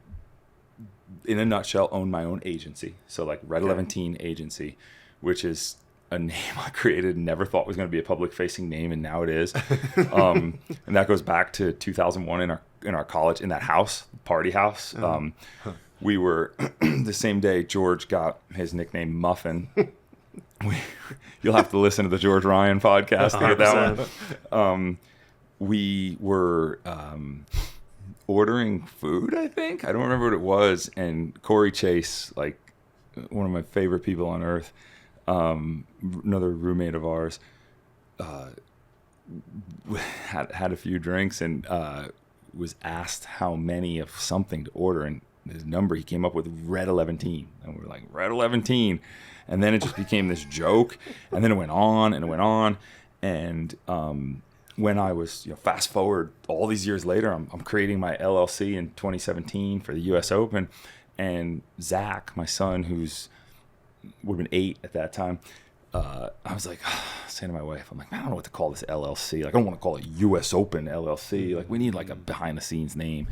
S4: in a nutshell, own my own agency. So like Red 11 Teen Agency, which is a name I created and never thought was going to be a public facing name, and now it is. And that goes back to 2001 in our college, in that house, party house. We were the same day George got his nickname Muffin. You'll have to listen to the George Ryan podcast to get that one. We were ordering food, I think. I don't remember what it was. And Corey Chase, like one of my favorite people on earth, another roommate of ours, had a few drinks and was asked how many of something to order, and his number he came up with Red 11, and we were like Red 11, and then it just became this joke, and then it went on and it went on, and when I was fast forward all these years later, I'm creating my LLC in 2017 for the U.S. Open, and Zach, my son, who's would have been 8 at that time. I was like, saying to my wife, I'm like, man, I don't know what to call this LLC. Like, I don't want to call it U.S. Open LLC. Like, we need like a behind the scenes name.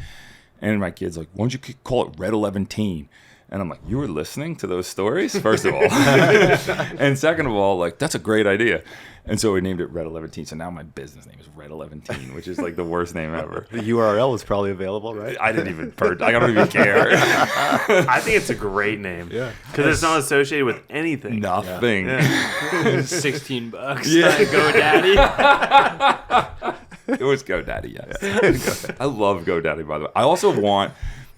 S4: And my kid's like, why don't you call it Red 11? And I'm like, you were listening to those stories, first of all. And second of all, like, that's a great idea. And so we named it Red 11. So now my business name is Red 11, which is like the worst name ever.
S1: The URL is probably available, right?
S4: I didn't even I don't even care.
S2: I think it's a great name. Yeah. Because it's not associated with anything.
S4: Nothing.
S2: Yeah.
S3: $16.
S4: Yeah.
S3: GoDaddy.
S4: It was GoDaddy, yes. I love GoDaddy, by the way. I also want,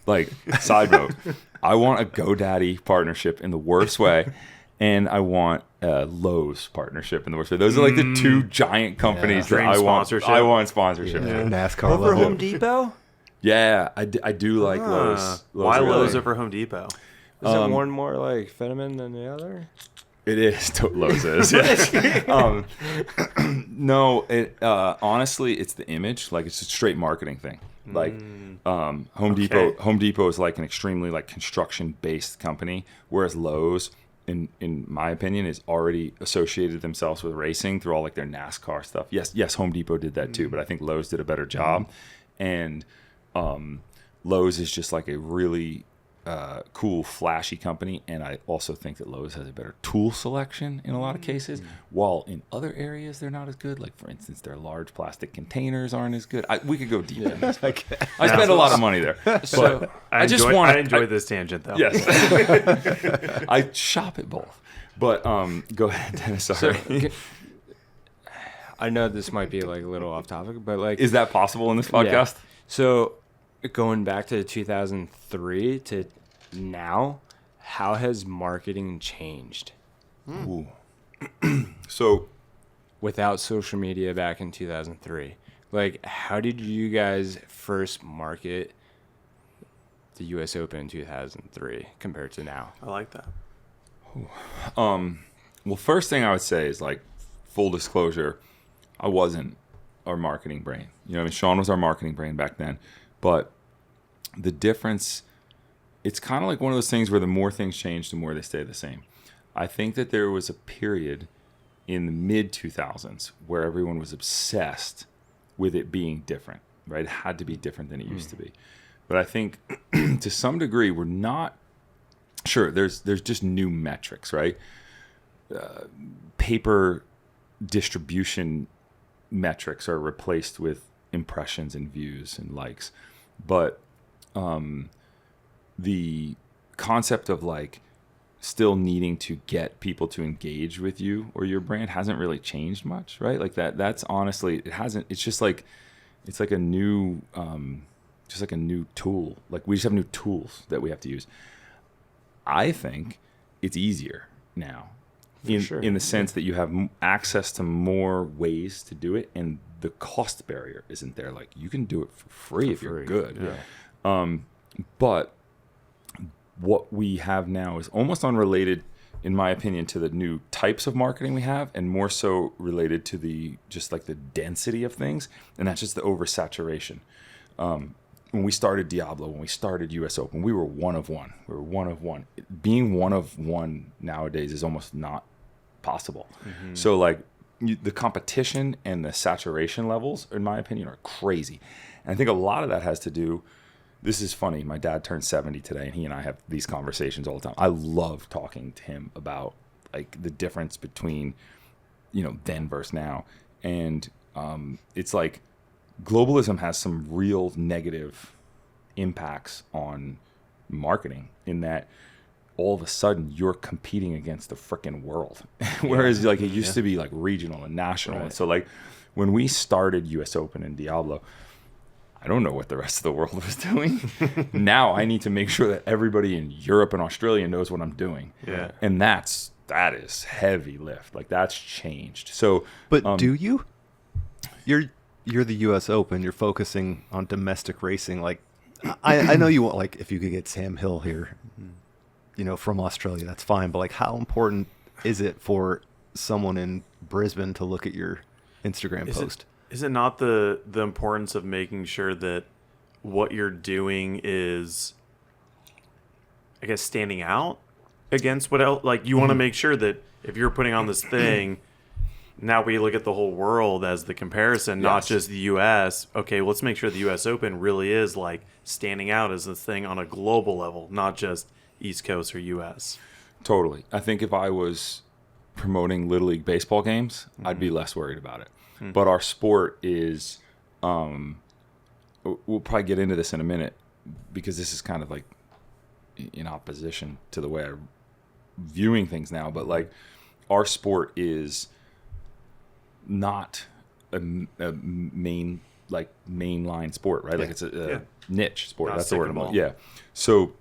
S4: like, side note, I want a GoDaddy partnership in the worst way, and I want a Lowe's partnership in the worst way. Those are like the two giant companies that I want sponsorship.
S1: Yeah. NASCAR
S3: Over
S1: level.
S3: Home Depot?
S4: Yeah, I do like Lowe's.
S2: Why
S4: really.
S2: Lowe's over Home Depot?
S3: Is it one more like Fetterman than the other?
S4: It is. Lowe's is. Yes. No, honestly, it's the image. Like, it's a straight marketing thing. Like, Home Depot is like an extremely like construction based company, whereas Lowe's, in my opinion, is already associated themselves with racing through all like their NASCAR stuff. Yes, Home Depot did that too, but I think Lowe's did a better job. And Lowe's is just like a really cool, flashy company, and I also think that Lowe's has a better tool selection in a lot of cases, while in other areas they're not as good. Like, for instance, their large plastic containers aren't as good. We could go deep in this. I spend a lot of money there.
S3: So
S2: I enjoy this tangent, though.
S4: Yes. I shop at both. But go ahead, Dennis. Sorry.
S3: I know this might be like a little off topic, but like,
S4: Is that possible in this podcast?
S3: Yeah. So going back to 2003 to now, how has marketing changed?
S4: Ooh. So
S3: without social media back in 2003, like, how did you guys first market the U.S. Open in 2003 compared to now?
S2: I like that.
S4: Well, first thing I would say is, like, full disclosure, I wasn't our marketing brain. Sean was our marketing brain back then. But the difference, it's kind of like one of those things where the more things change, the more they stay the same. I think that there was a period in the mid-2000s where everyone was obsessed with it being different, right? It had to be different than it used to be. But I think to some degree, we're not sure. There's just new metrics, right? Paper distribution metrics are replaced with impressions and views and likes. But the concept of, like, still needing to get people to engage with you or your brand hasn't really changed much, right? Like, that's honestly, it hasn't. It's just like, it's like a new tool. Like, we just have new tools that we have to use. I think it's easier now in the sense that you have access to more ways to do it, and the cost barrier isn't there. Like, you can do it for free if you're good.
S3: Yeah.
S4: But what we have now is almost unrelated, in my opinion, to the new types of marketing we have, and more so related to the density of things, and that's just the oversaturation. When we started Diablo, when we started US Open, we were one of one. Being one of one nowadays is almost not possible. Mm-hmm. So, like, the competition and the saturation levels, in my opinion, are crazy. And I think a lot of that has to do, this is funny, my dad turned 70 today, and he and I have these conversations all the time. I love talking to him about, like, the difference between, then versus now. And it's like, globalism has some real negative impacts on marketing, in that all of a sudden you're competing against the frickin' world. Whereas, like, it used to be, like, regional and national. Right. And so, like, when we started US Open and Diablo, I don't know what the rest of the world was doing. Now I need to make sure that everybody in Europe and Australia knows what I'm doing.
S2: Yeah.
S4: And that is heavy lift. Like, that's changed. So,
S1: but do you? you're the U.S. Open. You're focusing on domestic racing. Like, I know you want, like, if you could get Sam Hill here, from Australia, that's fine. But like, how important is it for someone in Brisbane to look at your Instagram post?
S2: Is it not the importance of making sure that what you're doing is, I guess, standing out against what else? Like, you want to make sure that if you're putting on this thing, now we look at the whole world as the comparison, not just the U.S. Okay, let's make sure the U.S. Open really is like standing out as this thing on a global level, not just East Coast or U.S.
S4: Totally. I think if I was promoting Little League baseball games, I'd be less worried about it. But our sport is, we'll probably get into this in a minute, because this is kind of like in opposition to the way I'm viewing things now. But like, our sport is not a mainline sport, right? Like, it's a niche sport. That's the word. Yeah. So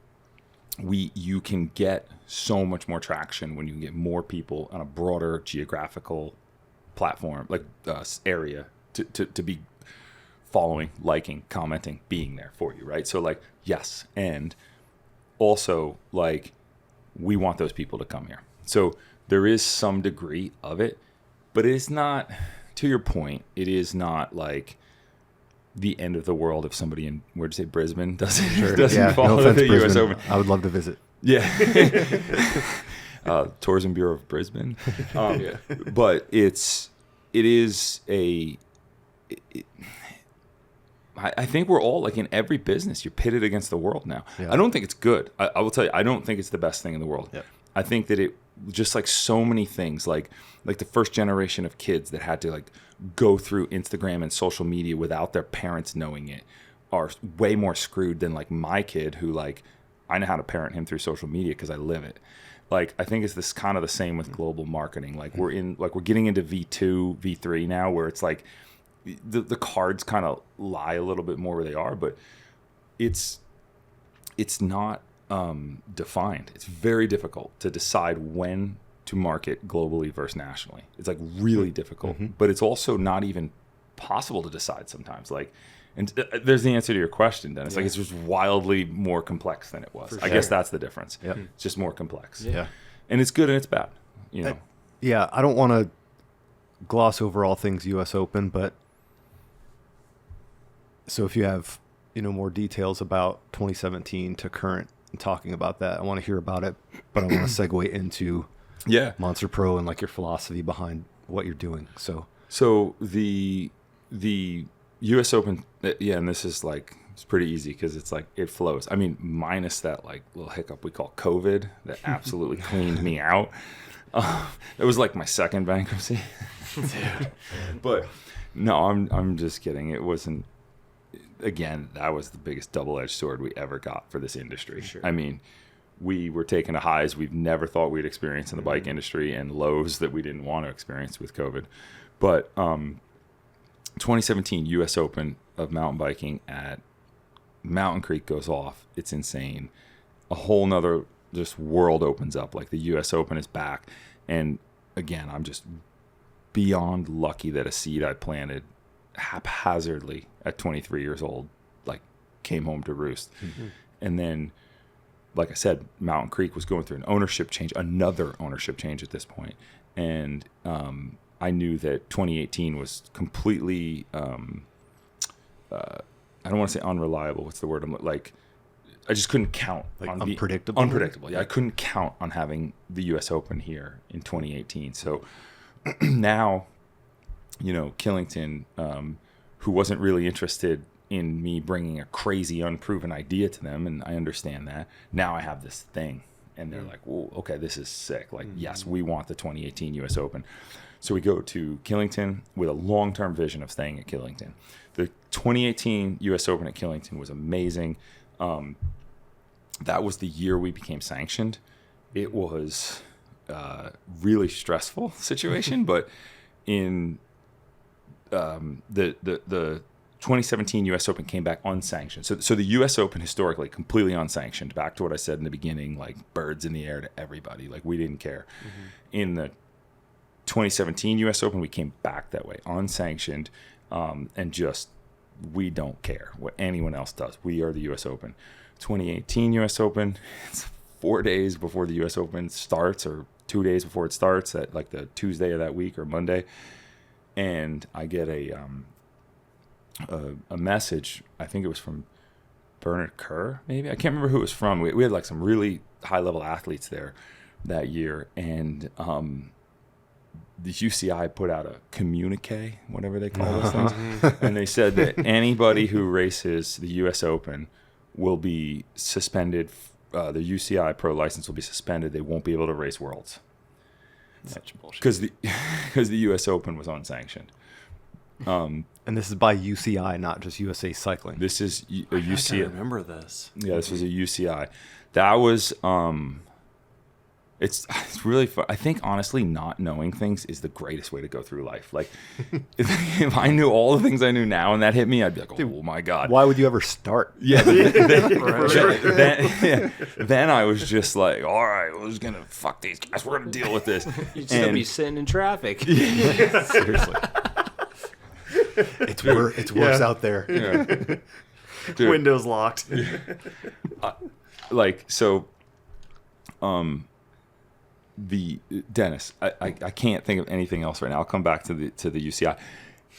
S4: you can get so much more traction when you can get more people on a broader geographical platform, like area, to be following, liking, commenting, being there for you, right? So like, yes, and also like, we want those people to come here. So there is some degree of it, but it is not, to your point, it is not like the end of the world if somebody in, where'd you say, Brisbane doesn't follow the
S1: Brisbane.
S4: US Open.
S1: I would love to visit.
S4: Yeah. Tourism Bureau of Brisbane. But I think we're all, like, in every business, you're pitted against the world now. Yeah. I don't think it's good. I will tell you, I don't think it's the best thing in the world. Yeah. I think that it, just like so many things, like the first generation of kids that had to like go through Instagram and social media without their parents knowing it, are way more screwed than like my kid, who, like, I know how to parent him through social media because I live it. Like, I think it's this kind of the same with global marketing. Like, we're getting into V2, V3 now, where it's like the cards kind of lie a little bit more where they are, but it's not defined. It's very difficult to decide when to market globally versus nationally. It's like really difficult, but it's also not even possible to decide sometimes. Like, and there's the answer to your question, Dennis. Like, it's just wildly more complex than it was. I guess that's the difference. Yep. It's just more complex. Yeah. And it's good and it's bad, you know.
S1: I don't want to gloss over all things U.S. Open, but so if you have, more details about 2017 to current and talking about that, I want to hear about it, but I want to segue into Monster Pro and like your philosophy behind what you're doing. So
S4: the U.S. Open, and this is like, it's pretty easy because it's like, it flows. I mean, minus that like little hiccup we call COVID that absolutely cleaned me out. It was like my second bankruptcy. Dude. But no, I'm just kidding. It wasn't. Again, that was the biggest double-edged sword we ever got for this industry. Sure. I mean, we were taking to highs we've never thought we'd experience in the bike industry, and lows that we didn't want to experience with COVID. But 2017 U.S. Open of mountain biking at Mountain Creek goes off. It's insane. A whole nother just world opens up. Like, the U.S. Open is back. And again, I'm just beyond lucky that a seed I planted haphazardly at 23 years old, like, came home to roost. And then, like I said, Mountain Creek was going through another ownership change at this point. And I knew that 2018 was completely, I don't want to say unreliable. What's the word? I just couldn't count on
S1: unpredictable.
S4: Unpredictable. Yeah, I couldn't count on having the U.S. Open here in 2018. So now, Killington, who wasn't really interested in me bringing a crazy, unproven idea to them, and I understand that. Now I have this thing, and they're like, "Whoa, okay, this is sick. Like, yes, we want the 2018 U.S. Open." So we go to Killington with a long-term vision of staying at Killington. The 2018 U.S. Open at Killington was amazing. That was the year we became sanctioned. It was a really stressful situation, but in the 2017 U.S. Open came back unsanctioned. So the U.S. Open historically completely unsanctioned. Back to what I said in the beginning, like, birds in the air to everybody. Like, we didn't care. In the 2017 U.S. Open, we came back that way, unsanctioned. and just we don't care what anyone else does. We are the U.S. Open. 2018 U.S. Open. It's 4 days before the U.S. Open starts, or 2 days before it starts, at like the Tuesday of that week or Monday, and I get a message. I think it was from Bernard Kerr, maybe. I can't remember who it was from. We had like some really high-level athletes there that year, and the UCI put out a communique, whatever they call those things, and they said that anybody who races the U.S. Open will be suspended. The UCI pro license will be suspended. They won't be able to race Worlds.
S3: Such bullshit.
S4: Because the U.S. Open was unsanctioned.
S1: And this is by UCI, not just USA Cycling.
S4: This is a
S2: I
S4: UCI.
S2: remember this.
S4: Yeah, this was a UCI. That was it's really fun. I think honestly, not knowing things is the greatest way to go through life. Like, if I knew all the things I knew now and that hit me, I'd be like, oh my God.
S1: Why would you ever start?
S4: Yeah. Then I was just like, all right, we're just gonna fuck these guys. We're gonna deal with this.
S3: You're just gonna be sitting in traffic.
S1: Seriously. It's worse out there.
S4: Yeah. Dude,
S2: Windows locked.
S4: the Dennis, I can't think of anything else right now. I'll come back to the UCI.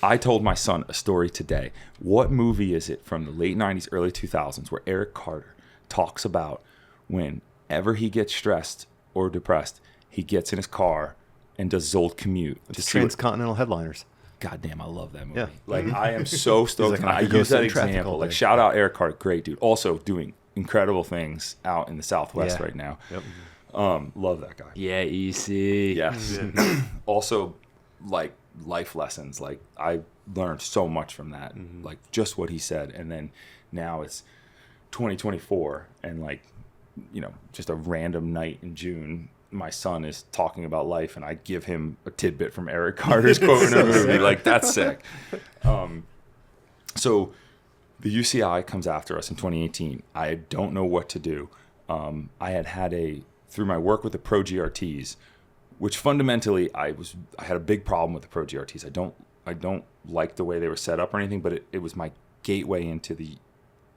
S4: I told my son a story today. What movie is it from the late 90s, early 2000s where Eric Carter talks about whenever he gets stressed or depressed, he gets in his car and does Zold commute.
S1: Just transcontinental headliners.
S4: God damn, I love that movie.
S1: Yeah.
S4: Like, I am so stoked.
S1: Like,
S4: I use that example. Like, shout out Eric Carter, great dude. Also doing incredible things out in the Southwest right now.
S1: Yep.
S4: Love that guy.
S3: Yeah, EC.
S4: Yes. Also, like, life lessons. Like, I learned so much from that. Like, just what he said. And then now it's 2024, and like, you know, just a random night in June, my son is talking about life, and I give him a tidbit from Eric Carter's quote in a movie. Like, that's sick. So the UCI comes after us in 2018. I don't know what to do. I had through my work with the Pro GRTs, which fundamentally I had a big problem with the Pro GRTs. I don't like the way they were set up or anything, but it was my gateway into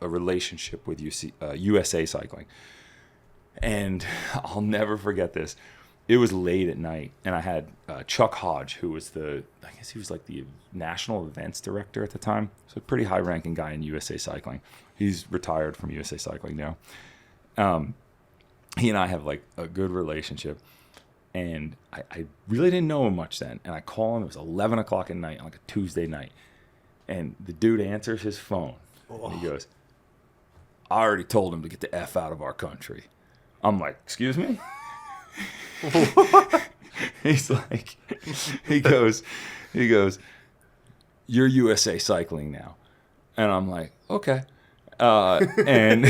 S4: a relationship with USA Cycling. And I'll never forget this. It was late at night, and I had Chuck Hodge, who was I guess he was like the national events director at the time. So a pretty high-ranking guy in USA Cycling. He's retired from USA Cycling now. He and I have like a good relationship, and I really didn't know him much then. And I call him. It was 11 o'clock at night on like a Tuesday night, and the dude answers his phone, and he goes, "I already told him to get the F out of our country." I'm like, "Excuse me?" He's like, he goes, "You're USA Cycling now," and I'm like, "Okay." And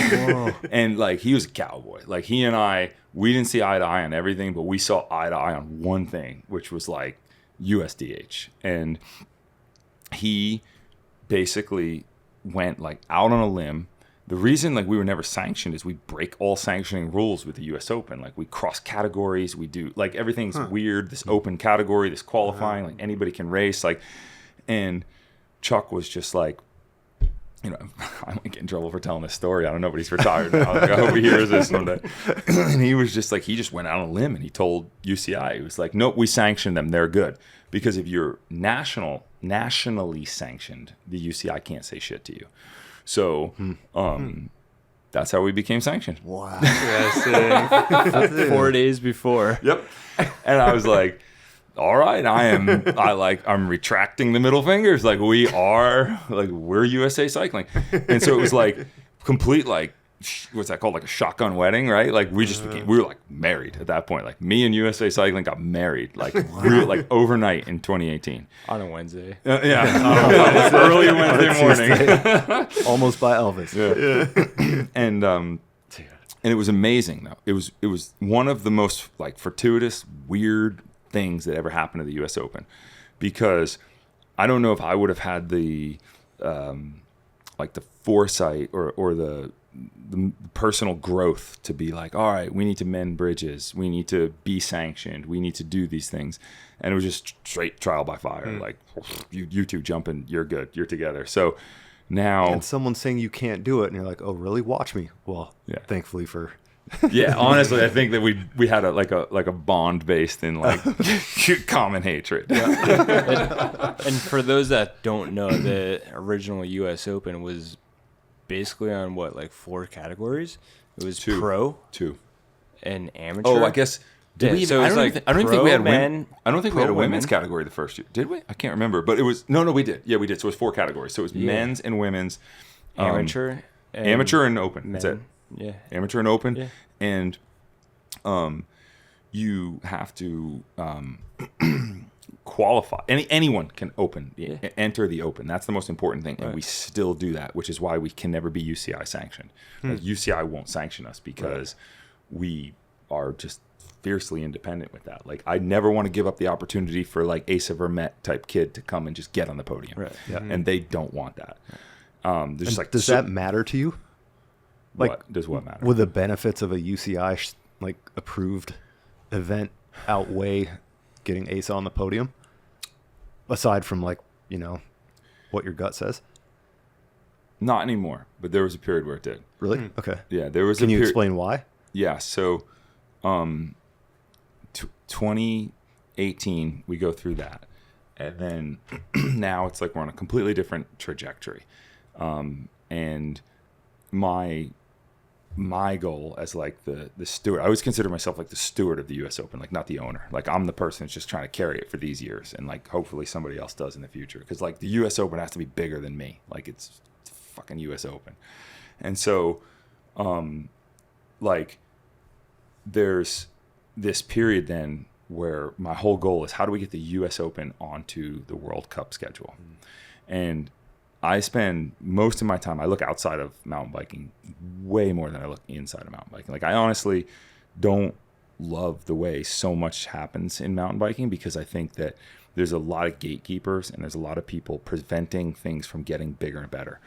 S4: like, he was a cowboy. Like, he and I, we didn't see eye to eye on everything, but we saw eye to eye on one thing, which was like USDH. And he basically went like out on a limb. The reason like we were never sanctioned is we break all sanctioning rules with the US Open. Like, we cross categories, we do like everything's weird. This open category, this qualifying, like anybody can race. Like, and Chuck was just like, you know, I might get in trouble for telling this story. I don't know, but he's retired now. Like, I hope he hears this someday. And he was just like, he just went out on a limb and he told UCI, he was like, "Nope, we sanctioned them. They're good. Because if you're nationally sanctioned, the UCI can't say shit to you." So that's how we became sanctioned.
S1: Wow.
S3: 4 days before.
S4: Yep. And I was like, all right, I'm retracting the middle fingers. Like, we're USA Cycling. And so it was like complete, like, what's that called? Like a shotgun wedding, right? Like, we were like married at that point. Like, me and USA Cycling got married, like, like overnight in 2018.
S3: On a Wednesday.
S4: Yeah. Early Wednesday morning.
S1: Almost by Elvis.
S4: Yeah. And it was amazing though. It was one of the most like fortuitous, weird things that ever happened to the US Open, because I don't know if I would have had the like the foresight or the the personal growth to be like, all right, we need to mend bridges, we need to be sanctioned, we need to do these things, and it was just straight trial by fire. Like, you two jumping, you're good, you're together. So now,
S1: and someone's saying you can't do it, and you're like, oh really? Watch me. Well, thankfully for.
S4: Yeah, honestly, I think that we had a bond based in like common hatred.
S3: And for those that don't know, the original U.S. Open was basically on what, like 4 categories? It was pro,
S4: 2,
S3: and amateur.
S4: Oh, I guess. Did we even,
S3: so
S4: I don't think we had
S3: men.
S4: I don't think we had a women's
S3: women.
S4: category the first year. Did we? I can't remember. But it was no, we did. Yeah, we did. So it was 4 categories. So it was men's and women's,
S3: Amateur,
S4: amateur and open. That's it.
S3: Yeah.
S4: Amateur and open.
S3: Yeah.
S4: And you have to qualify. Anyone can enter the open. That's the most important thing. And we still do that, which is why we can never be UCI sanctioned. Like, UCI won't sanction us because we are just fiercely independent with that. Like, I never want to give up the opportunity for like Asa Vermette type kid to come and just get on the podium.
S1: Right. Yeah.
S4: And they don't want that. There's like,
S1: does that matter to you? Like,
S4: what does what matter?
S1: Would the benefits of a UCI like approved event outweigh getting Asa on the podium? Aside from like, you know, what your gut says?
S4: Not anymore, but there was a period where it did.
S1: Really? Okay.
S4: Yeah, there was.
S1: Can you explain why?
S4: Yeah. So, 2018, we go through that, and then now it's like we're on a completely different trajectory, and my goal as like the steward, I always consider myself like the steward of the US Open, like not the owner. Like, I'm the person that's just trying to carry it for these years, and like hopefully somebody else does in the future, because like the US Open has to be bigger than me. Like, it's fucking US Open. And so like there's this period then where my whole goal is, how do we get the US Open onto the World Cup schedule? And I spend most of my time, I look outside of mountain biking way more than I look inside of mountain biking. Like, I honestly don't love the way so much happens in mountain biking, because I think that there's a lot of gatekeepers and there's a lot of people preventing things from getting bigger and better.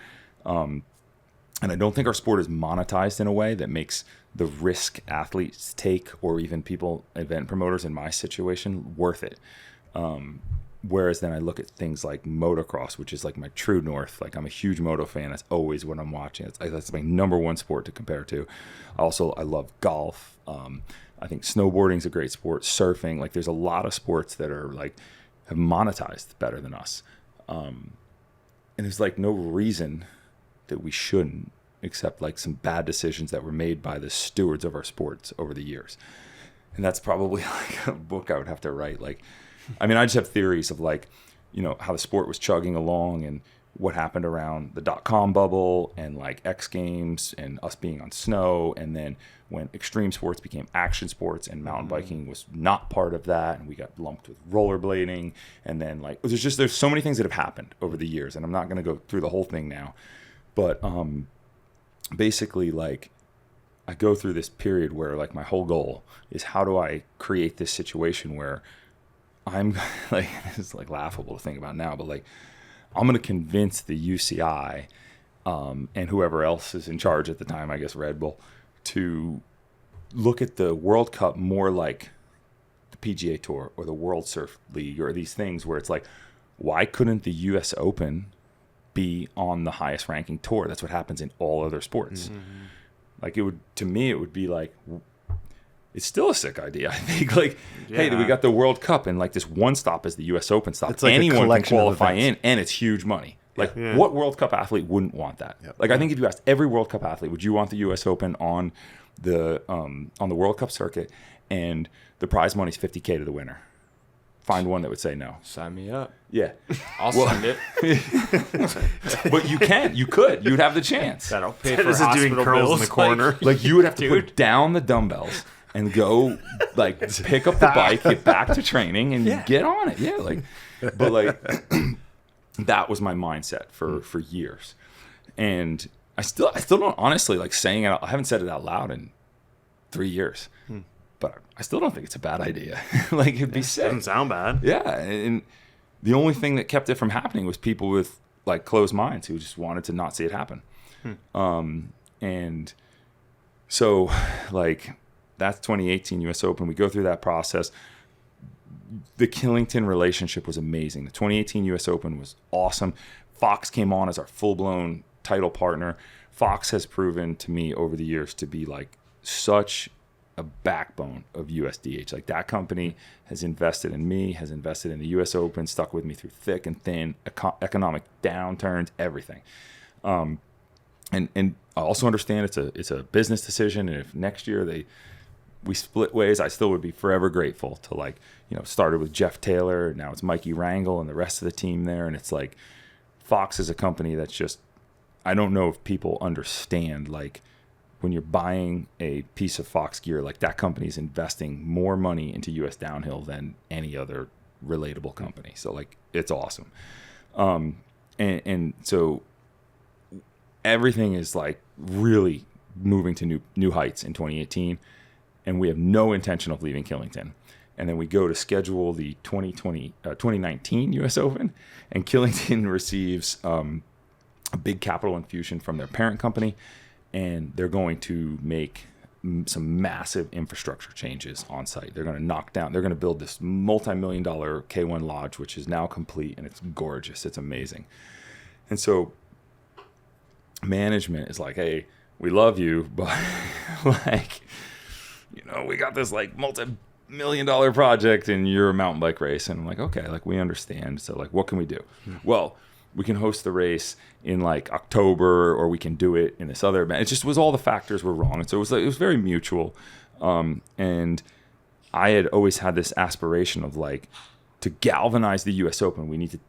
S4: And I don't think our sport is monetized in a way that makes the risk athletes take, or even people, event promoters in my situation, worth it. Whereas then I look at things like motocross, which is like my true north. Like, I'm a huge moto fan. That's always what I'm watching. That's my number one sport to compare to. Also, I love golf. I think snowboarding is a great sport. Surfing. Like, there's a lot of sports that are like, have monetized better than us. And there's like no reason that we shouldn't, except like some bad decisions that were made by the stewards of our sports over the years. And that's probably like a book I would have to write. Like, I mean, I just have theories of like, you know, how the sport was chugging along and what happened around the .com bubble and like X Games and us being on snow. And then when extreme sports became action sports and mountain biking was not part of that, and we got lumped with rollerblading. And then like, there's so many things that have happened over the years, and I'm not going to go through the whole thing now. But basically, like, I go through this period where like my whole goal is, how do I create this situation where I'm like, it's like laughable to think about now, but like, I'm going to convince the UCI and whoever else is in charge at the time, I guess Red Bull, to look at the World Cup more like the PGA Tour or the World Surf League, or these things where it's like, why couldn't the US Open be on the highest ranking tour? That's what happens in all other sports. Like, it would, to me, it would be like, it's still a sick idea, I think. Like, hey, we got the World Cup, and like this one stop is the US Open stop.
S1: It's like
S4: anyone can qualify in, and it's huge money. Like, what World Cup athlete wouldn't want that? Like, I think if you asked every World Cup athlete, would you want the US Open on the World Cup circuit, and the prize money is $50K to the winner? Find one that would say no.
S3: Sign me up.
S4: Yeah.
S3: I'll send it.
S4: But you could. You'd have the chance.
S3: That'll pay
S2: That
S3: for
S2: is doing
S3: hospital
S2: curls
S3: bills
S2: in the corner.
S4: Like, you would have to put down the dumbbells and go, like, pick up the bike, get back to training, and get on it. Yeah, like, but like, that was my mindset for years, and I still don't, honestly, like, saying it. I haven't said it out loud in 3 years, but I still don't think it's a bad idea. Like, it'd be sick.
S2: Doesn't sound bad.
S4: Yeah, and the only thing that kept it from happening was people with like closed minds who just wanted to not see it happen. And so, like, that's 2018 U.S. Open. We go through that process. The Killington relationship was amazing. The 2018 U.S. Open was awesome. Fox came on as our full-blown title partner. Fox has proven to me over the years to be like such a backbone of USDH. Like, that company has invested in me, has invested in the U.S. Open, stuck with me through thick and thin, economic downturns, everything. And I also understand it's a business decision, and if next year we split ways, I still would be forever grateful to, like, you know, started with Jeff Taylor, now it's Mikey Rangel and the rest of the team there, and it's like Fox is a company that's just, I don't know if people understand, like, when you're buying a piece of Fox gear, like, that company's investing more money into US Downhill than any other relatable company. So, like, it's awesome. And so everything is, like, really moving to new heights in 2018, and we have no intention of leaving Killington. And then we go to schedule the 2019 US Open, and Killington receives a big capital infusion from their parent company, and they're going to make some massive infrastructure changes on site. They're going to build this multi-million-dollar K1 lodge, which is now complete, and it's gorgeous. It's amazing. And so management is like, hey, we love you, but, like, you know, we got this, like, multi-million-dollar project and you're a mountain bike race. And I'm like, okay, like, we understand. So, like, what can we do? Well, we can host the race in, like, October, or we can do it in this other event. It just was, all the factors were wrong. And so it was very mutual. And I had always had this aspiration of, like, to galvanize the US Open, we need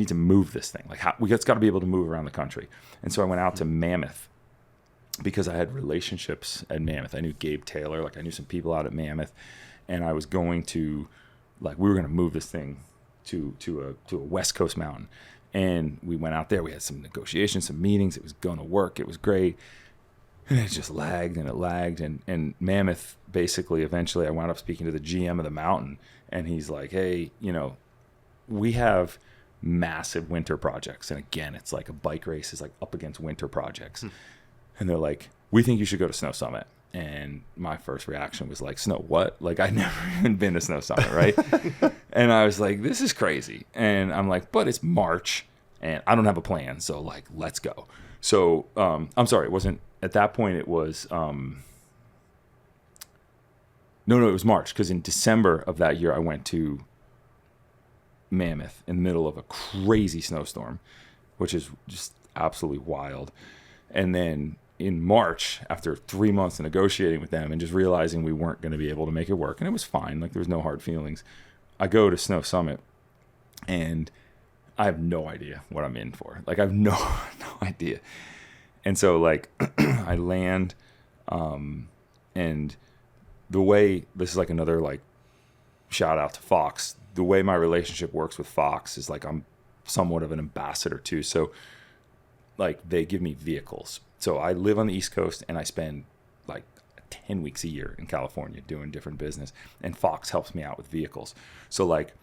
S4: to move this thing. Like, it's got to be able to move around the country. And so I went out to Mammoth, because I had relationships at Mammoth. I knew Gabe Taylor, like, I knew some people out at Mammoth, and I was going to, like, we were going to move this thing to a West Coast mountain. And we went out there, we had some negotiations, some meetings, it was going to work, it was great. And it just lagged and it lagged. And Mammoth, basically, eventually I wound up speaking to the GM of the mountain, and he's like, hey, you know, we have massive winter projects. And again, it's like a bike race is, like, up against winter projects. And they're like, we think you should go to Snow Summit. And my first reaction was like, Snow what? Like, I'd never even been to Snow Summit, right? And I was like, this is crazy. And I'm like, but it's March and I don't have a plan. So, like, let's go. So I'm sorry, it wasn't at that point. It was no, it was March, because in December of that year I went to Mammoth in the middle of a crazy snowstorm, which is just absolutely wild. And then in March, after 3 months of negotiating with them and just realizing we weren't going to be able to make it work, and it was fine, like, there was no hard feelings, I go to Snow Summit and I have no idea what I'm in for. Like, I have no idea. And so, like, I land, and the way, this is, like, another, like, shout out to Fox. The way my relationship works with Fox is, like, I'm somewhat of an ambassador too. So, like, they give me vehicles. So I live on the East Coast, and I spend, like, 10 weeks a year in California doing different business, and Fox helps me out with vehicles. So, like,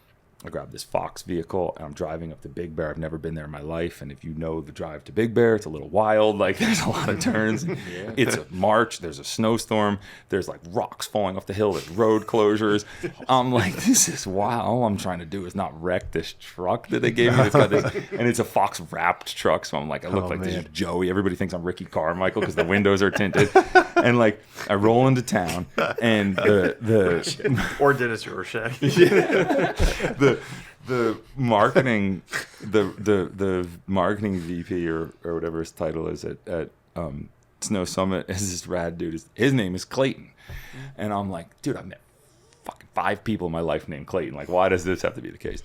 S4: I grabbed this Fox vehicle, and I'm driving up to Big Bear. I've never been there in my life, and if you know the drive to Big Bear, it's a little wild. Like, there's a lot of turns. Yeah. It's a March. There's a snowstorm. There's, like, rocks falling off the hill. There's road closures. I'm like, this is wild. All I'm trying to do is not wreck this truck that they gave me. It's got this, and it's a Fox wrapped truck. So I'm like, I look like this is Joey. Everybody thinks I'm Ricky Carmichael because the windows are tinted. And, like, I roll into town, and
S2: or Dennis Yorshak.
S4: Yeah. The marketing the marketing VP or whatever his title is at Snow Summit is this rad dude. His name is Clayton, and I'm like, dude, I've met fucking 5 people in my life named Clayton. Like, why does this have to be the case?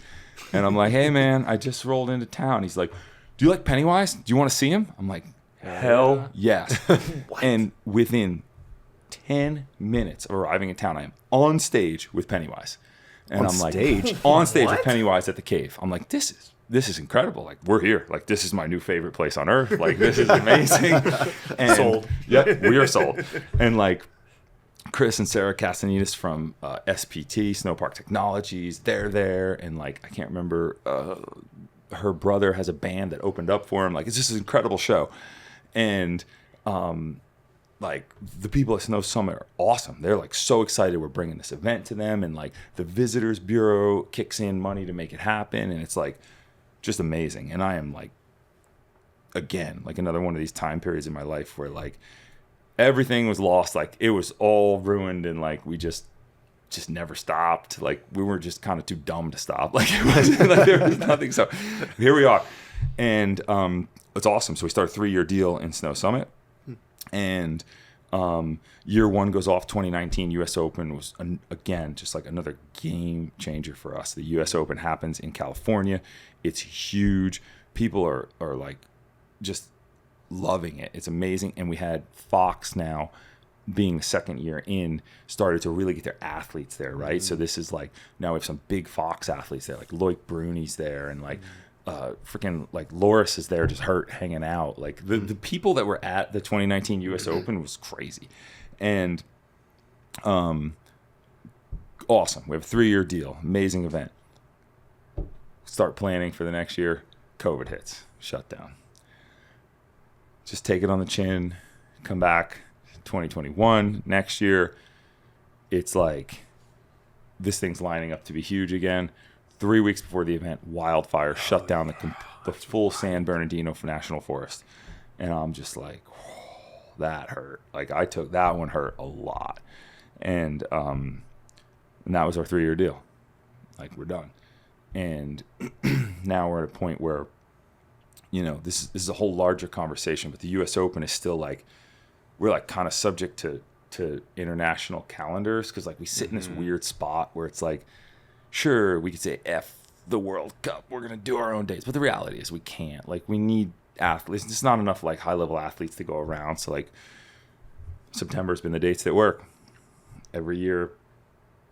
S4: And I'm like, hey man, I just rolled into town. He's like, do you like Pennywise? Do you want to see him? I'm like, hell yes. And within 10 minutes of arriving in town, I am on stage with Pennywise. And I'm like, on stage with Pennywise at the cave. I'm like, this is incredible. Like, we're here. Like, this is my new favorite place on earth. Like, this is amazing. And,
S2: sold.
S4: Yep, we are sold. And, like, Chris and Sarah Castanedis from SPT, Snowpark Technologies, they're there. And, like, I can't remember, her brother has a band that opened up for him. Like, it's just an incredible show. And like the people at Snow Summit are awesome. They're like so excited we're bringing this event to them, and like the Visitors Bureau kicks in money to make it happen, and it's like just amazing. And I am like, again, like another one of these time periods in my life where like everything was lost, like it was all ruined, and like we just never stopped. Like we were just kind of too dumb to stop. Like it wasn't like there was nothing. So here we are, and it's awesome. So we start a 3-year deal in Snow Summit. And year one goes off. 2019 U.S. Open was, again, just like another game changer for us. The U.S. Open happens in California. It's huge. People are like just loving it. It's amazing. And we had Fox now, being the second year in, started to really get their athletes there, right? So this is like, now we have some big Fox athletes there, like Loic Bruni's there, and like freaking like Loris is there just hurt hanging out. Like the people that were at the 2019 US Open was crazy. And awesome. We have a 3-year deal. Amazing event. Start planning for the next year. COVID hits. Shut down. Just take it on the chin. Come back 2021. Next year, it's like this thing's lining up to be huge again. 3 weeks before the event, wildfire shut down the full San Bernardino National Forest. And I'm just like, oh, that hurt. Like that one hurt a lot. And that was our 3-year deal. Like we're done. And now we're at a point where, you know, this is a whole larger conversation, but the US Open is still like, we're like kind of subject to international calendars. Cause like we sit in this weird spot where it's like, sure, we could say F the World Cup. We're going to do our own dates. But the reality is we can't. Like, we need athletes. There's not enough, like, high-level athletes to go around. So, like, September's been the dates that work. Every year,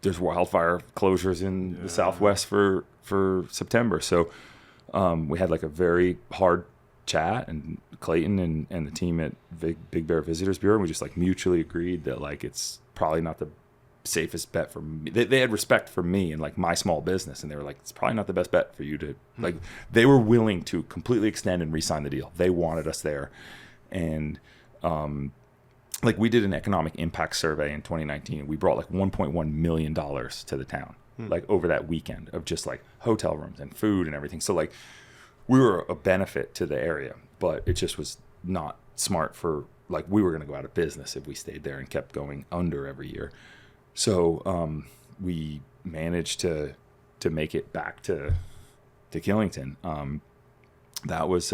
S4: there's wildfire closures in the Southwest for September. So, we had, like, a very hard chat, and Clayton and the team at Big Bear Visitors Bureau, and we just, like, mutually agreed that, like, it's probably not the safest bet for me. They had respect for me and like my small business, and they were like, it's probably not the best bet for you to like. They were willing to completely extend and re-sign the deal. They wanted us there. And like we did an economic impact survey in 2019. We brought like $1.1 million to the town like over that weekend of just like hotel rooms and food and everything. So like we were a benefit to the area, but it just was not smart for like, we were going to go out of business if we stayed there and kept going under every year. So we managed to make it back to Killington. That was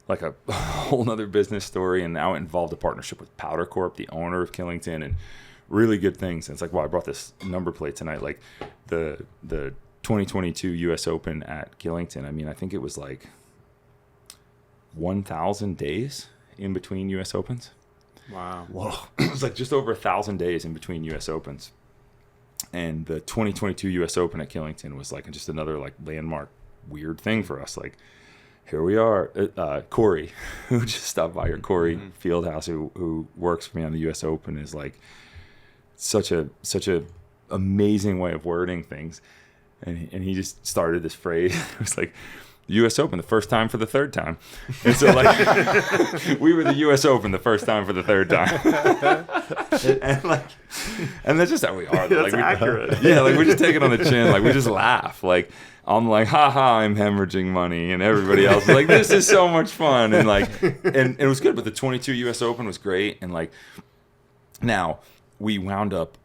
S4: like a whole nother business story, and now it involved a partnership with Powder Corp, the owner of Killington, and really good things. And it's like, well, I brought this number plate tonight. Like the 2022 U.S. Open at Killington. I mean, I think it was like 1,000 days in between U.S. Opens.
S2: Wow.
S4: Whoa. It was like just over 1,000 days in between U.S. Opens. And the 2022 U.S. Open at Killington was like just another like landmark weird thing for us. Like, here we are. Corey, who just stopped by here, Corey Fieldhouse, who works for me on the U.S. Open, is like such a amazing way of wording things. And he just started this phrase. It was like, U.S. Open, the first time for the third time. And so, like, we were the U.S. Open the first time for the third time. and that's just how we are.
S2: That's
S4: like,
S2: accurate.
S4: Yeah, like, we just take it on the chin. Like, we just laugh. Like, I'm like, ha, I'm hemorrhaging money. And everybody else is like, this is so much fun. And, like, and it was good. But the 22 U.S. Open was great. And, like, now we wound up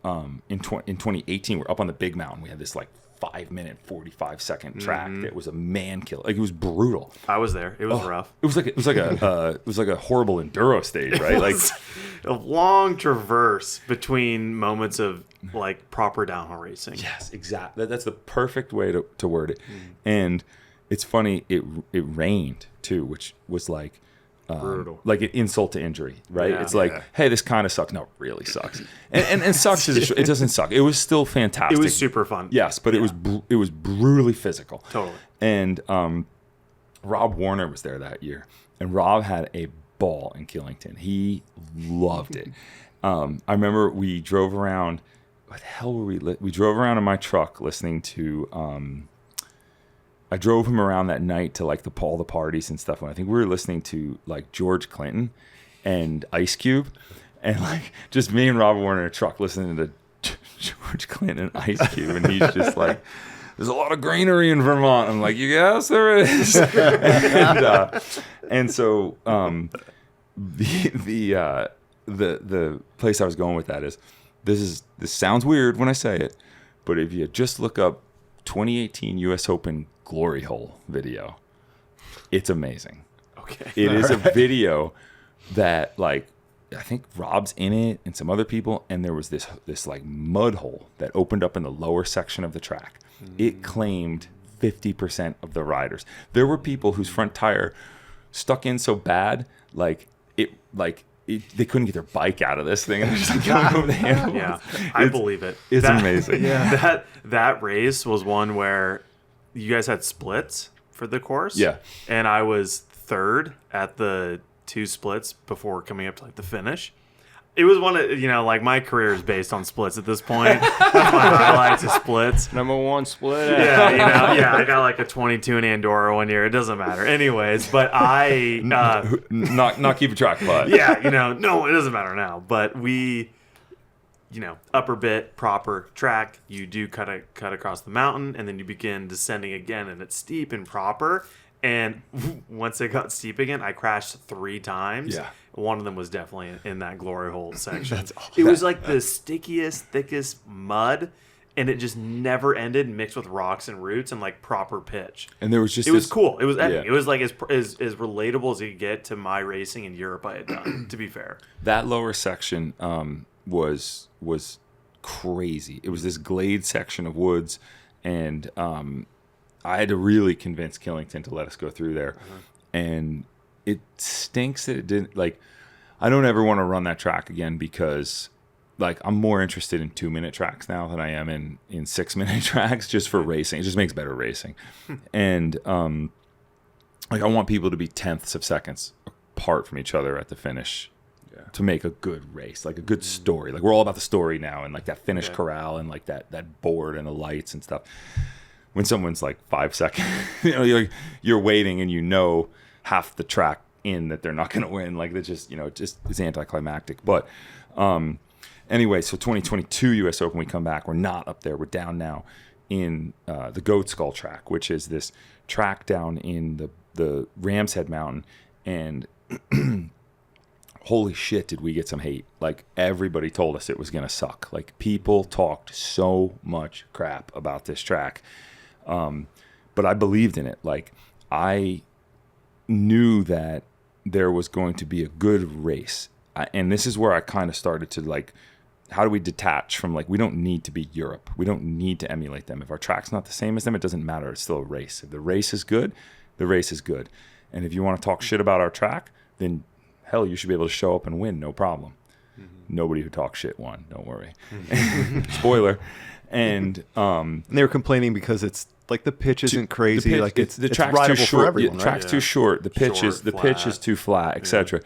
S4: in 2018, we're up on the big mountain. We had this, like, 5-minute, 45-second track that was a man kill. Like, it was brutal.
S2: I was there. It was rough.
S4: It was like a horrible enduro stage, right? Like
S2: a long traverse between moments of like proper downhill racing.
S4: Yes, exactly. That's the perfect way to word it. And it's funny. It rained too, which was like
S2: brutal,
S4: like an insult to injury, right?
S2: Yeah.
S4: It's like, hey, this kind of sucks. No, it really sucks. And sucks is it doesn't suck. It was still fantastic.
S2: It was super fun.
S4: Yes, but it was brutally physical.
S2: Totally.
S4: And Rob Warner was there that year, and Rob had a ball in Killington. He loved it. I remember we drove around. What the hell were we? We drove around in my truck listening to. I drove him around that night to like all the parties and stuff. And I think we were listening to like George Clinton, and Ice Cube, and like just me and Robert Warner in a truck listening to George Clinton and Ice Cube, and he's just like, "There's a lot of greenery in Vermont." I'm like, "Yes, there is." And so the place I was going with that is this sounds weird when I say it, but if you just look up 2018 U.S. Open Glory Hole video, it's amazing.
S2: Okay,
S4: it is a video that like. I think Rob's in it and some other people, and there was this like mud hole that opened up in the lower section of the track. It claimed 50% of the riders. There were people whose front tire stuck in so bad, they couldn't get their bike out of this thing, and they're just like going over the handlebars.
S2: Yeah, I believe it.
S4: It's amazing.
S2: Yeah, that race was one where you guys had splits for the course.
S4: Yeah,
S2: and I was third at the 2 splits before coming up to like the finish. It was one of, like my career is based on splits at this point. That's my highlights is splits.
S3: Number 1 split.
S2: Yeah, I got like a 22 in Andorra one year. It doesn't matter. Anyways, but I
S4: not keeping track, but
S2: yeah, no, it doesn't matter now. But we, upper bit, proper track. You do cut across the mountain, and then you begin descending again, and it's steep and proper. And once it got steep again, I crashed 3 times.
S4: Yeah.
S2: One of them was definitely in that glory hole section.
S1: That's awesome.
S2: It was like the stickiest, thickest mud, and it just never ended, mixed with rocks and roots and like proper pitch.
S4: And there was just
S2: was cool. It was epic.
S4: Yeah.
S2: It was like as relatable as you could get to my racing in Europe I had done, to be fair.
S4: That lower section was crazy. It was this glade section of woods, and I had to really convince Killington to let us go through there. And it stinks that it didn't, like, I don't ever want to run that track again because, like, I'm more interested in 2-minute tracks now than I am in 6-minute tracks just for racing. It just makes better racing. And, like, I want people to be tenths of seconds apart from each other at the finish to make a good race, like a good story. Like, we're all about the story now, and, like, that finish corral and, like, that board and the lights and stuff. When someone's like 5 seconds, you're waiting and half the track in that they're not going to win. Like it's just, it's anticlimactic. But anyway, so 2022 U.S. Open, we come back. We're not up there. We're down now in the Goat Skull track, which is this track down in the Ram's Head Mountain. And holy shit, did we get some hate. Like everybody told us it was going to suck. Like people talked so much crap about this track. But I believed in it. Like I knew that there was going to be a good race. And this is where I kind of started to like, how do we detach from like, we don't need to be Europe. We don't need to emulate them. If our track's not the same as them, it doesn't matter. It's still a race. If the race is good, the race is good. And if you want to talk shit about our track, then hell, you should be able to show up and win. No problem. Nobody who talks shit won. Don't worry. Spoiler. And
S1: they were complaining because it's like the pitch isn't crazy. It's
S4: track's
S1: rideable
S4: too short.
S1: for everyone.
S4: The track's too short. The pitch is too flat, etc.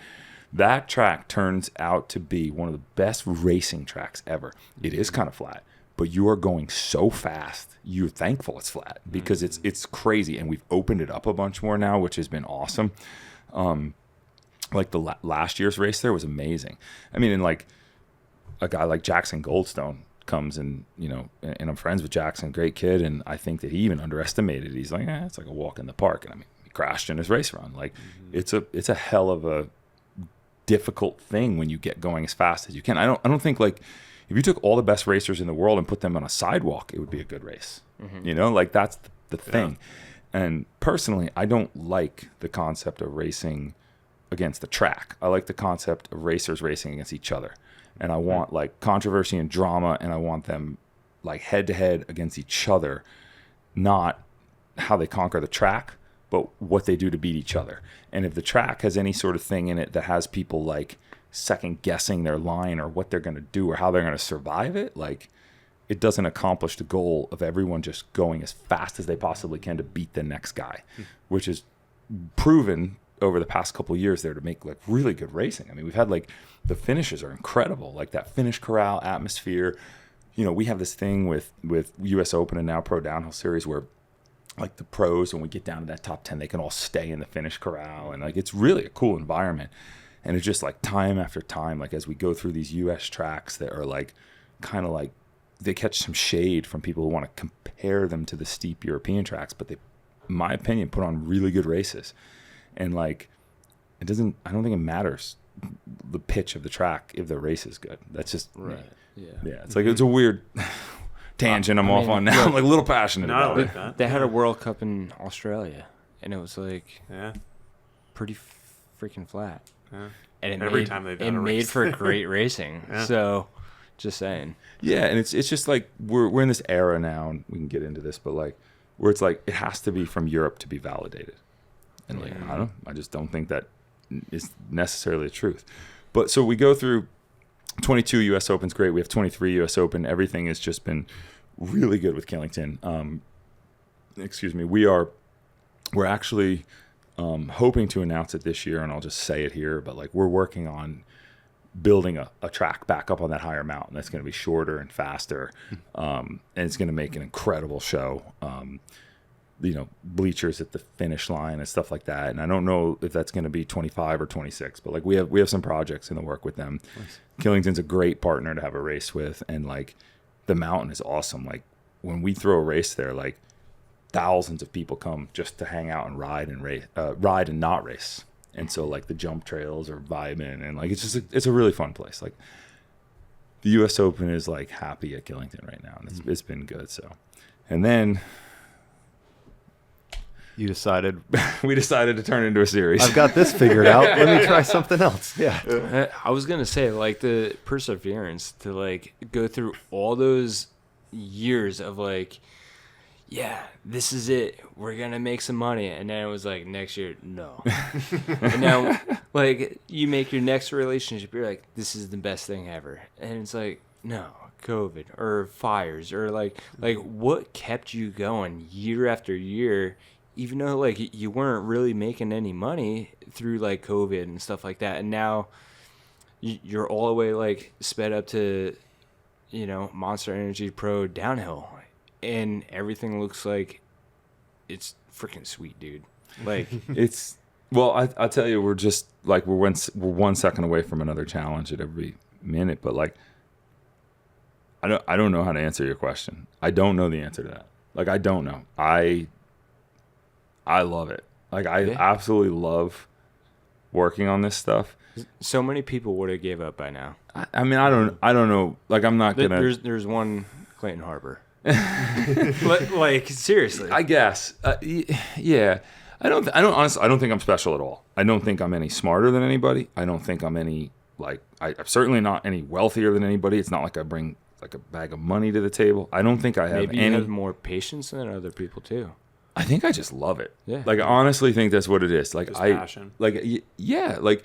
S4: That track turns out to be one of the best racing tracks ever. It is kind of flat, but you are going so fast. You're thankful it's flat because it's crazy, and we've opened it up a bunch more now, which has been awesome. Like the last year's race there was amazing. I mean, and like a guy like Jackson Goldstone comes and and I'm friends with Jackson, great kid, and I think that he even underestimated it. He's like, it's like a walk in the park. And I mean, he crashed in his race run. Like it's a hell of a difficult thing when you get going as fast as you can. I don't think like if you took all the best racers in the world and put them on a sidewalk, it would be a good race. Like that's the thing. And personally, I don't like the concept of racing against the track. I like the concept of racers racing against each other. And I want like controversy and drama, and I want them like head to head against each other, not how they conquer the track, but what they do to beat each other. And if the track has any sort of thing in it that has people like second guessing their line or what they're going to do or how they're going to survive it, like it doesn't accomplish the goal of everyone just going as fast as they possibly can to beat the next guy, which is proven over the past couple of years there to make like really good racing. I mean, we've had like the finishes are incredible, like that finish corral atmosphere. We have this thing with US Open and now Pro Downhill Series where like the pros, when we get down to that top 10, they can all stay in the finish corral, and like it's really a cool environment. And it's just like time after time, like as we go through these US tracks that are like kind of like they catch some shade from people who want to compare them to the steep European tracks, but they, in my opinion, put on really good races. And like I don't think it matters the pitch of the track if the race is good. That's just
S3: right.
S4: Me. Yeah. It's like it's a weird tangent I'm off on now.
S3: Look,
S4: I'm like a little passionate about it.
S2: That.
S3: They had a World Cup in Australia, and it was like pretty freaking flat.
S2: Yeah.
S3: And
S2: Every time they've done a
S3: made
S2: race
S3: for
S2: there.
S3: great racing.
S2: Yeah.
S3: So, just saying.
S4: Yeah, and it's just like we're in this era now, and we can get into this, but like where it's like it has to be from Europe to be validated, and like I just don't think that is necessarily the truth. But so we go through 22 U.S. Opens, great. We have 23 U.S. Open. Everything has just been really good with Killington. Excuse me. We're actually hoping to announce it this year, and I'll just say it here. But like we're working on building a track back up on that higher mountain that's going to be shorter and faster, and it's going to make an incredible show. Bleachers at the finish line and stuff like that. And I don't know if that's going to be 25 or 26, but like we have some projects in the work with them. Nice. Killington's a great partner to have a race with, and like the mountain is awesome. Like when we throw a race there, like thousands of people come just to hang out and ride and not race. And so like the jump trails are vibing, and like it's a really fun place. Like the US Open is like happy at Killington right now, and it's been good. So, and then
S1: we decided
S4: to turn it into a series.
S1: I've got this figured out. Let me try something else. Yeah.
S3: I was going to say, like, the perseverance to, like, go through all those years of, like, yeah, this is it. We're going to make some money. And then it was like, next year, no. And now, like, you make your next relationship, you're like, this is the best thing ever. And it's like, no, COVID or fires or, like what kept you going year after year, even though, like, you weren't really making any money through, like, COVID and stuff like that. And now you're all the way, like, sped up to, Monster Energy Pro downhill. And everything looks like it's freaking sweet, dude. Like,
S4: it's... Well, I'll tell you, we're just, like, we're 1 second away from another challenge at every minute. But, like, I don't know how to answer your question. I don't know the answer to that. Like, I don't know. I love it. Like, I absolutely love working on this stuff.
S3: So many people would have gave up by now.
S4: I mean, I don't know. Like, I'm not gonna.
S3: There's one Clayton Harper. But, like, seriously,
S4: I guess. Yeah. I don't honestly. I don't think I'm special at all. I don't think I'm any smarter than anybody. I don't think I'm any I'm certainly not any wealthier than anybody. It's not like I bring like a bag of money to the table. I don't think I have
S3: Maybe
S4: any.
S3: You have more patience than other people too.
S4: I think I just love it.
S3: Yeah.
S4: Like, I honestly think that's what it is. Like,
S2: just passion.
S4: Like, yeah, like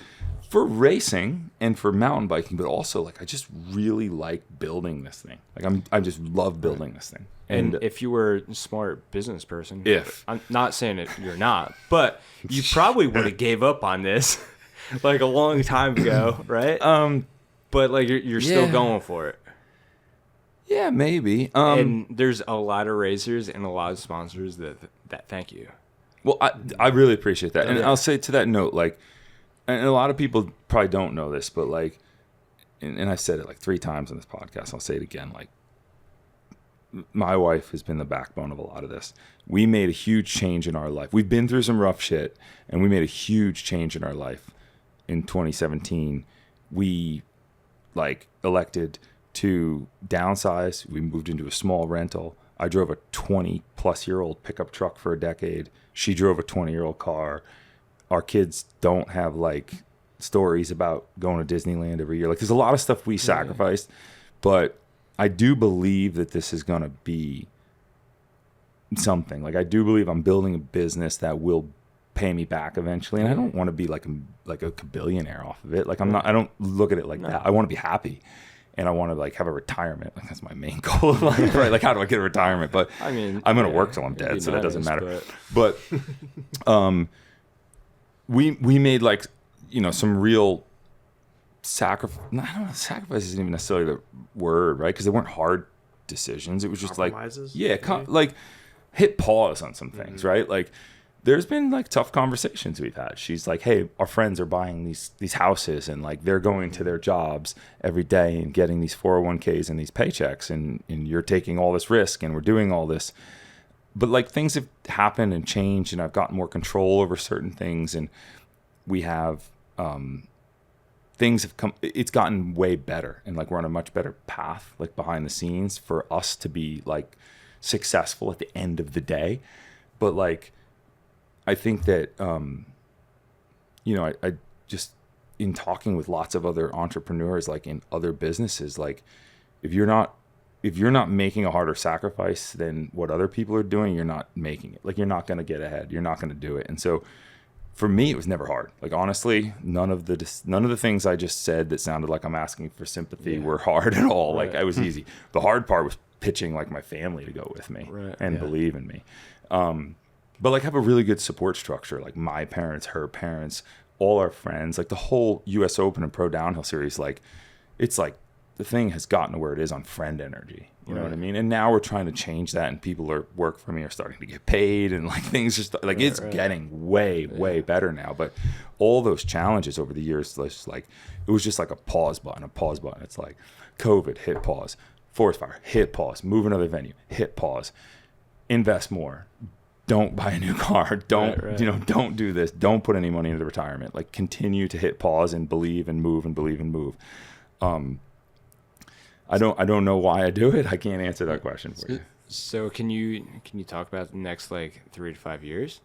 S4: for racing and for mountain biking, but also like I just really like building this thing. Like I just love building this thing.
S3: And if you were a smart business person,
S4: if
S3: I'm not saying that you're not, but you probably would have gave up on this like a long time ago, right? But like you're still going for it.
S4: Yeah, maybe.
S3: And there's a lot of racers and a lot of sponsors that thank you.
S4: Well, I really appreciate that. And I'll say to that note, like, and a lot of people probably don't know this, but like, and I've said it like 3 times on this podcast. I'll say it again. Like, my wife has been the backbone of a lot of this. We made a huge change in our life. We've been through some rough shit, and we made a huge change in our life. In 2017, we elected to downsize. We moved into a small rental. I drove a 20-plus-year-old pickup truck for a decade. She drove a 20-year-old car. Our kids don't have stories about going to Disneyland every year. Like, there's a lot of stuff we sacrificed, but I do believe that this is going to be something. Like, I do believe I'm building a business that will pay me back eventually, and I don't want to be like a billionaire off of it. Like, I don't look at it like that. I want to be happy. And I want to have a retirement. Like, that's my main goal in life, right? Like, how do I get a retirement? But I mean, I'm going to work till I'm dead, so that doesn't matter. But we made some real sacrifice. I don't know. Sacrifice isn't even necessarily the word, right? Because they weren't hard decisions. It was just
S2: compromises,
S4: hit pause on some things, right? Like, there's been like tough conversations we've had. She's like, hey, our friends are buying these houses and like they're going to their jobs every day and getting these 401ks and these paychecks and you're taking all this risk and we're doing all this. But like things have happened and changed and I've gotten more control over certain things and we have things have come, it's gotten way better and like we're on a much better path like behind the scenes for us to be like successful at the end of the day. But like I think that you know, I just in talking with lots of other entrepreneurs like in other businesses, like if you're not making a harder sacrifice than what other people are doing, you're not making it. Like you're not going to get ahead. You're not going to do it. And so for me, it was never hard. Like honestly, none of the things I just said that sounded like I'm asking for sympathy were hard at all. Right. Like I was easy. The hard part was pitching like my family to go with me and believe in me. But like have a really good support structure. Like my parents, her parents, all our friends, like the whole US Open and Pro Downhill series. Like it's like the thing has gotten to where it is on friend energy. You know what I mean? And now we're trying to change that and people are work for me are starting to get paid and like things just like it's getting way better now. But all those challenges over the years, like it was just like a pause button. It's like COVID, hit pause, forest fire, hit pause, move another venue, hit pause, invest more, don't buy a new car, don't you know, don't do this, don't put any money into retirement. Like continue to hit pause and believe and move and believe and move. I don't know why I do it. I can't answer that question for you.
S3: So can you talk about the next like 3 to 5 years?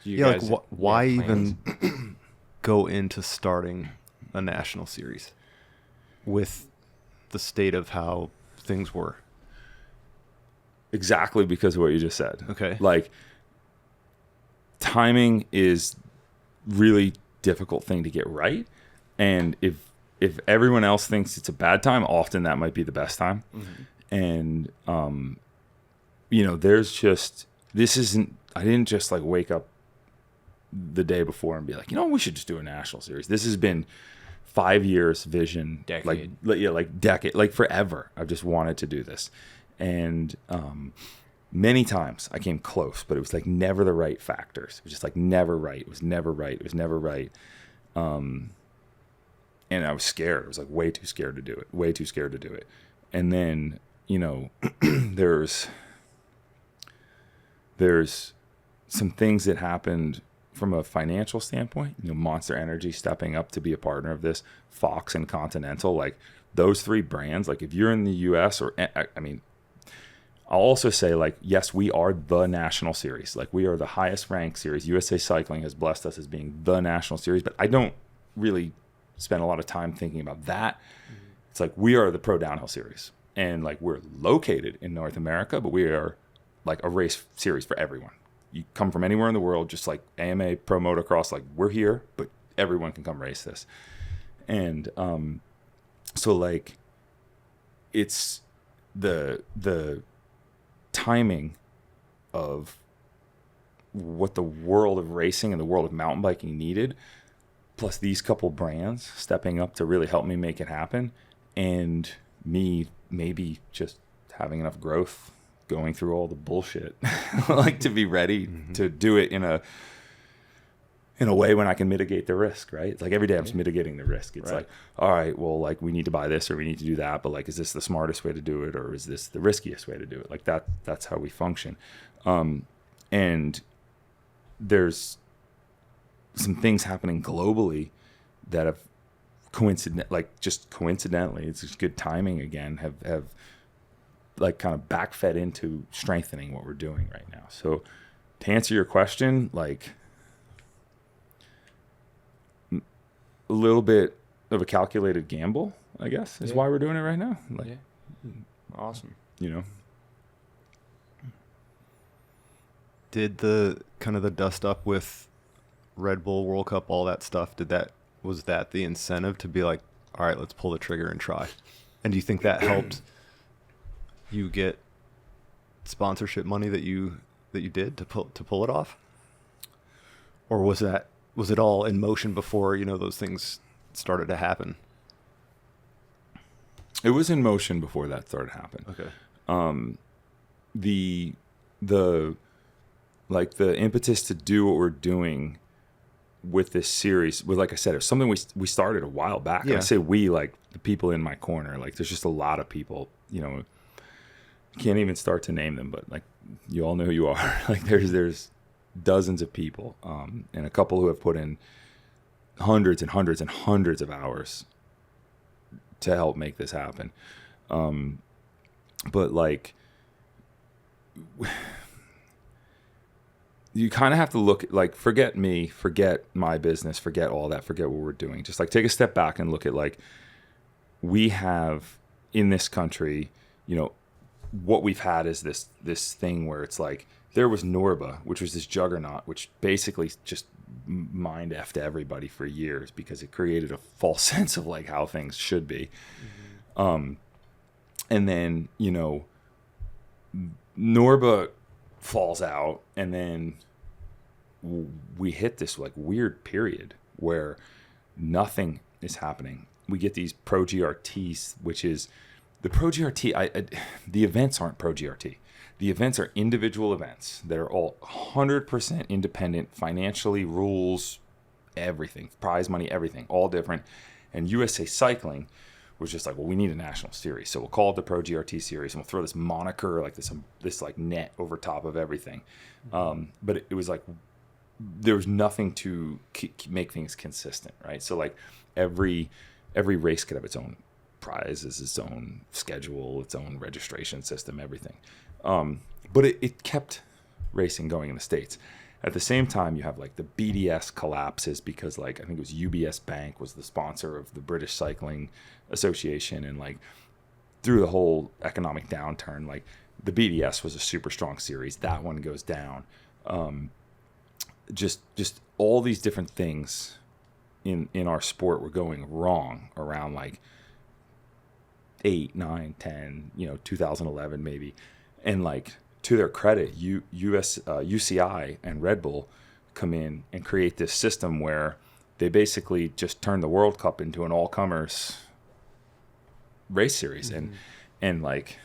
S1: Like why even go into starting a national series with the state of how things were?
S4: Exactly because of what you just said.
S1: Okay.
S4: Like timing is really difficult thing to get right, and if everyone else thinks it's a bad time, often that might be the best time. Mm-hmm. And, you know, I didn't just like wake up the day before and be like, you know, we should just do a national series. This has been 5 years vision, decade, like forever. I've just wanted to do this. And, many times I came close, but it was like never the right factors. It was just like never right. It was never right. And I was scared. I was like way too scared to do it. And then, you know, there's some things that happened from a financial standpoint. You know, Monster Energy stepping up to be a partner of this, Fox and Continental, like those 3 brands. Like if you're in the US or, I mean, I'll also say like, yes, we are the national series. Like we are the highest ranked series. USA Cycling has blessed us as being the national series, but I don't really spend a lot of time thinking about that. Mm-hmm. It's like we are the Pro Downhill series and like we're located in North America, but we are like a race series for everyone. You come from anywhere in the world, just like AMA, Pro Motocross, like we're here, but everyone can come race this. And so like it's the timing of what the world of racing and the world of mountain biking needed, plus these couple brands stepping up to really help me make it happen, and me maybe just having enough growth going through all the bullshit like to be ready to do it in a way when I can mitigate the risk, right? It's like every day I'm just mitigating the risk. It's like, all right, well, like we need to buy this or we need to do that, but like, is this the smartest way to do it or is this the riskiest way to do it? Like that's how we function. And there's some things happening globally that have coincidentally, it's just good timing again, have like kind of backfed into strengthening what we're doing right now. So to answer your question, like a little bit of a calculated gamble, I guess, is why we're doing it right now. Like,
S3: awesome.
S4: You know,
S1: did the kind of the dust up with Red Bull World Cup, all that stuff, was that the incentive to be like, all right, let's pull the trigger and try? And do you think that helped you get sponsorship money that you did to pull it off? Or was it all in motion before, you know, those things started to happen?
S4: It was in motion before that started to happen.
S1: Okay.
S4: like the impetus to do what we're doing with this series, with, like I said, it's something we started a while back.
S1: Yeah.
S4: And I say we, like the people in my corner, like there's just a lot of people, can't even start to name them, but like you all know who you are. Like there's dozens of people, and a couple who have put in hundreds and hundreds and hundreds of hours to help make this happen. But like, you kind of have to look at, like, forget me, forget my business, forget all that, forget what we're doing. Just like take a step back and look at, like, we have in this country, what we've had is this thing where it's like there was Norba, which was this juggernaut, which basically just mind effed everybody for years because it created a false sense of like how things should be. Mm-hmm. And then, Norba falls out, and then we hit this like weird period where nothing is happening. We get these pro GRTs, which is the pro GRT. The events aren't pro GRT. The events are individual events that are all 100% independent, financially, rules, everything, prize money, everything, all different. And USA Cycling was just like, well, we need a national series, so we'll call it the Pro GRT series, and we'll throw this moniker, like this like net over top of everything. But it was like there was nothing to make things consistent, right? So like every race could have its own prizes, its own schedule, its own registration system, everything. But it kept racing going in the States. At the same time, you have like the BDS collapses because like I think it was UBS Bank was the sponsor of the British Cycling Association, and like through the whole economic downturn, like the BDS was a super strong series. That one goes down. Just all these different things in our sport were going wrong around like 8, 9, 10, 2011 maybe, and like. To their credit, UCI and Red Bull come in and create this system where they basically just turn the World Cup into an all-comers race series. Mm-hmm. And like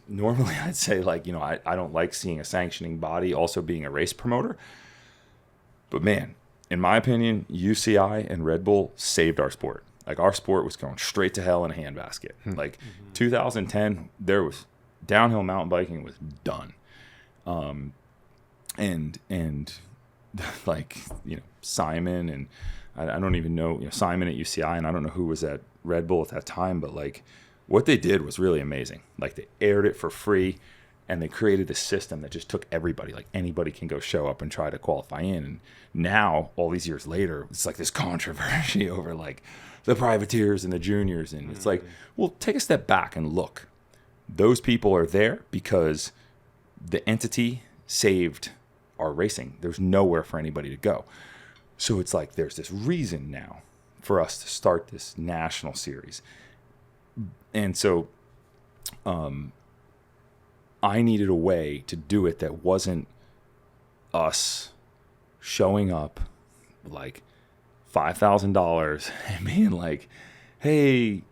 S4: normally I'd say like, I don't like seeing a sanctioning body also being a race promoter. But man, in my opinion, UCI and Red Bull saved our sport. Like our sport was going straight to hell in a handbasket. Like 2010, there was downhill mountain biking was done. And like, Simon and I don't even know, Simon at UCI, and I don't know who was at Red Bull at that time, but like what they did was really amazing. Like they aired it for free, and they created this system that just took everybody, like anybody can go show up and try to qualify in. And now all these years later, it's like this controversy over like the privateers and the juniors. And it's like, well, take a step back and look. Those people are there because the entity saved our racing. There's nowhere for anybody to go. So it's like there's this reason now for us to start this national series. And so I needed a way to do it that wasn't us showing up like $5,000 and being like, hey,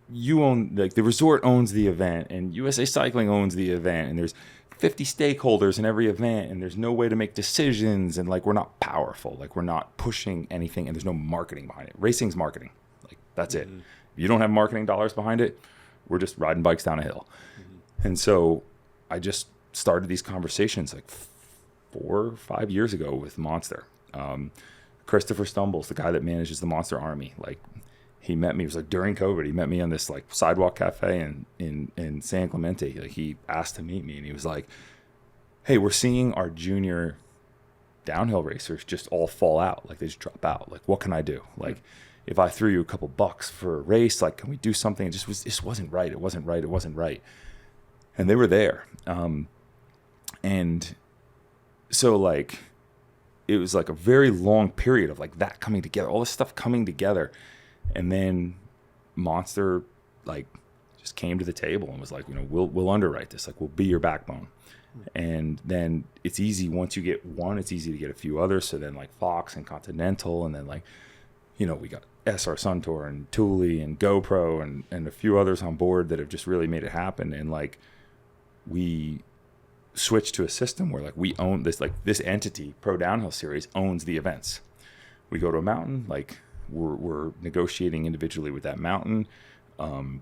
S4: you own, like the resort owns the event and USA Cycling owns the event, and there's 50 stakeholders in every event, and there's no way to make decisions, and like we're not powerful, like we're not pushing anything, and there's no marketing behind it. Racing's marketing, like that's it. If you don't have marketing dollars behind it, we're just riding bikes down a hill. And so I just started these conversations like 4 or 5 years ago with Monster. Christopher Stumbles, the guy that manages the Monster Army, like he met me, it was like during COVID, he met me on this like sidewalk cafe in San Clemente. Like he asked to meet me, and he was like, hey, we're seeing our junior downhill racers just all fall out. Like they just drop out. Like, what can I do? Like if I threw you a couple bucks for a race, like, can we do something? It just wasn't right. It wasn't right. And they were there. And so like, it was like a very long period of like that coming together, all this stuff coming together. And then Monster like just came to the table and was like, we'll underwrite this. Like we'll be your backbone. And then it's easy once you get one, it's easy to get a few others. So then like Fox and Continental, and then like, we got SR Suntour and Thule and GoPro and a few others on board that have just really made it happen. And like we switched to a system where like we own this, like this entity, Pro Downhill Series, owns the events. We go to a mountain, like we're negotiating individually with that mountain, and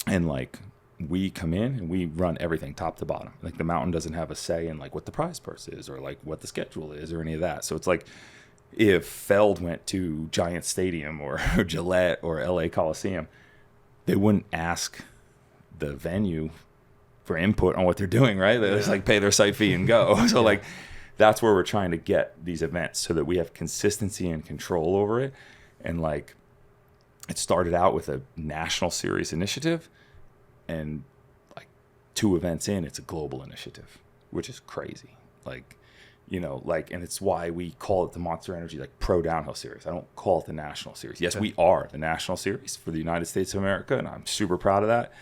S4: like we come in and we run everything top to bottom. Like the mountain doesn't have a say in like what the prize purse is or like what the schedule is or any of that. So it's like if Feld went to Giant Stadium or Gillette or LA Coliseum, they wouldn't ask the venue for input on what they're doing, right? They just like pay their site fee and go. So like that's where we're trying to get these events so that we have consistency and control over it. And like it started out with a national series initiative, and like 2 events in, it's a global initiative, which is crazy. Like, you know, like, and it's why we call it the Monster Energy like Pro Downhill Series. I don't call it the national series. Yes, we are the national series for the United States of America, and I'm super proud of that.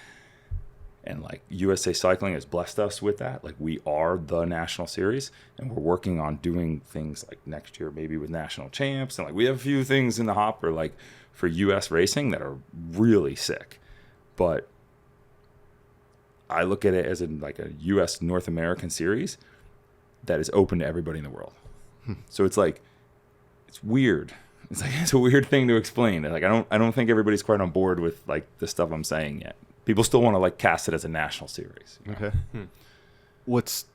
S4: And like USA Cycling has blessed us with that. Like we are the national series, and we're working on doing things like next year, maybe with national champs. And like we have a few things in the hopper, like for US racing that are really sick. But I look at it as like a US North American series that is open to everybody in the world. So it's like, it's weird. It's like, it's a weird thing to explain. Like, I don't think everybody's quite on board with like the stuff I'm saying yet. People still want to like cast it as a national series.
S1: Okay. What's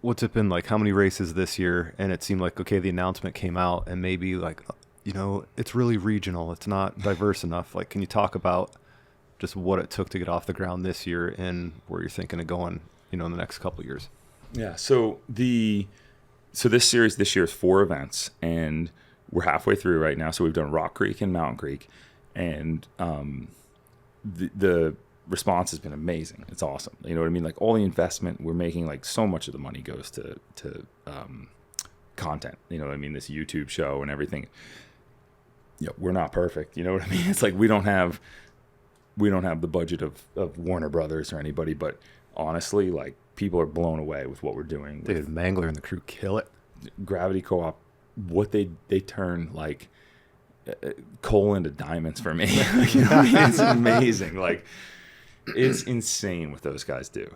S1: it been like? How many races this year? And it seemed like, okay, the announcement came out and maybe like, you know, it's really regional. It's not diverse enough. Like, can you talk about just what it took to get off the ground this year and where you're thinking of going, you know, in the next couple of years?
S4: Yeah. So this series this year is 4 events, and we're halfway through right now. So we've done Rock Creek and Mountain Creek, and the response has been amazing. It's awesome. You know what I mean? Like all the investment we're making, like so much of the money goes to content. You know what I mean? This YouTube show and everything. Yeah, we're not perfect. You know what I mean? It's like we don't have the budget of Warner Brothers or anybody, but honestly, like people are blown away with what we're doing.
S1: Dude, Mangler and the crew kill it.
S4: Gravity Co-op, what they turn like coal into diamonds for me. You know what I mean? It's amazing. Like it's insane what those guys do.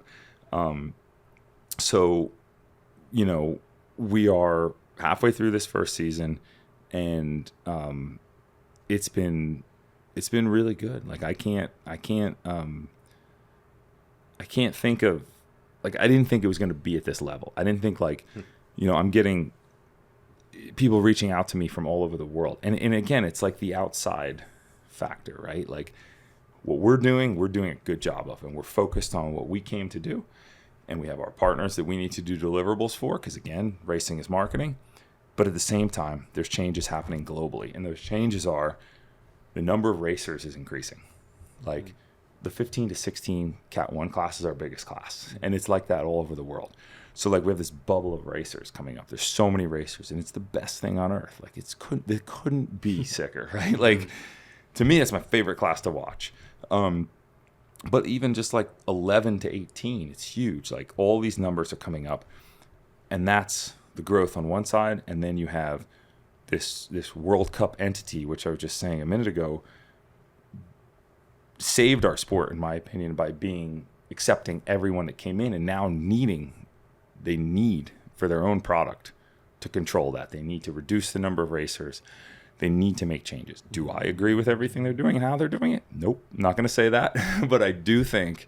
S4: So, you know, we are halfway through this first season, and it's been really good. Like I can't think of, like, I didn't think it was going to be at this level. I didn't think like, you know, I'm getting people reaching out to me from all over the world. And again, it's like the outside factor, right? Like what we're doing a good job of, and we're focused on what we came to do. And we have our partners that we need to do deliverables for, because again, racing is marketing. But at the same time, there's changes happening globally. And those changes are the number of racers is increasing. Like the 15 to 16 Cat 1 class is our biggest class. And it's like that all over the world. So like we have this bubble of racers coming up. There's so many racers, and it's the best thing on earth. Like it couldn't be sicker, right? Like to me, that's my favorite class to watch. But even just like 11 to 18, it's huge. Like all these numbers are coming up, and that's the growth on one side. And then you have this World Cup entity, which I was just saying a minute ago, saved our sport, in my opinion, by accepting everyone that came in, and now they need for their own product to control that. They need to reduce the number of racers. They need to make changes. Do I agree with everything they're doing and how they're doing it? Nope, I'm not going to say that. But I do think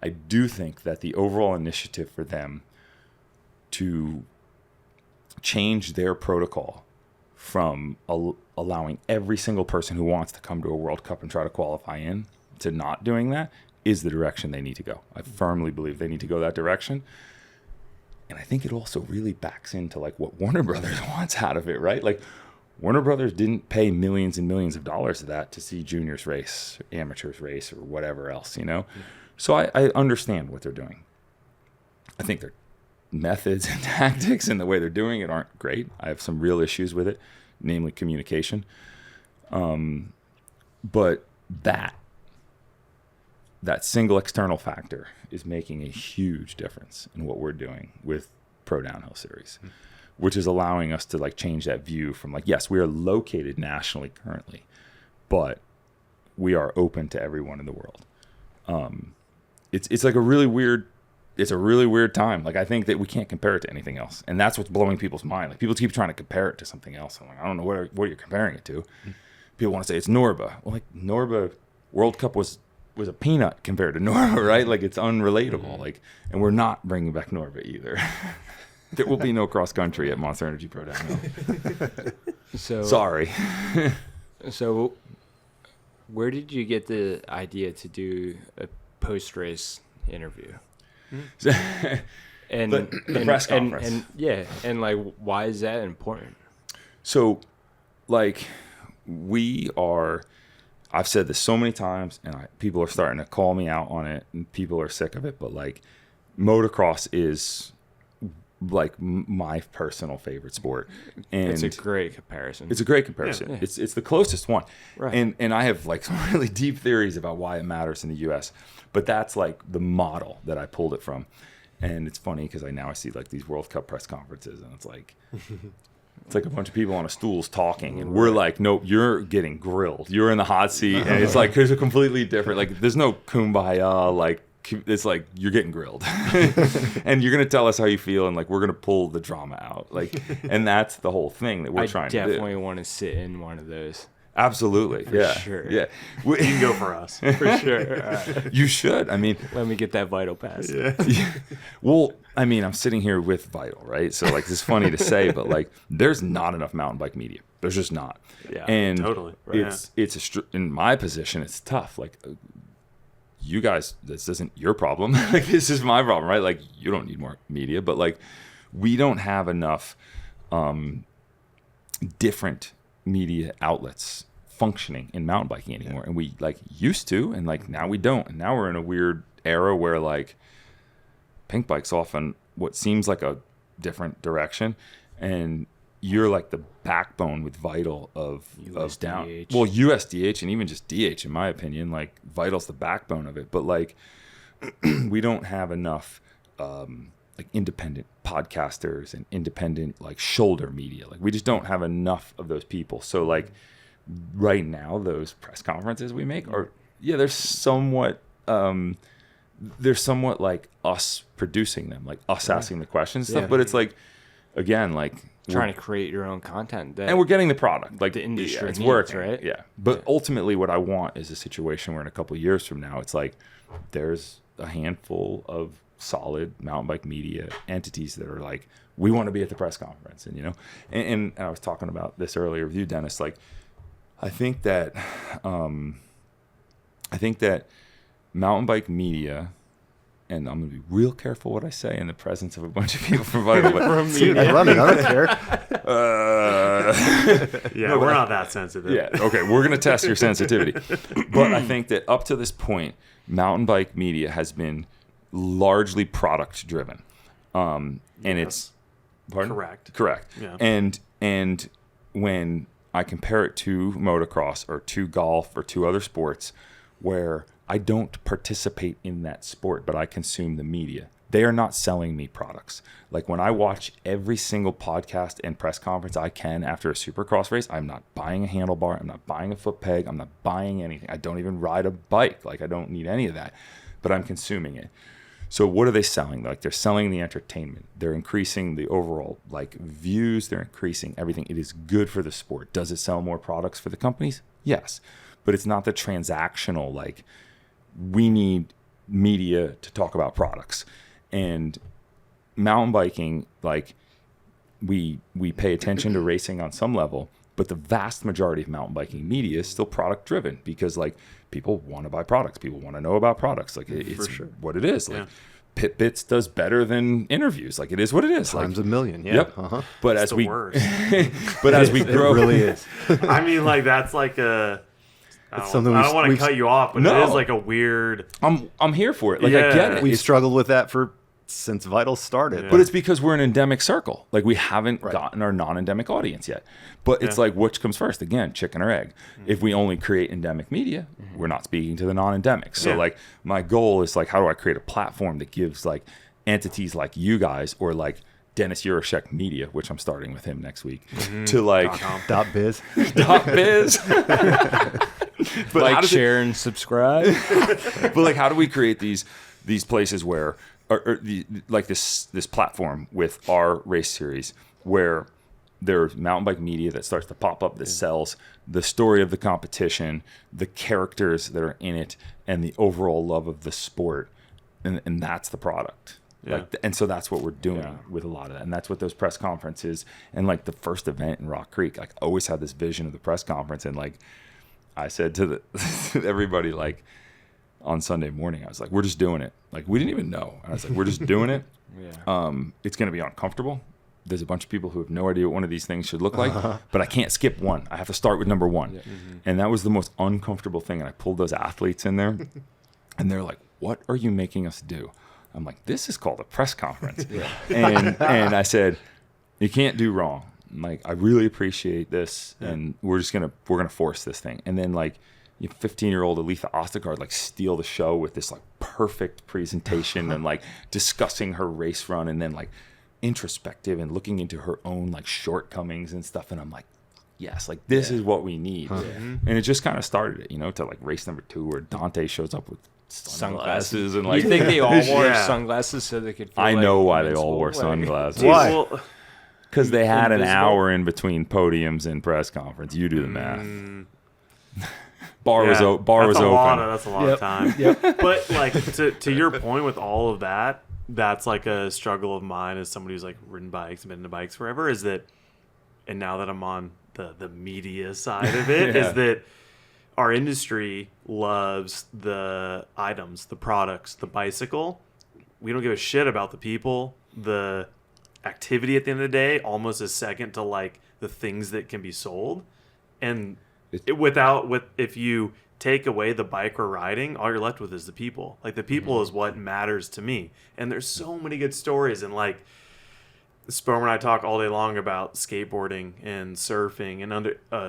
S4: that the overall initiative for them to change their protocol from allowing every single person who wants to come to a World Cup and try to qualify in to not doing that is the direction they need to go. I firmly believe they need to go that direction. And I think it also really backs into like what Warner Brothers wants out of it, right? Like Warner Brothers didn't pay millions and millions of dollars to that to see juniors race, amateurs race, or whatever else, you know? Mm-hmm. So I understand what they're doing. I think their methods and tactics and the way they're doing it aren't great. I have some real issues with it, namely communication. But that single external factor is making a huge difference in what we're doing with Pro Downhill Series. Mm-hmm. Which is allowing us to like change that view from like, yes, we are located nationally currently, but we are open to everyone in the world. It's like a really weird it's a really weird time. Like, I think that we can't compare it to anything else, and that's what's blowing people's mind. Like, people keep trying to compare it to something else. I'm like, I don't know what you're comparing it to. People want to say it's Norba. Well, like, Norba World Cup was a peanut compared to Norba, right? Like, it's unrelatable. Like, and we're not bringing back Norba either. There will be no cross country at Monster Energy Pro Downhill.
S3: So
S4: sorry.
S3: So, where did you get the idea to do a post-race interview? And
S4: the press conference.
S3: And like, why is that important?
S4: So, like, I've said this so many times, and people are starting to call me out on it, and people are sick of it, but like, motocross is like my personal favorite sport, and
S3: it's a great comparison.
S4: Yeah. It's the closest one,
S3: right?
S4: And I have like some really deep theories about why it matters in the U.S., but that's like the model that I pulled it from. And it's funny because I see like these World Cup press conferences, and it's like a bunch of people on a stools talking, and we're like, nope, you're getting grilled, you're in the hot seat, and it's like there's a completely different, like, there's no kumbaya, like, it's like you're getting grilled and you're going to tell us how you feel, and like, we're going to pull the drama out, like, and that's the whole thing that we're trying to do.
S3: I definitely want to sit in one of those.
S4: Absolutely.
S3: For sure.
S4: Yeah.
S2: You can go for us.
S3: For sure.
S4: You should. I mean,
S3: let me get that Vital pass.
S2: Yeah.
S4: Well, I mean, I'm sitting here with Vital, right? So like, it's funny to say, but like, there's not enough mountain bike media. There's just not.
S3: Yeah.
S4: And
S2: totally.
S4: It's in my position, it's tough. Like, you guys, this isn't your problem. Like, this is my problem, right? Like, you don't need more media, but like, we don't have enough different media outlets functioning in mountain biking anymore. And we like used to, and like, now we don't. And now we're in a weird era where like, Pink Bike's off in what seems like a different direction, and you're like the backbone with Vital of down. Well, USDH and even just DH, in my opinion. Like, Vital's the backbone of it, but like, we don't have enough like independent podcasters and independent like shoulder media. Like, we just don't have enough of those people. So like, right now, those press conferences we make are they're somewhat like us producing them, like us asking the questions and stuff. But it's like, again, like,
S3: trying to create your own content,
S4: and we're getting the product, like
S3: the industry
S4: it's
S3: needs,
S4: working,
S3: right?
S4: Yeah. But ultimately, what I want is a situation where in a couple of years from now, it's like there's a handful of solid mountain bike media entities that are like, we want to be at the press conference, and and I was talking about this earlier with you, Dennis. Like, I think that mountain bike media, and I'm going to be real careful what I say in the presence of a bunch of people from Vital.
S1: Dude, I don't care.
S2: Yeah, we're not that sensitive.
S4: Yeah, okay, we're going to test your sensitivity. But I think that up to this point, mountain bike media has been largely product driven. And it's... Pardon? Correct.
S2: Yeah.
S4: And when I compare it to motocross or to golf or to other sports where I don't participate in that sport, but I consume the media, they are not selling me products. Like, when I watch every single podcast and press conference I can after a Supercross race, I'm not buying a handlebar, I'm not buying a foot peg, I'm not buying anything. I don't even ride a bike. Like, I don't need any of that, but I'm consuming it. So what are they selling? Like, they're selling the entertainment. They're increasing the overall like views. They're increasing everything. It is good for the sport. Does it sell more products for the companies? Yes, but it's not the transactional, like, we need media to talk about products. And mountain biking, like, we pay attention to racing on some level, but the vast majority of mountain biking media is still product driven, because like, people want to buy products. People want to know about products. Like, it's what it is. Like, Pit Bits does better than interviews. Like, it is what it is.
S1: Times
S4: like,
S1: a million. Yeah.
S4: Yep. But
S2: it's
S4: as we
S2: worst.
S4: but as we grow,
S1: it really is.
S2: I mean, like, that's like a... I don't
S1: something
S2: want to
S1: we've-
S2: cut you off, but
S4: No.
S2: it is like a weird...
S4: I'm here for it. Like,
S2: Yeah.
S4: I get it.
S1: We've
S4: It's-
S1: struggled with that since Vital started.
S4: But it's because we're an endemic circle. Like, we haven't
S1: Right.
S4: gotten our non-endemic audience yet. But it's like, which comes first? Again, chicken or egg. If we only create endemic media, we're not speaking to the non-endemic. So like, my goal is like, how do I create a platform that gives like entities like you guys, or like Dennis Yurashek Media, which I'm starting with him next week, to like
S1: .biz.
S4: .biz. But
S3: Like, share, and subscribe.
S4: But like, how do we create these places where like this platform with our race series where there's mountain bike media that starts to pop up that sells the story of the competition, the characters that are in it, and the overall love of the sport, and that's the product.
S2: Yeah.
S4: Like, and so that's what we're doing with a lot of that, and that's what those press conferences and like the first event in Rock Creek. Like, I always had this vision of the press conference, and like I said to everybody, like on Sunday morning, I was like, "We're just doing it." Like, we didn't even know. I was like, "We're just doing it." It's going to be uncomfortable. There's a bunch of people who have no idea what one of these things should look like, but I can't skip one. I have to start with number one. Yeah. Mm-hmm. And that was the most uncomfortable thing. And I pulled those athletes in there, and they're like, "What are you making us do?" I'm like, "This is called a press conference." And I said, "You can't do wrong. Like, I really appreciate this, and we're gonna force this thing." And then like, 15-year-old Aletha Ostegard like steal the show with this like perfect presentation and like discussing her race run, and then like introspective and looking into her own like shortcomings and stuff. And I'm like, yes, like this is what we need. And it just kind of started it, to like race number 2 where Dante shows up with sunglasses and like,
S3: you think they all wore sunglasses so they could feel
S4: I know why they
S3: invincible?
S4: all wore sunglasses.
S1: Why?
S2: Well,
S4: because they had an hour in between podiums and press conference. You do the math. Bar was open.
S2: That's a lot of time. But like to your point with all of that, that's like a struggle of mine as somebody who's like ridden bikes and been into bikes forever, is that, and now that I'm on the media side of it, is that our industry loves the items, the products, the bicycle. We don't give a shit about the people. The activity at the end of the day almost is second to like the things that can be sold. And if you take away the bike or riding, all you're left with is the people. Like, the people is what matters to me. And there's so many good stories. And like, Spomer and I talk all day long about skateboarding and surfing and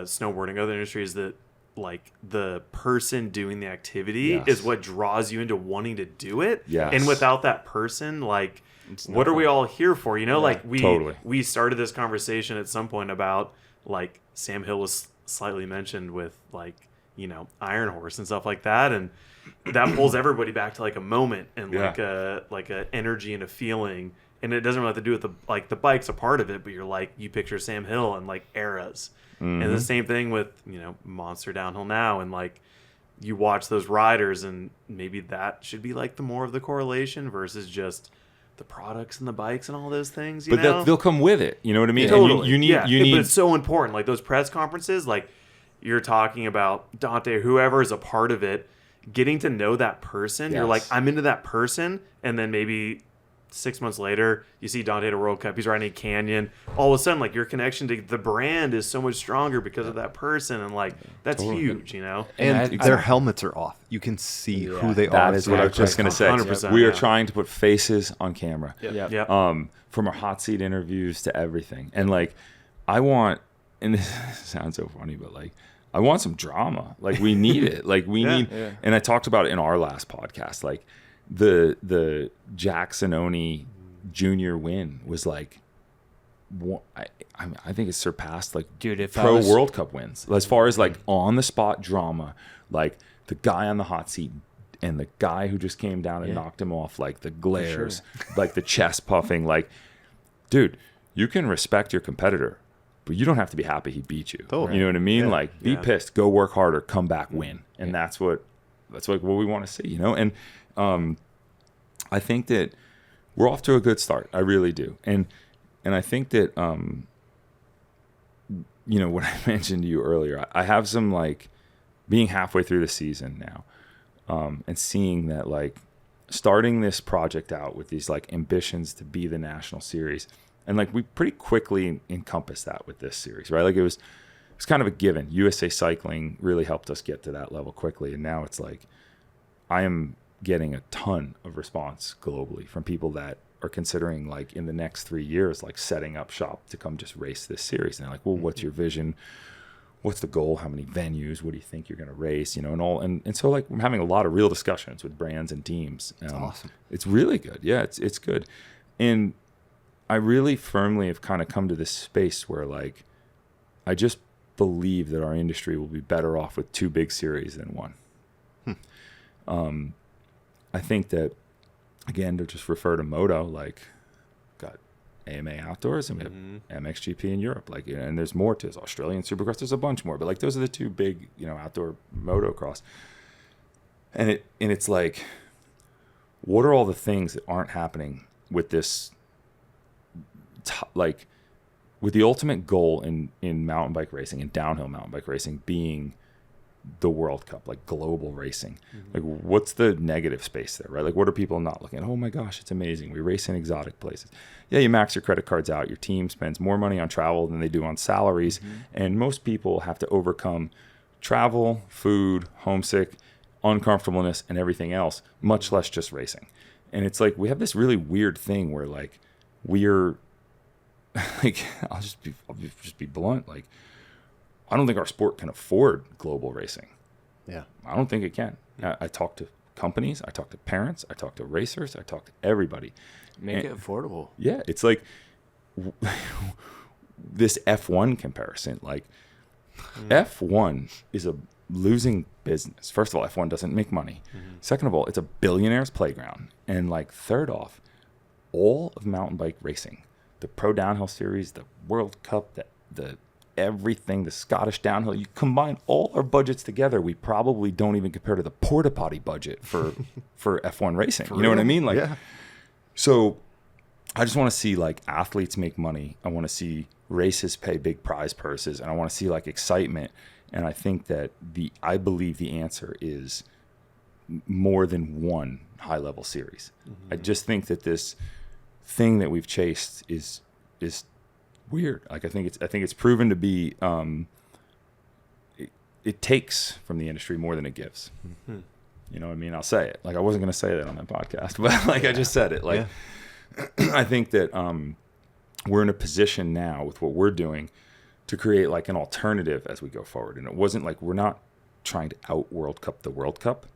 S2: snowboarding, other industries, that like the person doing the activity is what draws you into wanting to do it. Yes. And without that person, like, what are we all here for? Like we started this conversation at some point about like Sam Hill was slightly mentioned with like, Iron Horse and stuff like that, and that pulls everybody back to like a moment and like a energy and a feeling, and it doesn't really have to do with the bike's a part of it, but you picture Sam Hill and like eras, and the same thing with Monster Downhill now, and like you watch those riders, and maybe that should be like the more of the correlation versus just the products and the bikes and all those things.
S4: But they'll come with it. You know what I mean?
S2: Totally.
S4: You need.
S2: But it's so important. Like those press conferences, like you're talking about Dante, whoever is a part of it, getting to know that person. You're like, I'm into that person. And then maybe 6 months later, you see Dante at a World Cup. He's riding a Canyon. All of a sudden, like, your connection to the brand is so much stronger because of that person. And like, that's huge,
S1: And their helmets are off. You can see who they are.
S4: That is what I was just going to say.
S2: 100%,
S4: we are trying to put faces on camera.
S2: Yep.
S4: From our hot seat interviews to everything. And like, I want, and this sounds so funny, but like, I want some drama. Like, we need it. Like, we need, and I talked about it in our last podcast. Like, the Jacksononi Junior win was like, I think it surpassed like World Cup wins as far as like on the spot drama. Like, the guy on the hot seat and the guy who just came down and knocked him off, like the glares, like the chest puffing. Like, dude, you can respect your competitor, but you don't have to be happy he beat you. Totally. You know what I mean? Like, be pissed, go work harder, come back, win. And that's like what we want to see, And I think that we're off to a good start. I really do. And I think that what I mentioned to you earlier, I have some like being halfway through the season now, and seeing that like starting this project out with these like ambitions to be the national series. And like we pretty quickly encompassed that with this series, right? Like it was kind of a given. USA Cycling really helped us get to that level quickly. And now it's like I am getting a ton of response globally from people that are considering like in the next 3 years, like setting up shop to come just race this series. And they're like, well, what's your vision? What's the goal? How many venues? What do you think you're going to race? And all. And so like I'm having a lot of real discussions with brands and teams.
S1: It's awesome.
S4: It's really good. Yeah, it's good. And I really firmly have kind of come to this space where like I just believe that our industry will be better off with 2 big series than one. I think that again, to just refer to moto, like got AMA Outdoors and we have MXGP in Europe, like, and there's more to this. Australian Supercross, there's a bunch more, but like those are the two big, outdoor motocross. And it's like, what are all the things that aren't happening with this, like, with the ultimate goal in mountain bike racing and downhill mountain bike racing being the World Cup, like global racing? Like, what's the negative space there, right? Like, what are people not looking at? Oh my gosh, it's amazing. We race in exotic places. Yeah, you max your credit cards out. Your team spends more money on travel than they do on salaries. And most people have to overcome travel, food, homesick, uncomfortableness, and everything else, much less just racing. And it's like, we have this really weird thing where like, we're like, I'll just be blunt. Like, I don't think our sport can afford global racing.
S1: Yeah.
S4: I don't think it can. I talk to companies, I talk to parents, I talk to racers, I talk to everybody.
S3: Make it affordable.
S4: Yeah. It's like this F1 comparison. Like, F1 is a losing business. First of all, F1 doesn't make money. Second of all, it's a billionaire's playground. And like, third off, all of mountain bike racing, the Pro Downhill Series, the World Cup, the everything, the Scottish Downhill, you combine all our budgets together, we probably don't even compare to the porta potty budget for F1 racing. You know what I mean? Like,
S1: yeah.
S4: So I just want to see like athletes make money. I want to see races pay big prize purses, and I want to see like excitement. And I think that I believe the answer is more than one high level series. I just think that this thing that we've chased is weird. Like, I think it's proven to be it takes from the industry more than it gives. You know what I mean? I'll say it. Like, I wasn't going to say that on that podcast, but like, I just said it. Like, I think that we're in a position now with what we're doing to create like an alternative as we go forward. And it wasn't like, we're not trying to out World Cup the World Cup.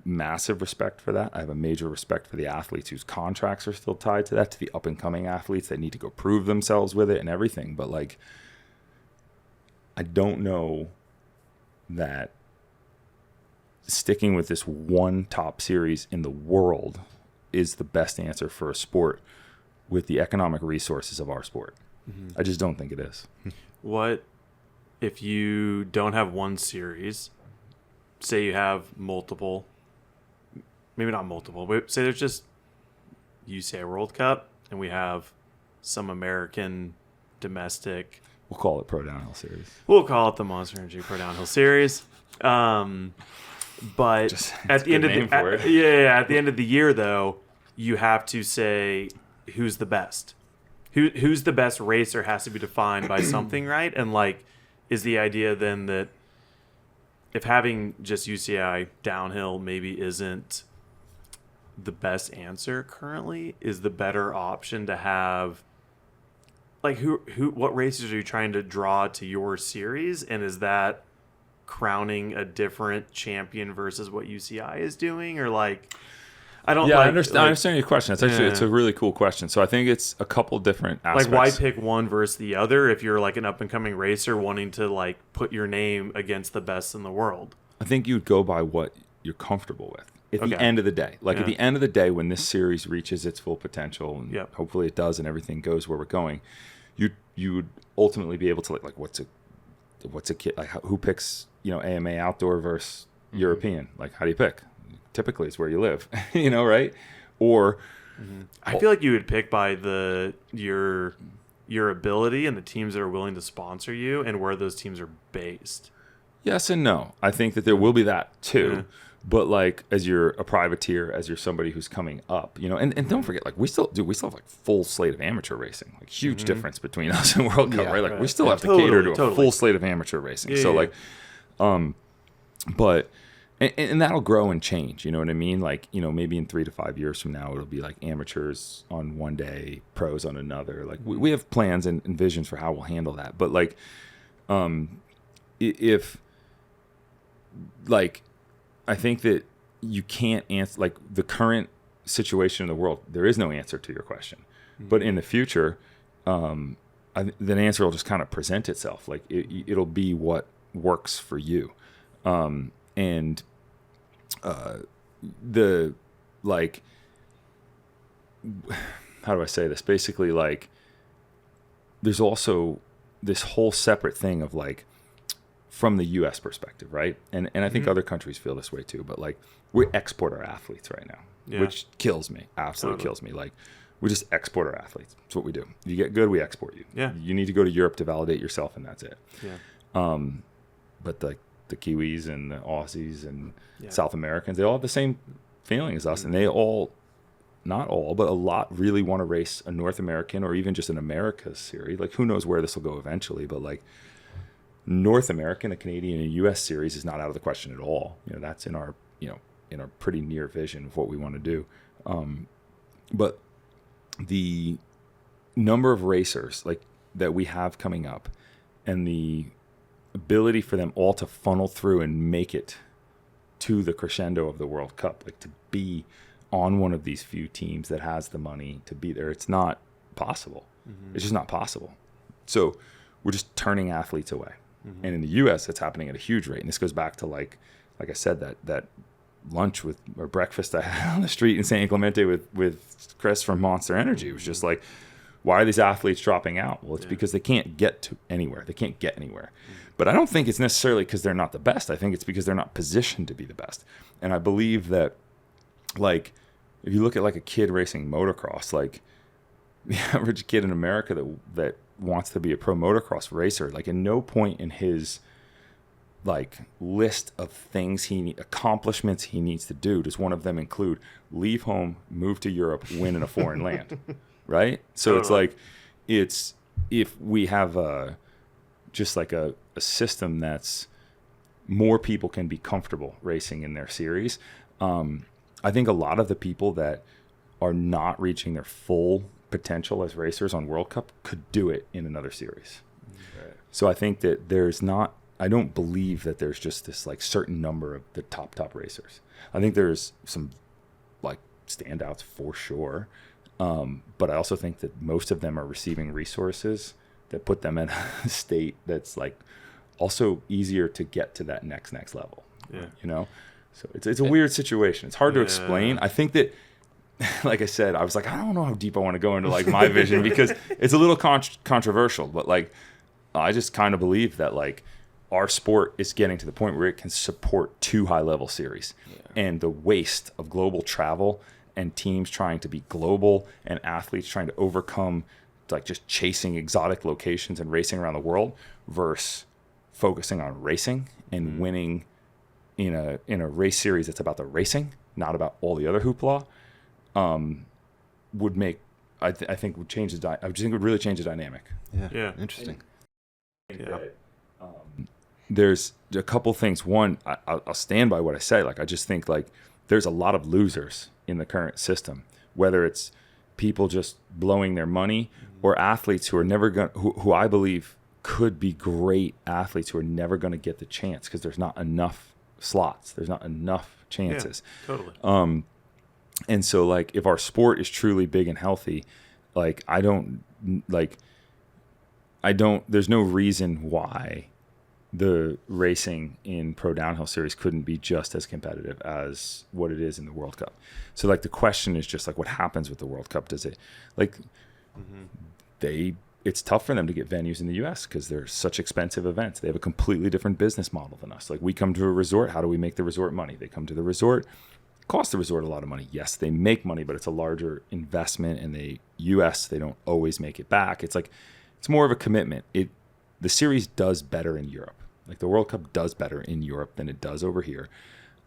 S4: Massive respect for that. I have a major respect for the athletes whose contracts are still tied to that, to the up and coming athletes that need to go prove themselves with it and everything. But like, I don't know that sticking with this one top series in the world is the best answer for a sport with the economic resources of our sport. I just don't think it is.
S2: What if you don't have one series? Say you have multiple, maybe not multiple, but say there's just UCI World Cup and we have some American domestic.
S4: We'll call it Pro Downhill Series.
S2: We'll call it the Monster Energy Pro Downhill Series. But
S3: Just,
S2: at the end of at the end of the year, though, you have to say who's the best. Who's the best racer has to be defined by something, right? And like, is the idea then that if having just UCI downhill maybe isn't the best answer currently, is the better option to have like what races are you trying to draw to your series, and is that crowning a different champion versus what UCI is doing? Or like, I don't.
S4: Yeah,
S2: like,
S4: I understand your question. It's actually it's a really cool question. So I think it's a couple different aspects.
S2: Like, why pick one versus the other if you're like an up and coming racer wanting to like put your name against the best in the world?
S4: I think you'd go by what you're comfortable with at the end of the day. Like, at the end of the day, when this series reaches its full potential, and hopefully it does, and everything goes where we're going, you would ultimately be able to like what's a kid, like, who picks, AMA outdoor versus European? Like, how do you pick? Typically it's where you live, right? Or
S2: I feel like you would pick by your ability and the teams that are willing to sponsor you and where those teams are based.
S4: Yes and no. I think that there will be that too. But like, as you're a privateer, as you're somebody who's coming up, and don't forget, like, we still have like full slate of amateur racing, like huge difference between us and World Cup, right? Like, we still have to cater to a full slate of amateur racing. So like, but. And that'll grow and change, you know what I mean? Like, maybe in 3 to 5 years from now, it'll be like amateurs on one day, pros on another. Like, we have plans and visions for how we'll handle that. But like, if like, I think that you can't answer, like, the current situation in the world, there is no answer to your question. But in the future, the answer will just kind of present itself. Like, it'll be what works for you. And how do I say this? Basically, like, there's also this whole separate thing of like, from the U.S. perspective, right? And I think other countries feel this way too, but like, we export our athletes right now, which kills me, absolutely kills me. Like, we just export our athletes. That's what we do. You get good, we export you.
S2: Yeah.
S4: You need to go to Europe to validate yourself, and that's it.
S2: Yeah.
S4: But the Kiwis and the Aussies and South Americans, they all have the same feeling as us, and they all, not all, but a lot really want to race a North American or even just an Americas series. Like, who knows where this will go eventually, but like, North American, a Canadian, and U.S. series is not out of the question at all. You know, that's in our, in our pretty near vision of what we want to do. But the number of racers like that we have coming up, and the ability for them all to funnel through and make it to the crescendo of the World Cup, like to be on one of these few teams that has the money to be there, it's not possible. It's just not possible. So we're just turning athletes away. And in the U.S., it's happening at a huge rate. And this goes back to like I said, that lunch or breakfast I had on the street in San Clemente with Chris from Monster Energy. It was just like, why are these athletes dropping out? Well, it's because they can't get to anywhere. They can't get anywhere. But I don't think it's necessarily because they're not the best. I think it's because they're not positioned to be the best. And I believe that, like, if you look at like a kid racing motocross, like the average kid in America that wants to be a pro motocross racer, like, in no point in his like list of things accomplishments he needs to do does one of them include leave home, move to Europe, win in a foreign land, right? So it's like, if we have just like a system that's more people can be comfortable racing in their series. I think a lot of the people that are not reaching their full potential as racers on World Cup could do it in another series. Right. So I think that I don't believe that there's just this like certain number of the top racers. I think there's some like standouts for sure. But I also think that most of them are receiving resources that put them in a state that's like also easier to get to that next level. Yeah. So it's a weird situation. It's hard to explain. I think that, like I said, I was like, I don't know how deep I want to go into like my vision because it's a little controversial, but like, I just kind of believe that like our sport is getting to the point where it can support 2 high-level series, and the waste of global travel and teams trying to be global and athletes trying to overcome like just chasing exotic locations and racing around the world versus focusing on racing and winning in a race series that's about the racing, not about all the other hoopla, would make I think would change I just think it would really change the dynamic.
S1: Yeah. Interesting.
S4: There's a couple things. One, I'll stand by what I say. Like, I just think like there's a lot of losers in the current system, whether it's people just blowing their money or athletes who are never going who I believe could be great athletes who are never going to get the chance because there's not enough slots. There's not enough chances.
S2: Yeah, totally.
S4: And so like if our sport is truly big and healthy, like there's no reason why the racing in pro downhill series couldn't be just as competitive as what it is in the World Cup. So like the question is just like, what happens with the World Cup? Does it like it's tough for them to get venues in the US because they're such expensive events. They have a completely different business model than us. Like, we come to a resort. How do we make the resort money? They come to the resort. It costs the resort a lot of money. Yes, they make money, but it's a larger investment, and they don't always make it back. It's like, it's more of a commitment. The series does better in Europe. Like, the World Cup does better in Europe than it does over here.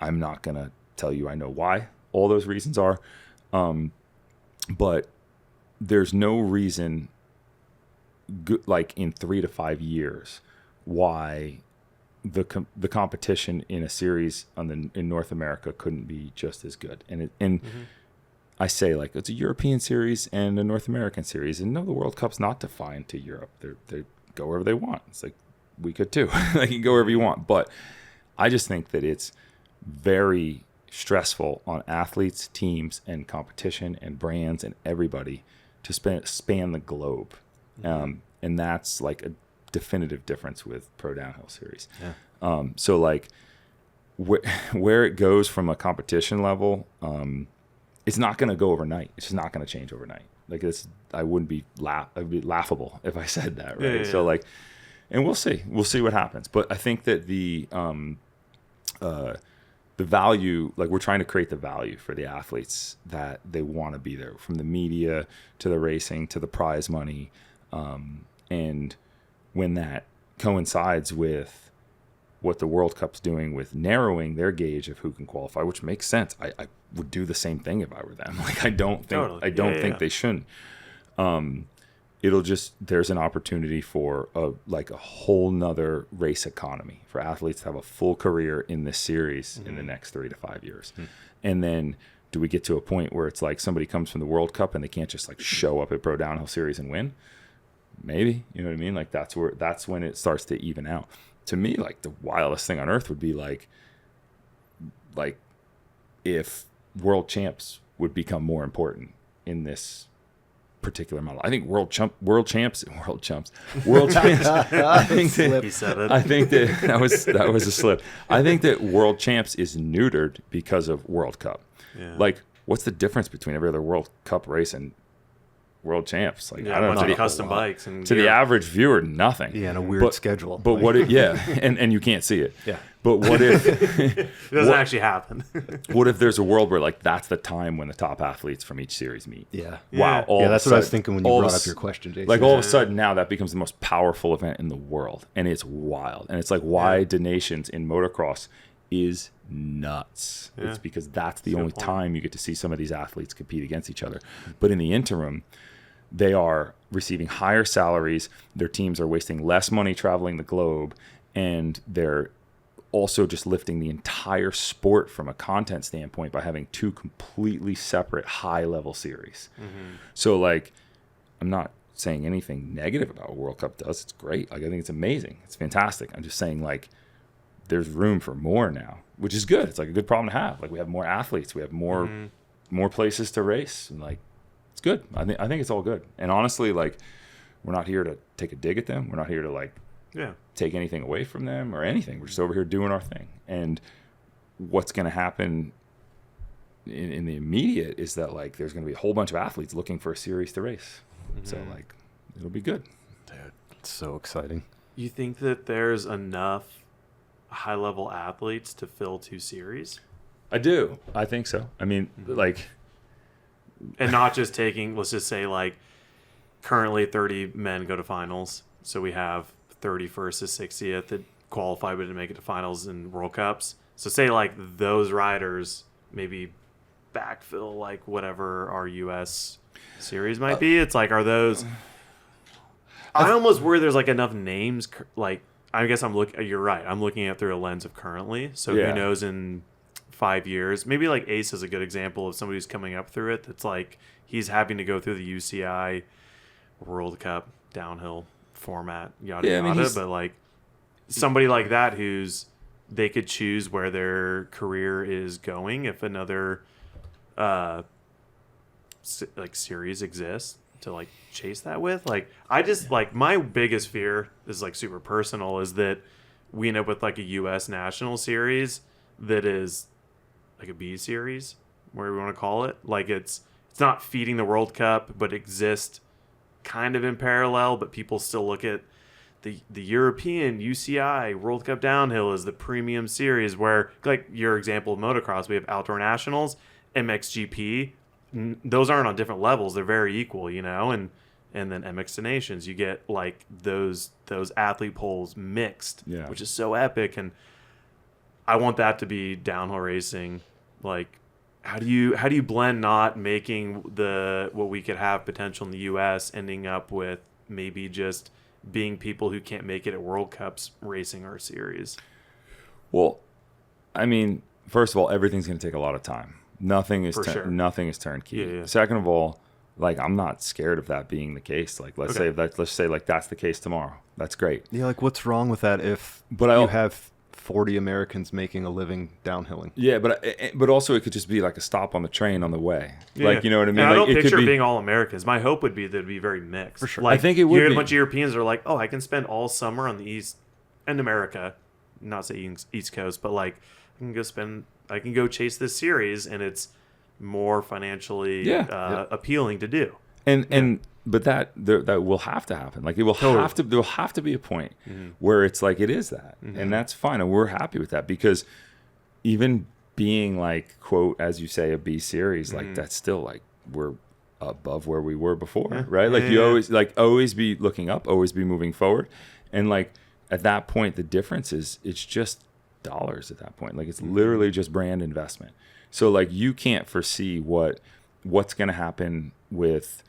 S4: I'm not going to tell you I know why all those reasons are. But there's no reason, like in 3 to 5 years, why the competition in a series in North America couldn't be just as good. And I say, like, it's a European series and a North American series, and no, the World Cup's not defined to Europe. They go wherever they want. It's like, we could too. They can go wherever you want. But I just think that it's very stressful on athletes, teams, and competition and brands and everybody to span the globe. And that's like a definitive difference with pro downhill series. So like where it goes from a competition level, it's not going to go overnight. It's just not going to change overnight. Like I would be laughable if I said that, right?
S2: Yeah.
S4: So like, and we'll see what happens. But I think that the value, like we're trying to create the value for the athletes that they want to be there, from the media to the racing to the prize money. And when that coincides with what the World Cup's doing with narrowing their gauge of who can qualify, which makes sense. I would do the same thing if I were them. Like I don't think they shouldn't. There's an opportunity for a whole nother race economy for athletes to have a full career in this series in the next 3 to 5 years. And then do we get to a point where it's like somebody comes from the World Cup and they can't just like show up at Pro Downhill Series and win? Maybe, you know what I mean? Like that's when it starts to even out. To me, like the wildest thing on earth would be like if world champs would become more important in this particular model. I think world champs. I think that,
S2: He said it.
S4: I think that was a slip. I think that world champs is neutered because of World Cup.
S2: Yeah.
S4: Like, what's the difference between every other World Cup race and world champs? Like,
S2: Yeah,
S4: I don't
S2: a
S4: know.
S2: bunch of custom bikes and
S4: To the average viewer, nothing.
S1: Yeah, and a weird schedule.
S4: But what if, and you can't see it.
S1: Yeah.
S4: But what if
S2: it doesn't actually happen.
S4: what if there's a world where like that's the time when the top athletes from each series meet?
S1: Yeah.
S4: Wow.
S1: Yeah, that's what I was thinking when you brought up your question, Jason.
S4: Like all of a sudden now that becomes the most powerful event in the world, and it's wild. And it's like why Donations in motocross is nuts.
S2: Yeah.
S4: It's because that's the only
S2: point.
S4: time you get to see some of these athletes compete against each other. But in the interim, they are receiving higher salaries. Their teams are wasting less money traveling the globe, and they're also just lifting the entire sport from a content standpoint by having two completely separate high-level series. So, like, I'm not saying anything negative about what World Cup does. It's great. Like, I think it's amazing. It's fantastic. I'm just saying, like, there's room for more now, which is good. It's like a good problem to have. Like, we have more athletes. We have more places to race. And, like, it's good. I think it's all good. And honestly, like, we're not here to take a dig at them. We're not here to, like, take anything away from them or anything. We're just over here doing our thing. And what's going to happen in the immediate is that, like, there's going to be a whole bunch of athletes looking for a series to race. So, like, it'll be good.
S1: Dude, it's so exciting.
S2: You think that there's enough high-level athletes to fill 2 series?
S4: I do. I think so. I mean, like...
S2: And not just taking, let's just say, like, currently 30 men go to finals. So we have 31st to 60th that qualify but didn't make it to finals in World Cups. So say, like, those riders maybe backfill, like, whatever our U.S. series might be. It's like, are those... I almost worry there's, like, enough names, like, I guess you're right. I'm looking at through a lens of currently. So who knows in 5 years? Maybe, like, Ace is a good example of somebody who's coming up through it. That's like he's having to go through the UCI World Cup downhill format, yada yada. But, like, somebody like that they could choose where their career is going if another series exists to, like, chase that with. Like, I just, like, my biggest fear is, like, super personal, is that we end up with, like, a U.S. national series that is like a B series, whatever we want to call it. Like, it's not feeding the World Cup, but exists kind of in parallel, but people still look at the European UCI World Cup downhill as the premium series, where, like your example of motocross, we have Outdoor Nationals, MXGP. Those aren't on different levels. They're very equal, you know, and then MX Nations, you get, like, those athlete pools mixed, which is so epic. And I want that to be downhill racing. Like, how do you blend not making what we could have potential in the U.S. ending up with maybe just being people who can't make it at World Cups racing our series?
S4: Well, I mean, first of all, everything's going to take a lot of time. Nothing is turnkey.
S2: Yeah.
S4: Second of all, like, I'm not scared of that being the case. Like, let's say that's the case tomorrow. That's great.
S1: Yeah, like, what's wrong with that if you have 40 Americans making a living downhilling?
S4: Yeah, but also it could just be like a stop on the train on the way.
S2: Yeah.
S4: Like, you know what I mean?
S2: And
S4: like,
S2: I don't picture it being all Americans. My hope would be that it'd be very mixed.
S1: For sure.
S2: Like,
S4: I think it would
S2: you get
S4: be.
S2: a bunch of Europeans that are like, oh, I can spend all summer on the East and America, not saying East Coast, but, like, I can go chase this series, and it's more financially appealing to do.
S4: But that will have to happen. Like it will have to. There will have to be a point where it's like it is that, and that's fine, and we're happy with that because even being like quote as you say a B series, like that's still like we're above where we were before, right? Like you always be looking up, always be moving forward, and like at that point the difference is it's just dollars at that point. Like it's literally just brand investment. So like you can't foresee what's going to happen with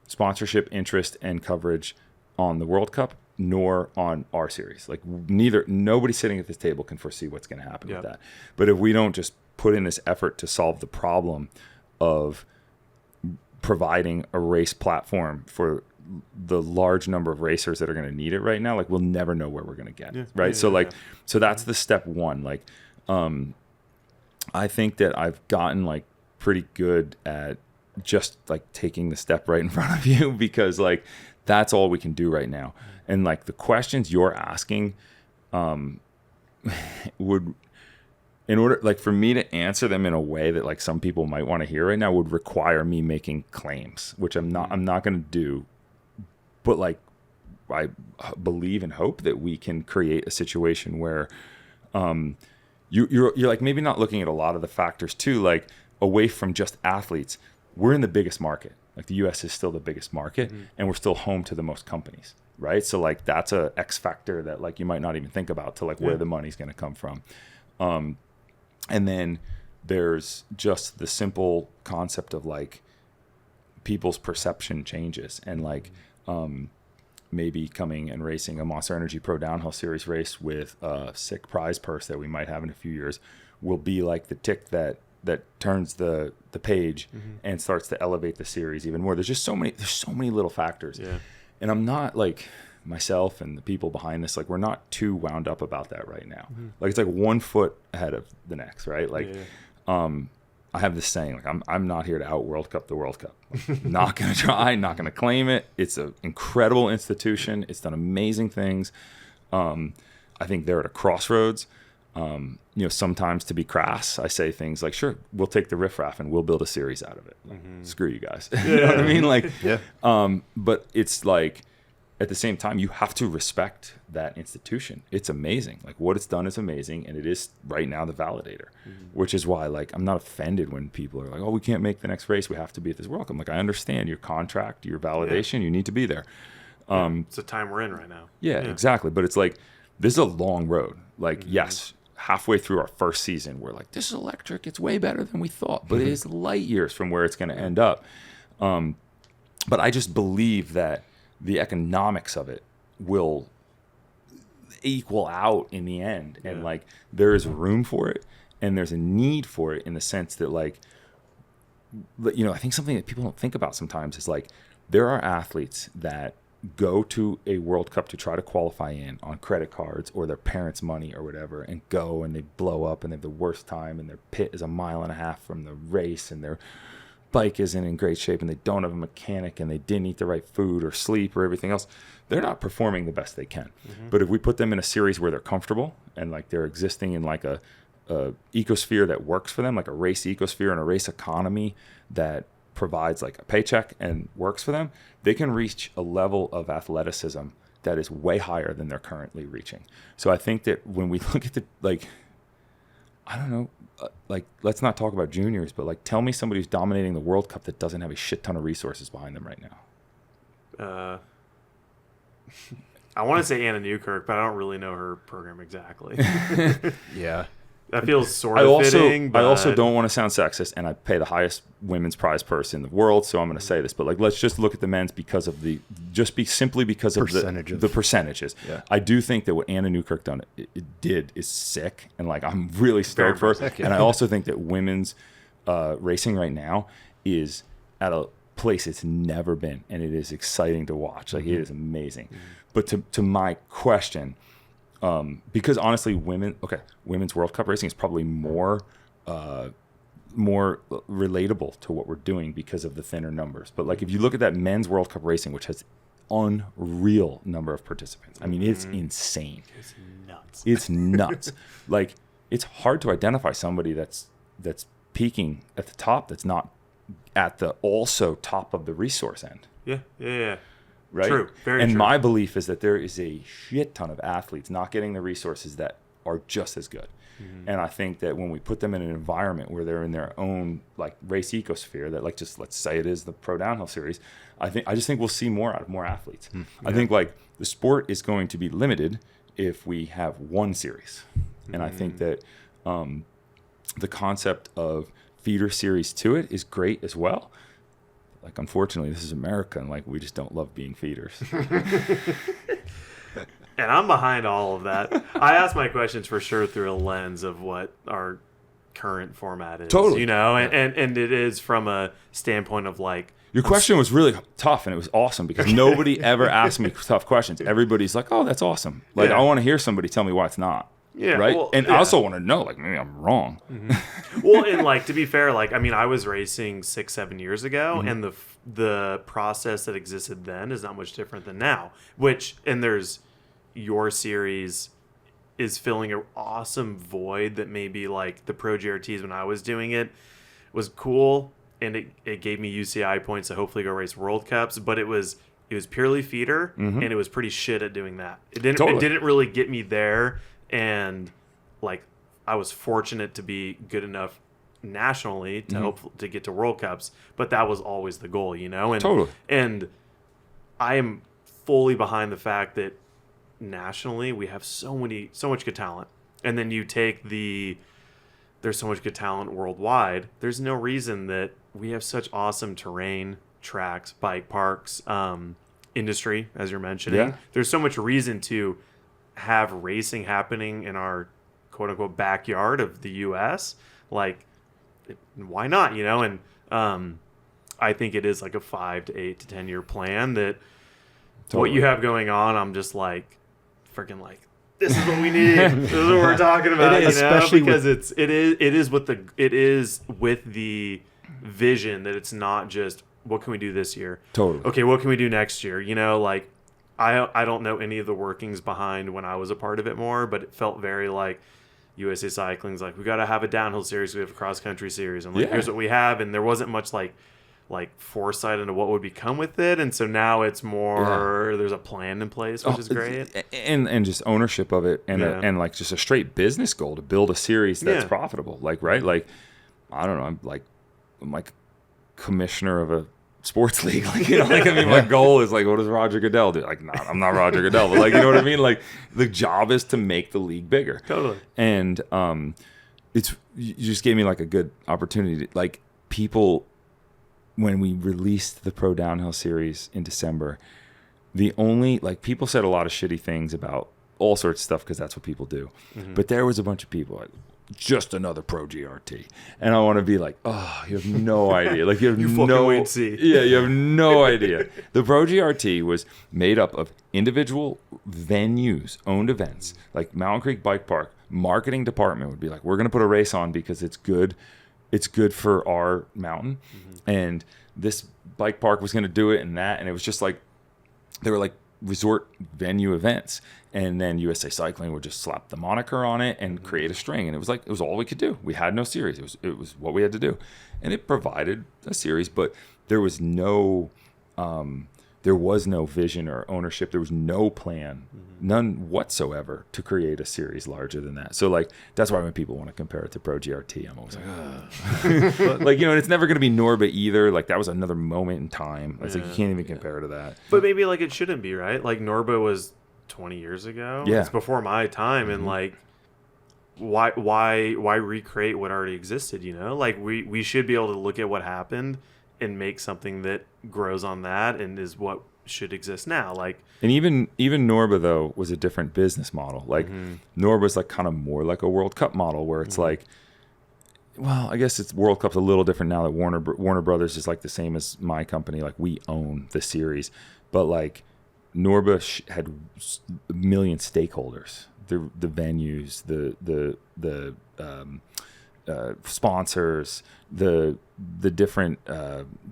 S4: sponsorship interest and coverage on the World Cup nor on our series. Like nobody sitting at this table can foresee what's going to happen with that. But if we don't just put in this effort to solve the problem of providing a race platform for the large number of racers that are going to need it right now, like we'll never know where we're going to get right. So that's the step one. Like I think that I've gotten like pretty good at just like taking the step right in front of you because like that's all we can do right now. And like the questions you're asking would, in order like for me to answer them in a way that like some people might want to hear right now would require me making claims, which I'm not going to do. But like I believe and hope that we can create a situation where you're like maybe not looking at a lot of the factors too, like away from just athletes. We're in the biggest market. Like the US is still the biggest market and we're still home to the most companies, right? So like that's a X factor that like you might not even think about to like where the money's going to come from. And then there's just the simple concept of like people's perception changes and like maybe coming and racing a Monster Energy Pro Downhill Series race with a sick prize purse that we might have in a few years will be like the tick that turns the page and starts to elevate the series even more. There's so many little factors. Yeah. And I'm not like myself and the people behind this, like we're not too wound up about that right now. Like it's like 1 foot ahead of the next, right? Like I have this saying, like I'm not here to out World Cup the World Cup. Not going to try, not going to claim it. It's an incredible institution. It's done amazing things. I think they're at a crossroads. Sometimes to be crass, I say things like, sure, we'll take the riffraff and we'll build a series out of it. Like, screw you guys. You know what I mean? Like, but it's like, at the same time, you have to respect that institution. It's amazing. Like what it's done is amazing. And it is right now the validator, which is why like, I'm not offended when people are like, oh, we can't make the next race. We have to be at this World Cup. I'm like, I understand your contract, your validation, you need to be there.
S2: It's the time we're in right now.
S4: Yeah, exactly. But it's like, this is a long road. Like, yes, halfway through our first season, we're like, this is electric. It's way better than we thought. But it is light years from where it's going to end up. But I just believe that the economics of it will equal out in the end. And like, there is room for it. And there's a need for it in the sense that like, I think something that people don't think about sometimes is like, there are athletes that go to a World Cup to try to qualify in on credit cards or their parents' money or whatever and go and they blow up and they have the worst time and their pit is 1.5 miles from the race and their bike isn't in great shape and they don't have a mechanic and they didn't eat the right food or sleep or everything else. They're not performing the best they can. But if we put them in a series where they're comfortable and like they're existing in like a ecosphere that works for them, like a race ecosphere and a race economy that provides like a paycheck and works for them, they can reach a level of athleticism that is way higher than they're currently reaching. So I think that when we look at the, like, I don't know, like, let's not talk about juniors, but like, tell me somebody who's dominating the World Cup that doesn't have a shit ton of resources behind them right now.
S2: I want to say Anna Newkirk, but I don't really know her program exactly.
S1: Yeah.
S2: That feels sort of fitting.
S4: I also don't want to sound sexist, and I pay the highest women's prize purse in the world, so I'm going to say this. But like, let's just look at the men's because of simply because of the percentages. Yeah. I do think that what Anna Newkirk did is sick, and like I'm really stoked for her. And I also think that women's racing right now is at a place it's never been, and it is exciting to watch. Like it is amazing. But to my question. Because honestly, women's World Cup racing is probably more relatable to what we're doing because of the thinner numbers. But like, if you look at that men's World Cup racing, which has unreal number of participants, I mean, it's insane.
S2: It's nuts.
S4: It's nuts. Like, it's hard to identify somebody that's peaking at the top that's not at the also top of the resource end.
S2: Yeah.
S4: Right?
S2: True. Very
S4: and
S2: true.
S4: my belief is that there is a shit ton of athletes not getting the resources that are just as good. And I think that when we put them in an environment where they're in their own like race ecosphere, that like just let's say it is the pro downhill series, I just think we'll see more out of more athletes. I think like the sport is going to be limited if we have one series, and I think that the concept of feeder series to it is great as well. Like, unfortunately, this is America, and like we just don't love being feeders.
S2: And I'm behind all of that. I ask my questions for sure through a lens of what our current format is.
S4: Totally.
S2: You know, and it is from a standpoint of like,
S4: Your question was really tough, and it was awesome because nobody ever asked me tough questions. Everybody's like, "Oh, that's awesome." Like,
S2: Yeah.
S4: I want to hear somebody tell me why it's not.
S2: Yeah,
S4: Right.
S2: well,
S4: and
S2: yeah.
S4: I also want to know, like, maybe I'm wrong.
S2: well, and like to be fair, like I mean, I was racing 6-7 years ago, and the process that existed then is not much different than now. And there's your series is filling an awesome void that maybe like the Pro GRTs when I was doing it was cool, and it gave me UCI points to hopefully go race World Cups, but it was purely feeder, and it was pretty shit at doing that. It didn't really get me there. And like I was fortunate to be good enough nationally to hope to get to World Cups, but that was always the goal, you know. And
S4: Totally.
S2: And I am fully behind the fact that nationally we have so much good talent, and then you take there's so much good talent worldwide. There's no reason that we have such awesome terrain, tracks, bike parks, industry, as you're mentioning.
S4: Yeah.
S2: There's so much reason to have racing happening in our quote unquote backyard of the US. Like, why not, you know? And I think it is like a 5 to 8 to 10 year plan that what you have going on, I'm just like freaking like, this is what we need. This is what we're talking about,
S1: especially
S2: because it is with the vision that it's not just what can we do this year?
S4: Totally.
S2: Okay, what can we do next year? You know, like I don't know any of the workings behind when I was a part of it more, but it felt very like USA Cycling's like, we got to have a downhill series, we have a cross country series. I'm like, here's what we have, and there wasn't much like foresight into what would become with it, and so now it's more there's a plan in place, which is great,
S4: and just ownership of it, and and like just a straight business goal to build a series that's profitable. Like, right, like I don't know, I'm like commissioner of a sports league, like, you know, like, I mean, my goal is like, what does Roger Goodell do? Like, nah, I'm not Roger Goodell, but like, you know what I mean? Like, the job is to make the league bigger.
S2: Totally.
S4: And you just gave me like a good opportunity to, like, people, when we released the Pro Downhill series in December, people said a lot of shitty things about all sorts of stuff because that's what people do. But there was a bunch of people like, just another Pro GRT, and I want to be like, oh, you have no idea. Like, you have
S2: fucking wait and see.
S4: Yeah, you have no idea. The Pro GRT was made up of individual venues, owned events, like Mountain Creek Bike Park. Marketing department would be like, we're going to put a race on because it's good. It's good for our mountain, and this bike park was going to do it, and it was just like they were like resort venue events, and then USA Cycling would just slap the moniker on it and create a string, and it was all we could do. We had no series. It was what we had to do, and it provided a series, but there was no vision or ownership. There was no plan, none whatsoever, to create a series larger than that. So like, that's why when people want to compare it to Pro GRT, I'm always like, ugh. Like, you know, and it's never going to be Norba either. Like, that was another moment in time. It's like, you can't even compare to that.
S2: But maybe like it shouldn't be, right? Like Norba was 20 years ago.
S4: Yeah.
S2: It's before my time, and like, why recreate what already existed? You know, like we should be able to look at what happened and make something that grows on that and is what should exist now. Like,
S4: and even Norba though was a different business model. Like Norba's like kind of more like a World Cup model where it's like, well, I guess it's World Cup's a little different now that Warner Brothers is like the same as my company. Like, we own the series, but like Norba had a million stakeholders, the venues, the sponsors, the different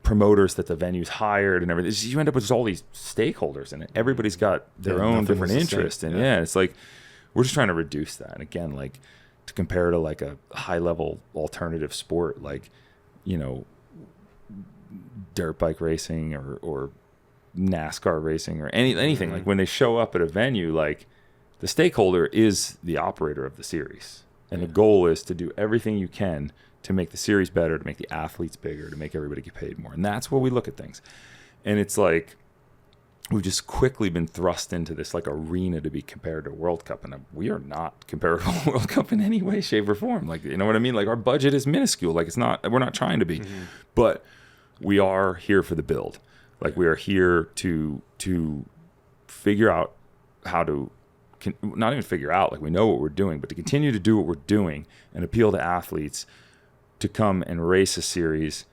S4: promoters that the venues hired and everything. You end up with just all these stakeholders in it. Everybody's got their own different interest, and it's like we're just trying to reduce that. And again, like, to compare to like a high level alternative sport, like, dirt bike racing or NASCAR racing or anything. Like when they show up at a venue, like the stakeholder is the operator of the series. And the goal is to do everything you can to make the series better, to make the athletes bigger, to make everybody get paid more. And that's where we look at things. And it's like, we've just quickly been thrust into this like arena to be compared to World Cup. And we are not comparable to World Cup in any way, shape, or form. Like, you know what I mean? Like our budget is minuscule. Like we're not trying to be, but we are here for the build. Like we are here to figure out how to, not even figure out, like we know what we're doing, but to continue to do what we're doing and appeal to athletes to come and race a series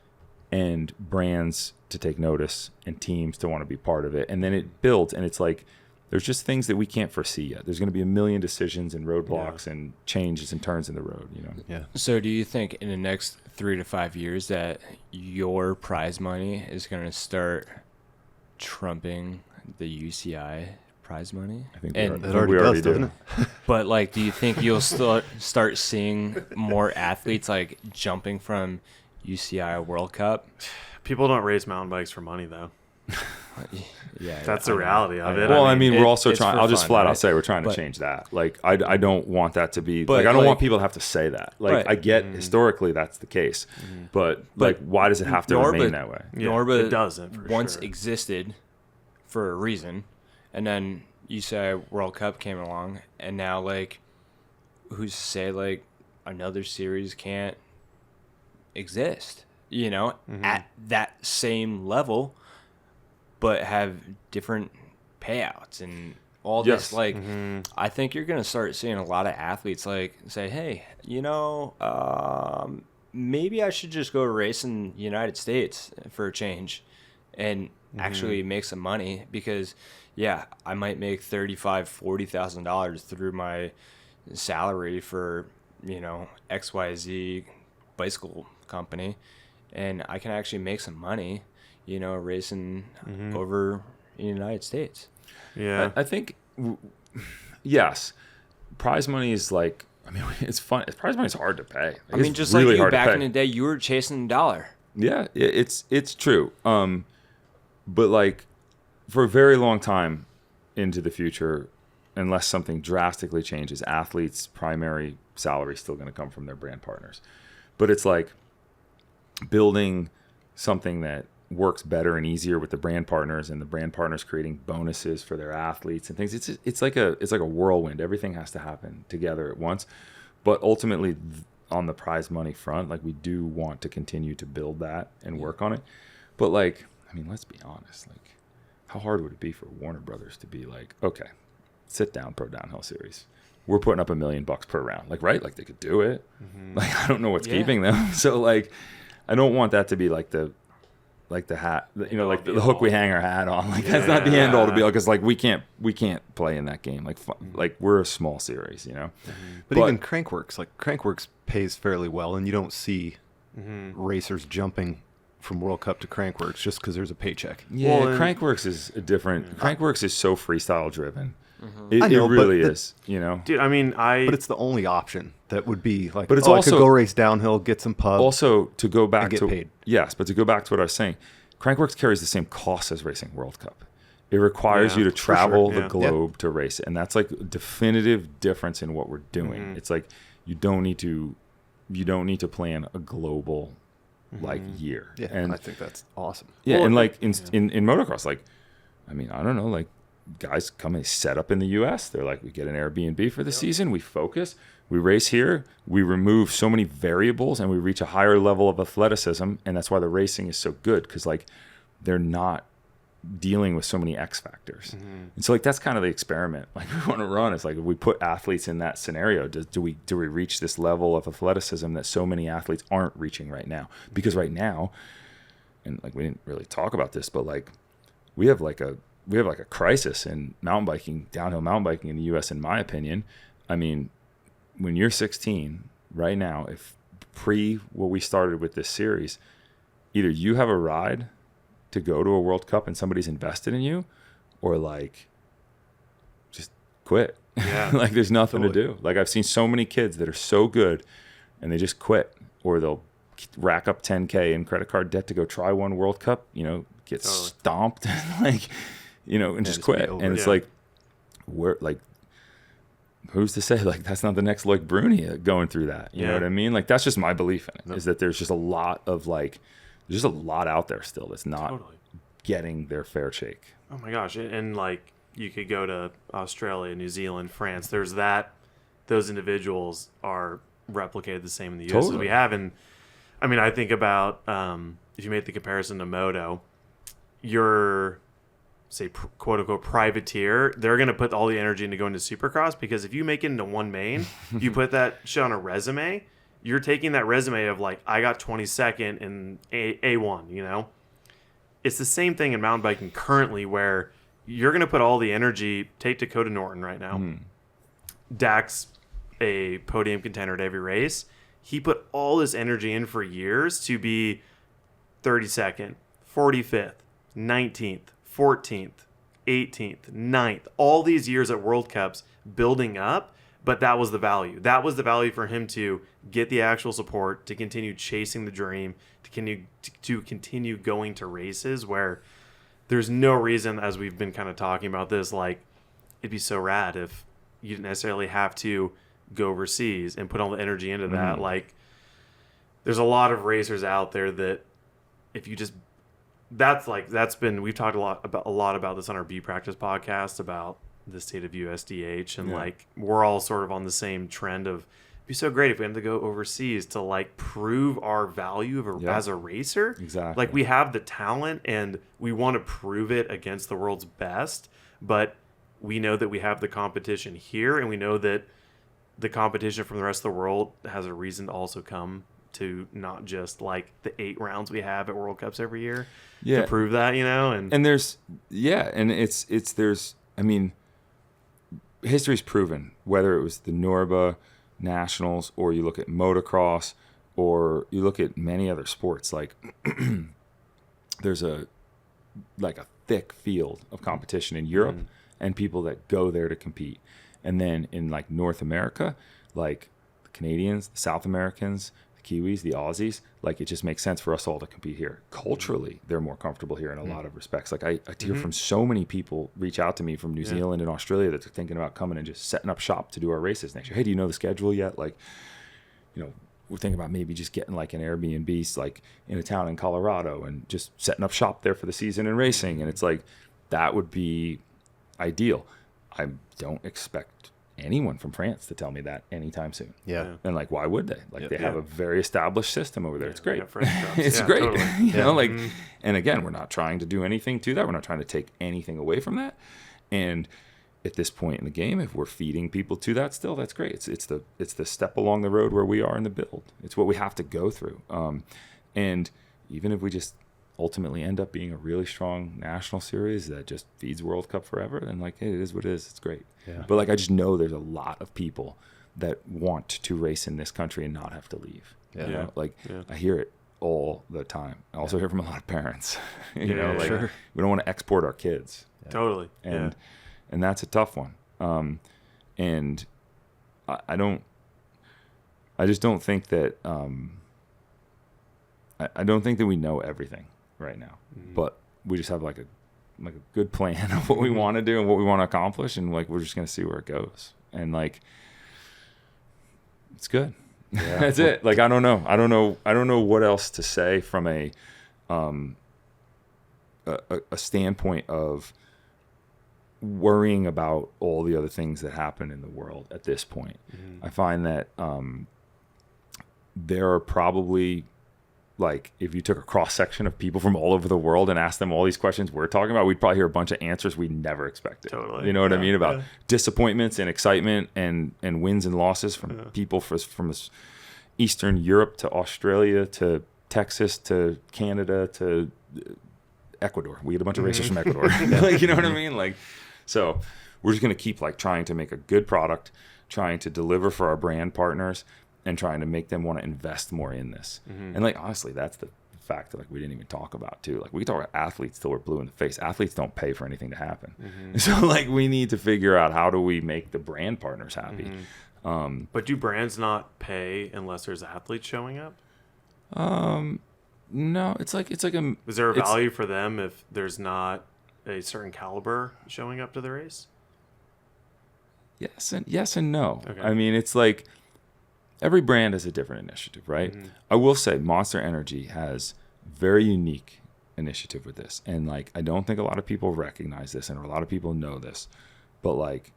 S4: and brands to take notice and teams to want to be part of it. And then it builds, and it's like, there's just things that we can't foresee yet. There's going to be a million decisions and roadblocks and changes and turns in the road,
S1: Yeah.
S3: So do you think in the next 3 to 5 years that your prize money is going to start trumping the UCI prize money?
S4: I think
S1: It already does, doesn't it?
S3: But like, do you think you'll start seeing more athletes like jumping from UCI World Cup?
S2: People don't race mountain bikes for money, though.
S3: Yeah,
S2: That's the reality of it.
S4: Well, I mean, we're also
S3: it's
S4: trying.
S3: for
S4: I'll just
S3: fun,
S4: flat
S3: right?
S4: out say we're trying to
S3: But-
S4: change that. Like, I don't want that to be.
S3: But,
S4: like, I don't
S3: like-
S4: want people to have to say that. Like,
S3: Right.
S4: I get historically that's the case, but like, why does it have to remain that way?
S2: Yeah,
S3: Norba
S2: it doesn't, for
S3: once
S2: sure.
S3: existed for a reason, and then UCI World Cup came along, and now like, who's to say like another series can't exist? At that same level, but have different payouts and all
S4: Yes.
S3: this. Like, I think you're gonna start seeing a lot of athletes like say, "Hey, maybe I should just go race in the United States for a change, and actually make some money because, yeah, I might make $35,000-$40,000 through my salary for XYZ bicycle company." And I can actually make some money, racing over in the United States.
S2: Yeah.
S4: I think, yes, prize money is like. I mean, it's fun. Prize money is hard to pay.
S3: I mean,
S4: It's
S3: just
S4: really
S3: like you
S4: hard to
S3: back
S4: pay.
S3: in the day, you were chasing the dollar.
S4: Yeah, it's true. But like for a very long time into the future, unless something drastically changes, athletes' primary salary is still going to come from their brand partners. But it's like building something that works better and easier with the brand partners, and the brand partners creating bonuses for their athletes and things. It's like a whirlwind. Everything has to happen together at once. But ultimately, on the prize money front, like we do want to continue to build that and work on it. But like, I mean, let's be honest. Like, how hard would it be for Warner Brothers to be like, okay, sit down, Pro Downhill Series. We're putting up $1 million per round. Like, right? Like they could do it. Like, I don't know what's keeping them. So like, I don't want that to be like the hat, like the hook we hang our hat on. Like that's not the end all to be all, because like we can't play in that game. Like we're a small series,
S1: But even Crankworks pays fairly well, and you don't see racers jumping from World Cup to Crankworks just because there's a paycheck.
S4: Yeah,
S2: Well, and-
S4: Crankworks is a different. Crankworks is so freestyle driven.
S1: I know,
S4: It really
S1: but
S4: is.
S2: Dude, I mean,
S1: But it's the only option that would be like.
S4: But it's
S1: I
S4: also-
S1: could go race downhill, get some pub.
S4: Also, to go back
S1: and get
S4: to
S1: paid.
S4: Yes, but to go back to what I was saying, Crankworks carries the same cost as racing World Cup. It requires
S2: Yeah,
S4: you to
S2: for
S4: travel
S2: sure,
S4: the globe to race it, and that's like a definitive difference in what we're doing. It's like you don't need to plan a global like year.
S1: Yeah,
S4: and
S1: I think that's awesome.
S4: yeah,
S2: Well,
S4: and like in motocross, like I mean, I don't know, like guys come and set up in the US. They're like, we get an Airbnb for the season, we focus, we race here, we remove so many variables, and we reach a higher level of athleticism, and that's why the racing is so good, because like they're not dealing with so many X factors. And so like that's kind of the experiment like we want to run. It's like if we put athletes in that scenario, do we reach this level of athleticism that so many athletes aren't reaching right now? Because right now, and like we didn't really talk about this, but like we have like a crisis in mountain biking, downhill mountain biking in the US, in my opinion. I mean, when you're 16 right now, if pre what we started with this series, either you have a ride to go to a World Cup and somebody's invested in you, or like just quit.
S2: Yeah.
S4: Like there's nothing
S2: Totally.
S4: to do. Like I've seen so many kids that are so good and they just quit, or they'll rack up 10K in credit card debt to go try one World Cup, you know, get
S2: Totally.
S4: stomped like, you know, and just
S1: just be
S4: quit.
S1: over
S4: And
S1: it.
S4: it's like, we're like, who's to say like that's not the next Loic Bruni going through that? You know what I mean? Like that's just my belief in it, is that there's just a lot of like, there's just a lot out there still that's not
S2: Totally.
S4: getting their fair shake.
S2: Oh my gosh. And like you could go to Australia, New Zealand, France. There's that. Those individuals are replicated the same in the U.S. as
S4: Totally.
S2: we have. And I mean, I think about if you make the comparison to moto, your say quote unquote privateer, they're going to put all the energy into going to Supercross, because if you make it into one main, you put that shit on a resume, you're taking that resume of like, I got 22nd in A1, you know? It's the same thing in mountain biking currently, where you're going to put all the energy. Take Dakota Norton right now. Dak's a podium contender at every race. He put all this energy in for years to be 32nd, 45th, 19th, 14th, 18th, 9th, all these years at World Cups building up. But that was the value. That was the value for him to get the actual support, to continue chasing the dream, to continue going to races where there's no reason, as we've been kind of talking about this, like it'd be so rad if you didn't necessarily have to go overseas and put all the energy into that. Like there's a lot of racers out there that if you just, we've talked a lot about this on our B Practice podcast about the state of USDH, and like we're all sort of on the same trend of it'd be so great if we had to go overseas to like prove our value as a racer.
S4: Exactly.
S2: Like we have the talent and we want to prove it against the world's best, but we know that we have the competition here, and we know that the competition from the rest of the world has a reason to also come to not just like the 8 rounds we have at World Cups every year to prove that, you know? And
S4: there's, and I mean, history's proven, whether it was the Norba Nationals, or you look at motocross, or you look at many other sports, like there's a thick field of competition in Europe and people that go there to compete. And then in like North America, like the Canadians, the South Americans, the Kiwis, the Aussies, like it just makes sense for us all to compete here. Culturally, they're more comfortable here in a lot of respects. Like I hear from so many people reach out to me from New Zealand and Australia that are thinking about coming and just setting up shop to do our races next year. Hey, do you know the schedule yet? Like, you know, we're thinking about maybe just getting like an Airbnb like in a town in Colorado and just setting up shop there for the season and racing. And it's like, that would be ideal. I don't expect anyone from France to tell me that anytime soon. And like, why would they? Like they have a very established system over there. It's great. It's great.
S2: Totally.
S4: You know, like, and again, we're not trying to do anything to that. We're not trying to take anything away from that. And at this point in the game, if we're feeding people to that still, that's great. It's the step along the road where we are in the build. It's what we have to go through. And even if we just ultimately end up being a really strong national series that just feeds World Cup forever, then like, hey, it is what it is. It's great. But like, I just know there's a lot of people that want to race in this country and not have to leave. You know? Like I hear it all the time. I also hear from a lot of parents, you know, like we don't want to export our kids.
S2: Totally.
S4: And that's a tough one. And I just don't think that, I don't think that we know everything right now, but we just have like a good plan of what we want to do and what we want to accomplish, and like we're just gonna see where it goes, and like it's good. That's it. Like I don't know what else to say from a standpoint of worrying about all the other things that happen in the world at this point. I find that there are probably, like, if you took a cross-section of people from all over the world and asked them all these questions we're talking about, we'd probably hear a bunch of answers we never expected.
S2: Totally.
S4: You know what I mean? About disappointments and excitement and wins and losses from people from Eastern Europe to Australia to Texas to Canada to Ecuador. We had a bunch of racers from Ecuador. Like, you know what I mean? Like, so we're just going to keep like trying to make a good product, trying to deliver for our brand partners, and trying to make them want to invest more in this. And like, honestly, that's the fact that like we didn't even talk about too. Like we talk about athletes till we're blue in the face. Athletes don't pay for anything to happen. So like we need to figure out how do we make the brand partners happy.
S2: But do brands not pay unless there's athletes showing up?
S4: No, it's like a.
S2: Is there a value for them if there's not a certain caliber showing up to the race?
S4: Yes and no.
S2: Okay.
S4: I mean, it's like every brand has a different initiative, right? I will say Monster Energy has very unique initiative with this, and like I don't think a lot of people recognize this, and a lot of people know this, but like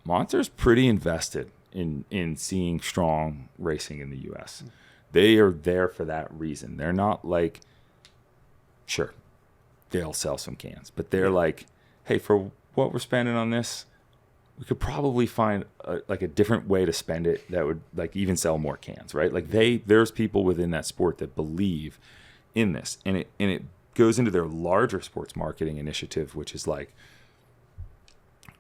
S4: Monster's pretty invested in seeing strong racing in the U.S. They are there for that reason. They're not like, sure, they'll sell some cans, but they're like, hey, for what we're spending on this, we could probably find a different way to spend it that would like even sell more cans, right? Like there's people within that sport that believe in this, and it goes into their larger sports marketing initiative, which is like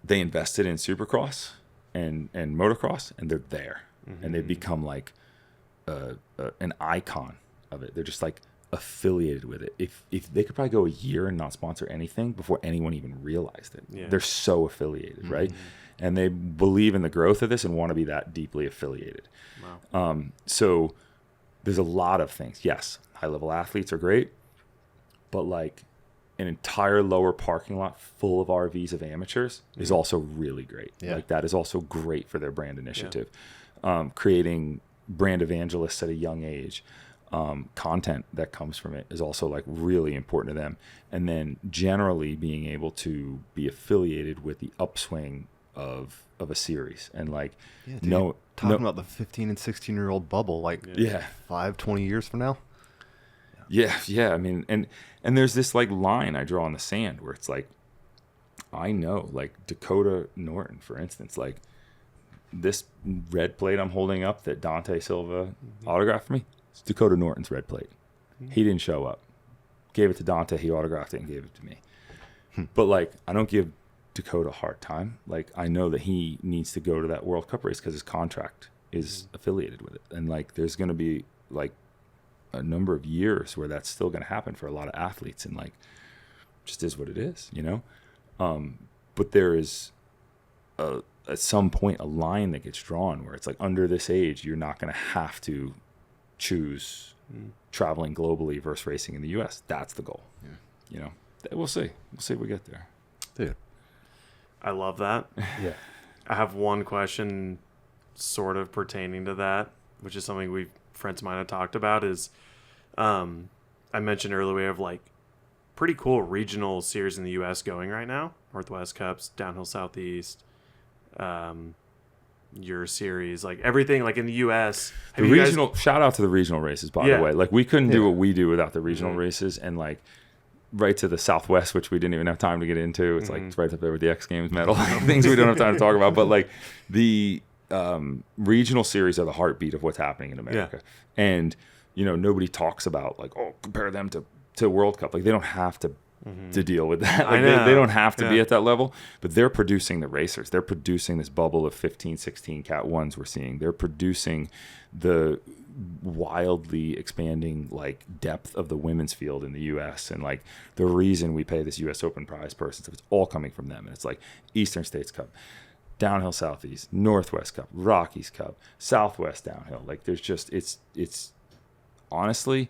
S4: they invested in Supercross and motocross, and they're there, and they've become like an icon of it. They're just like affiliated with it. If they could probably go a year and not sponsor anything before anyone even realized it. They're so affiliated, right? And they believe in the growth of this and want to be that deeply affiliated. Wow. So there's a lot of things. Yes, high level athletes are great, but like an entire lower parking lot full of RVs of amateurs is also really great. Like that is also great for their brand initiative. Creating brand evangelists at a young age, content that comes from it is also like really important to them. And then generally being able to be affiliated with the upswing of a series and like
S1: talking about the 15 and 16-year-old bubble like 20 years from now.
S4: I mean, and there's this like line I draw in the sand where it's like I know like Dakota Norton, for instance, like this red plate I'm holding up that Dante Silva autographed for me, it's Dakota Norton's red plate. He didn't show up. Gave it to Dante, he autographed it and gave it to me. But like, I don't give Dakota a hard time. Like, I know that he needs to go to that World Cup race because his contract is affiliated with it. And like, there's going to be like a number of years where that's still going to happen for a lot of athletes, and like, just is what it is, you know? But there is at some point a line that gets drawn where it's like under this age you're not going to have to choose traveling globally versus racing in the US. That's the goal. You know, we'll see if we get there.
S1: Dude,
S2: I love that. I have one question sort of pertaining to that, which is something friends of mine have talked about, is I mentioned earlier we have like pretty cool regional series in the US going right now. Northwest Cups, Downhill Southeast, your series, like everything, like in the U.S.
S4: The regional shout out to the regional races, by the way. Like we couldn't do what we do without the regional races, and like right to the Southwest, which we didn't even have time to get into. It's like it's right up there with the X Games medal, things we don't have time to talk about. But like the regional series are the heartbeat of what's happening in America, and you know nobody talks about like compare them to World Cup. Like they don't have to deal with that. Like they don't have to be at that level, but they're producing the racers. They're producing this bubble of 15, 16 Cat 1s we're seeing. They're producing the wildly expanding like depth of the women's field in the US, and like the reason we pay this US Open prize purse and stuff, it's all coming from them. And it's like Eastern States Cup, Downhill Southeast, Northwest Cup, Rockies Cup, Southwest Downhill. Like there's just it's honestly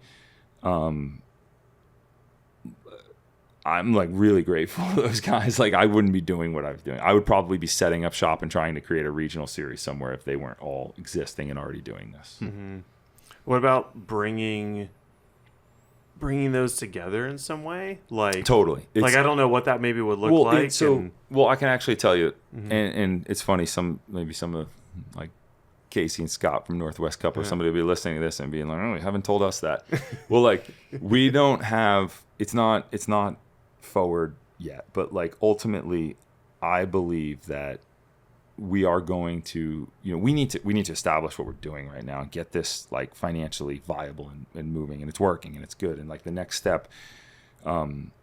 S4: I'm like really grateful to those guys. Like I wouldn't be doing what I was doing. I would probably be setting up shop and trying to create a regional series somewhere if they weren't all existing and already doing this.
S2: What about bringing those together in some way? Like
S4: totally.
S2: Like I don't know what that maybe would look like.
S4: Well, I can actually tell you, and it's funny. Some of like Casey and Scott from Northwest Cup or somebody will be listening to this and being like, "Oh, you haven't told us that." Well, like we don't have. It's not forward yet, but like ultimately I believe that we are going to, you know, we need to establish what we're doing right now and get this like financially viable and moving, and it's working and it's good, and like the next step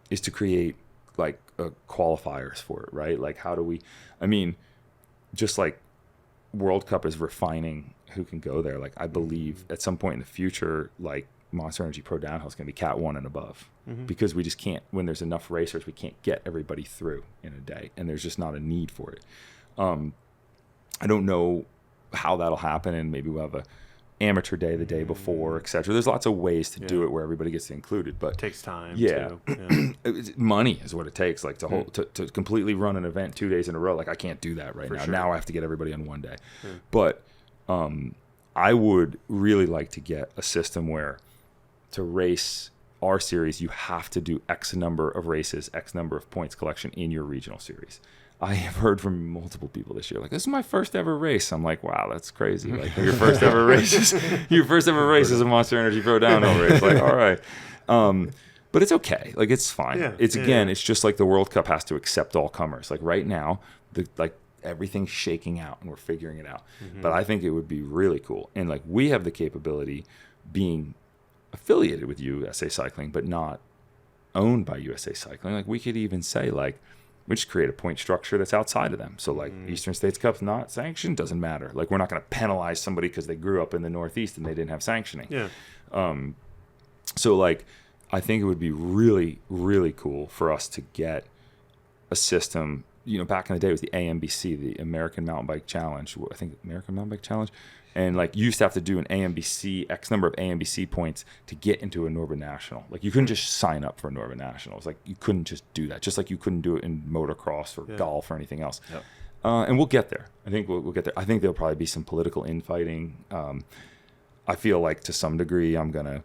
S4: is to create like qualifiers for it, right? Like how do we, I mean, just like World Cup is refining who can go there. Like I believe at some point in the future, like Monster Energy Pro Downhill is going to be Cat 1 and above, because we just can't, when there's enough racers, we can't get everybody through in a day, and there's just not a need for it. I don't know how that'll happen, and maybe we'll have a amateur day the day before, etc. There's lots of ways to do it where everybody gets included, but
S2: it takes time.
S4: Yeah,
S2: too.
S4: money is what it takes. Like to completely run an event 2 days in a row. Like I can't do that right now.
S2: Sure.
S4: Now I have to get everybody on one day. But I would really like to get a system where to race our series, you have to do X number of races, X number of points collection in your regional series. I have heard from multiple people this year, like, this is my first ever race. I'm like, wow, that's crazy. Like, your first ever race is a Monster Energy Pro Downhill race. Like, all right. But it's okay. Like, it's fine.
S2: Yeah,
S4: It's just like the World Cup has to accept all comers. Like, right now, everything's shaking out and we're figuring it out. But I think it would be really cool. And, like, we have the capability, being affiliated with USA Cycling, but not owned by USA Cycling. Like, we could even say, like, we just create a point structure that's outside of them. So, like, Eastern States Cup's not sanctioned, doesn't matter. Like, we're not going to penalize somebody because they grew up in the Northeast and they didn't have sanctioning.
S2: Yeah.
S4: So, like, I think it would be really, really cool for us to get a system. You know, back in the day, it was the AMBC, the American Mountain Bike Challenge. I think American Mountain Bike Challenge. And, like, you used to have to do an AMBC, X number of AMBC points to get into a Northern National. Like, you couldn't just sign up for a Northern National. It's like, you couldn't just do that. Just like you couldn't do it in motocross or golf or anything else. Yep. And we'll get there. I think we'll get there. I think there'll probably be some political infighting. I feel like, to some degree, I'm going to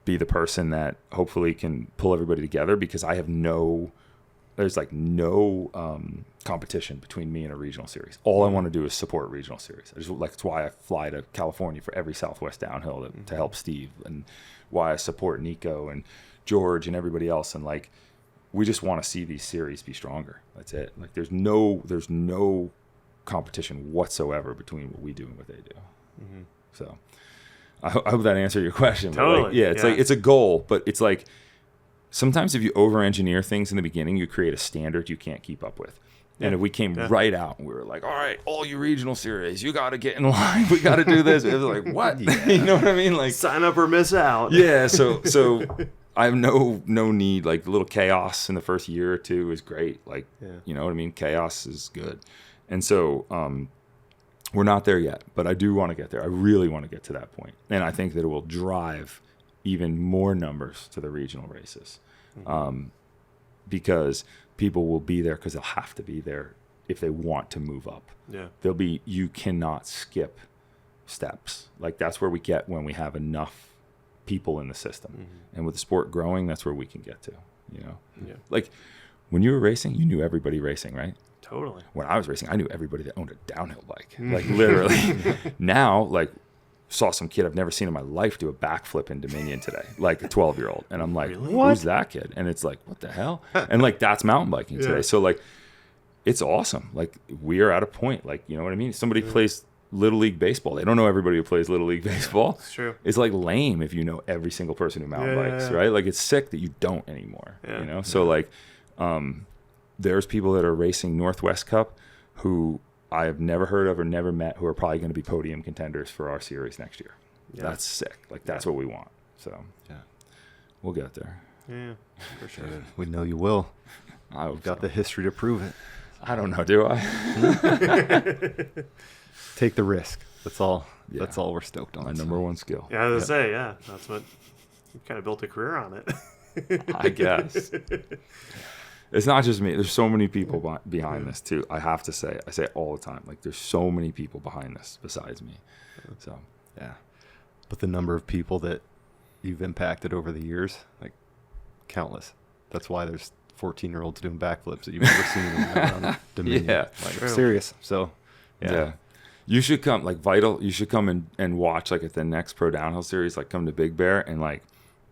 S4: be the person that hopefully can pull everybody together, because I have there's competition between me and a regional series. All I want to do is support regional series. That's why I fly to California for every Southwest downhill to help Steve, and why I support Nico and George and everybody else. And, like, we just want to see these series be stronger. That's it. Like, there's no competition whatsoever between what we do and what they do. So I hope that answered your question.
S2: Totally.
S4: Like, yeah, like, it's a goal, but it's like, sometimes if you over-engineer things in the beginning, you create a standard you can't keep up with. And if we came right out and we were like, all right, all you regional series, you got to get in line. We got to do this. It was like, what? You know what I mean? Like,
S2: sign up or miss out.
S4: Yeah. So I have no need. Like, the little chaos in the first year or two is great. Like, you know what I mean? Chaos is good. And so we're not there yet, but I do want to get there. I really want to get to that point. And I think that it will drive even more numbers to the regional races, because people will be there because they'll have to be there if they want to move up. Yeah, you cannot skip steps. Like, that's where we get when we have enough people in the system, and with the sport growing, that's where we can get to. You know, like, when you were racing, you knew everybody racing, right?
S2: Totally.
S4: When I was racing, I knew everybody that owned a downhill bike, like, literally. Now, like, saw some kid I've never seen in my life do a backflip in Dominion today, like a 12-year-old. And I'm like, really? Who's that kid? And it's like, what the hell? And, like, that's mountain biking today. So, like, it's awesome. Like, we are at a point, like, you know what I mean? Somebody plays Little League baseball. They don't know everybody who plays Little League baseball.
S2: It's true.
S4: It's, like, lame if you know every single person who mountain bikes, right? Like, it's sick that you don't anymore, you know? So, like, there's people that are racing Northwest Cup who I have never heard of or never met, who are probably going to be podium contenders for our series next year. Yeah. That's sick. Like, that's what we want. So, we'll get there.
S2: Yeah, for sure.
S1: We know you will.
S4: I've
S1: got the history to prove it.
S4: I don't know, do I?
S1: Take the risk. That's all. Yeah. That's all we're stoked on.
S4: My number one skill.
S2: Yeah, I was going to say, that's what you kind of built a career on it.
S4: I guess. It's not just me. There's so many people behind this, too. I have to say. I say it all the time. Like, there's so many people behind this besides me. So,
S1: yeah. But the number of people that you've impacted over the years, like, countless. That's why there's 14-year-olds doing backflips that you've never seen around Dominion.
S4: Yeah.
S1: Like, serious. So, yeah.
S4: You should come, like, Vital, you should come and watch, like, at the next Pro Downhill Series, like, come to Big Bear, and, like,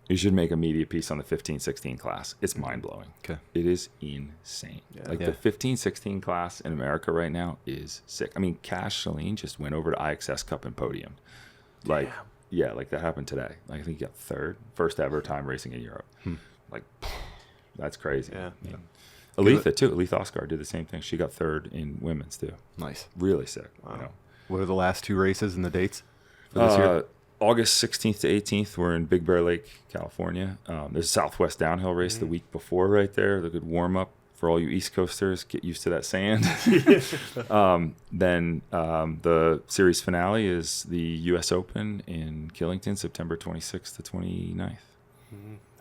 S4: you should make a media piece on the 15-16 class. It's mind-blowing. Okay. It is insane. Yeah. Like, the 15-16 class in America right now is sick. I mean, Cash Saleen just went over to IXS Cup and podiumed. Like, like, that happened today. Like, I think he got third. First ever time racing in Europe. Like, that's crazy. Yeah. Aletha, too. Aletha Oscar did the same thing. She got third in women's, too.
S1: Nice.
S4: Really sick.
S1: Wow. You know? What are the last two races and the dates for this year?
S4: August 16th to 18th, we're in Big Bear Lake, California. There's a Southwest downhill race the week before right there. The good warm-up for all you East Coasters. Get used to that sand. Then the series finale is the U.S. Open in Killington, September 26th to 29th.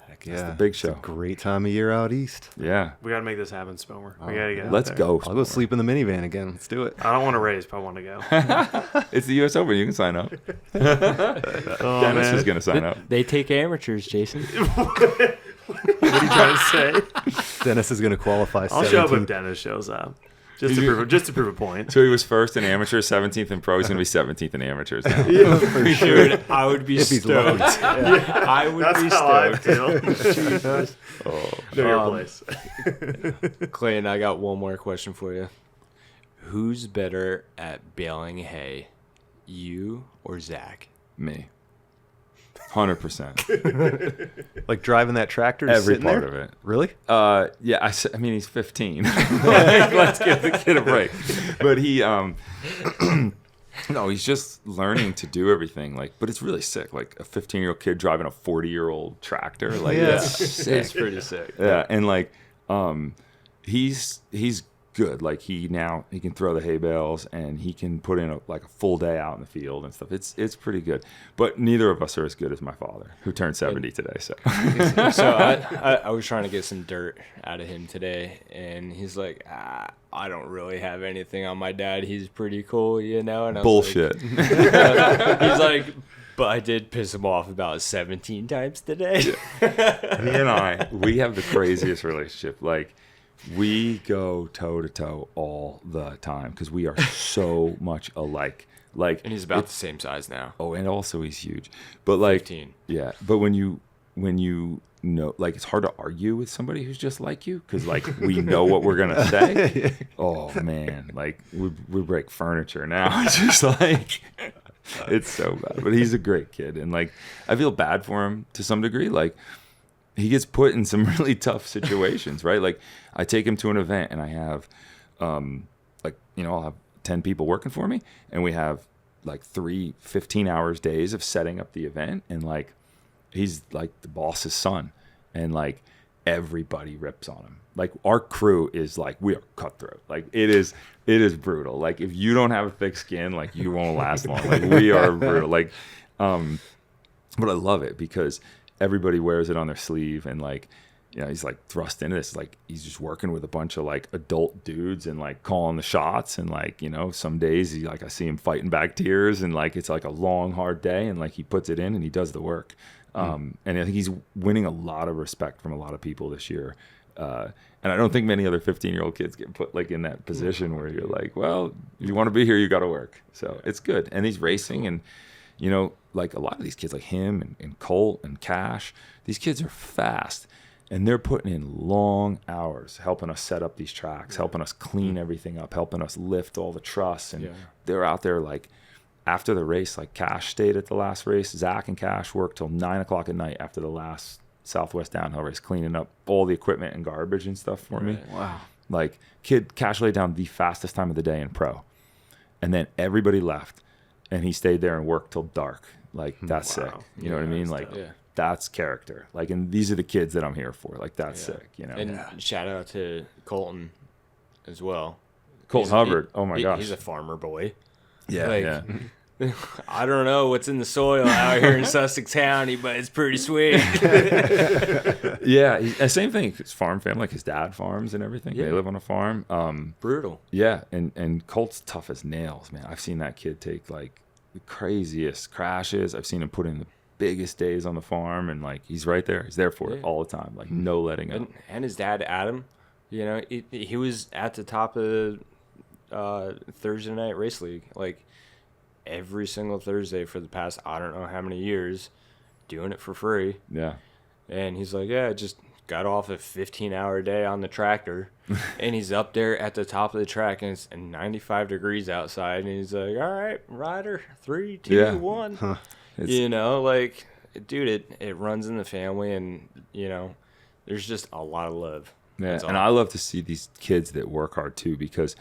S1: Heck
S4: That's
S1: yeah.
S4: the big
S1: It's
S4: show.
S1: a great time of year out east.
S4: Yeah.
S2: We got to make this happen, Spomer. We got to get out
S4: Let's
S2: there.
S4: go.
S1: I'll go sleep in the minivan again. Let's do it.
S2: I don't want to race, but I want to go.
S4: It's the U.S. Open. You can sign up.
S2: Oh,
S4: Dennis
S2: man.
S4: is going to sign up.
S3: They take amateurs, Jason.
S2: What are you trying to say?
S1: Dennis is going to qualify.
S2: I'll show up
S1: 17th.
S2: if Dennis shows up. Just to prove a point.
S4: So he was first in amateur, 17th in pro. He's going to be 17th in amateurs now.
S1: For sure.
S3: Dude, I would be
S1: If he's
S3: stoked.
S1: lucky.
S3: I would
S2: That's
S3: be
S2: how I
S3: stoked.
S2: feel. Know your place.
S3: Clayton, I got one more question for you. Who's better at baling hay, you or Zach?
S4: Me. 100%.
S1: Like driving that tractor. just
S4: Every
S1: sitting
S4: part
S1: there?
S4: of it.
S1: Really?
S4: Yeah, I mean, he's 15. Like, let's give the kid a break. But he, no, he's just learning to do everything. Like, but it's really sick. Like a 15-year-old kid driving a 40-year-old tractor. Like,
S1: Yeah.
S4: that's sick.
S3: It's pretty sick.
S4: Yeah, and like, he's good. Like he can throw the hay bales and he can put in a full day out in the field and stuff. It's pretty good. But neither of us are as good as my father, who turned 70 today. So
S3: So I was trying to get some dirt out of him today, and he's like, I don't really have anything on my dad. He's pretty cool, you know? And I was
S4: bullshit.
S3: Like, he's like, but I did piss him off about 17 times today.
S4: He and I, we have the craziest relationship. Like, we go toe to toe all the time because we are so much alike. Like,
S3: And he's about the same size now.
S4: oh, and also he's huge. But like,
S3: 15.
S4: yeah. But when you know, like, it's hard to argue with somebody who's just like you because like we know what we're gonna say. Oh man, like we break furniture now. It's just like. It's so bad, but he's a great kid, and like I feel bad for him to some degree. Like he gets put in some really tough situations, right? Like I take him to an event, and I have, I'll have 10 people working for me, and we have like 3 15-hour days of setting up the event, and like he's like the boss's son, and like everybody rips on him. Like our crew is like, we are cutthroat. Like it is brutal. Like if you don't have a thick skin, like you won't last long. Like we are brutal. Like, but I love it because everybody wears it on their sleeve, and like, you know, he's like thrust into this. Like he's just working with a bunch of like adult dudes and like calling the shots. And like, you know, some days I see him fighting back tears, and like it's like a long, hard day, and like he puts it in and he does the work. And I think he's winning a lot of respect from a lot of people this year. And I don't think many other 15-year-old kids get put like in that position where you're like, well, if you want to be here, you got to work. So it's good. And he's racing, and, you know, like a lot of these kids like him and Colt and Cash, these kids are fast, and they're putting in long hours helping us set up these tracks, helping us clean everything up, helping us lift all the truss. And they're out there like after the race, like Cash stayed at the last race. Zach and Cash worked till 9 o'clock at night after the last Southwest downhill race, cleaning up all the equipment and garbage and stuff for me.
S1: Wow.
S4: Like Cash laid down the fastest time of the day in pro, and then everybody left, and he stayed there and worked till dark. Like that's sick. You know what I mean? Like that's character. Like, and these are the kids that I'm here for. Like that's sick. You know.
S3: And shout out to Colton as well.
S4: Colton Hubbard. Oh my gosh.
S3: He's a farmer boy.
S4: Yeah.
S3: Like,
S4: yeah.
S3: I don't know what's in the soil out here in Sussex County, but it's pretty sweet.
S4: Yeah. Same thing. His farm family, like his dad farms and everything.
S3: Yeah.
S4: They live on a farm.
S3: Brutal.
S4: Yeah. And Colt's tough as nails, man. I've seen that kid take like the craziest crashes. I've seen him put in the biggest days on the farm, and like he's right there. He's there for it all the time. Like no letting up.
S3: And his dad, Adam, you know, he was at the top of Thursday night race league, like every single Thursday for the past I don't know how many years, doing it for free.
S4: Yeah.
S3: And he's like, yeah, just got off a 15-hour day on the tractor, and he's up there at the top of the track, and it's 95 degrees outside, and he's like, all right, rider, 3, 2, 1. You know, like, dude, it runs in the family, and, you know, there's just a lot of love.
S4: Yeah, and I love to see these kids that work hard too, because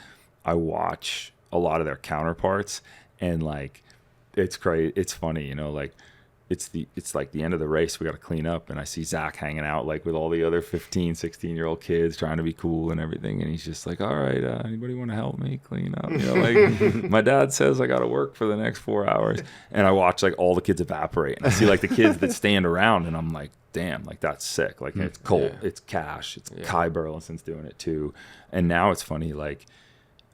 S4: I watch a lot of their counterparts, and like it's crazy. It's funny, like it's like the end of the race. We got to clean up, and I see Zach hanging out like with all the other 15, 16-year-old kids trying to be cool and everything. And he's just like, all right, anybody want to help me clean up? Like my dad says I got to work for the next 4 hours. And I watch like all the kids evaporate, and I see like the kids that stand around, and I'm like, damn, like that's sick. Like it's Colt, it's Cash, it's Kai Burleson's doing it too. And now it's funny, like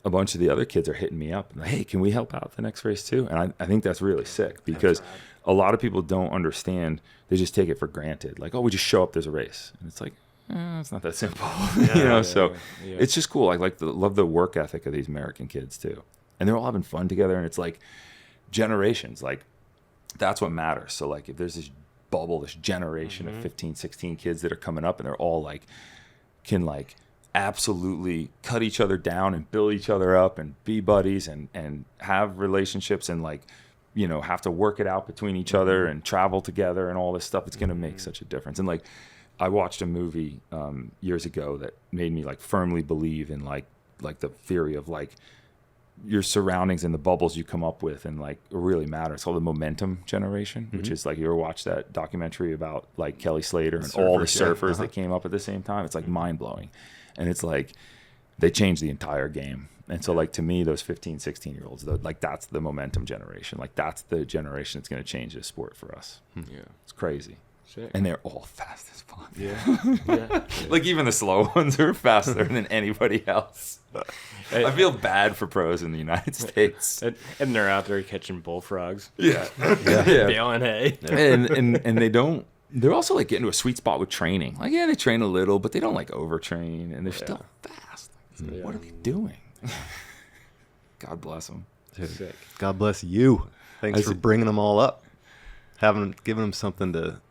S4: a bunch of the other kids are hitting me up, like, hey, can we help out the next race too? And I think that's really sick, because a lot of people don't understand. They just take it for granted. Like, oh, we just show up, there's a race. And it's like, it's not that simple. It's just cool. I love the work ethic of these American kids too. And they're all having fun together, and it's like generations. Like that's what matters. So like if there's this bubble, this generation of 15, 16 kids that are coming up, and they're all like, can like absolutely cut each other down and build each other up and be buddies and have relationships and like, have to work it out between each other and travel together and all this stuff. It's going to make such a difference. And like, I watched a movie years ago that made me like firmly believe in like the theory of like your surroundings and the bubbles you come up with, and like it really matters. It's called the Momentum Generation, which is like, you ever watch that documentary about like Kelly Slater and all the surfers that came up at the same time? It's like mind blowing. And it's like, they changed the entire game. And so like, to me, those 15, 16-year-olds, like that's the Momentum Generation. Like that's the generation that's going to change this sport for us. Yeah. It's crazy. Sick. And they're all fast as fuck. Yeah. Like even the slow ones are faster than anybody else. I feel bad for pros in the United States.
S3: And they're out there catching bullfrogs.
S4: Yeah.
S3: Baling hay.
S4: And they don't, they're also like getting to a sweet spot with training. Like, yeah, they train a little, but they don't like overtrain, and they're still fast. Like, what are they doing? God bless them.
S1: Sick. God bless you. Thanks for bringing them all up, giving them something to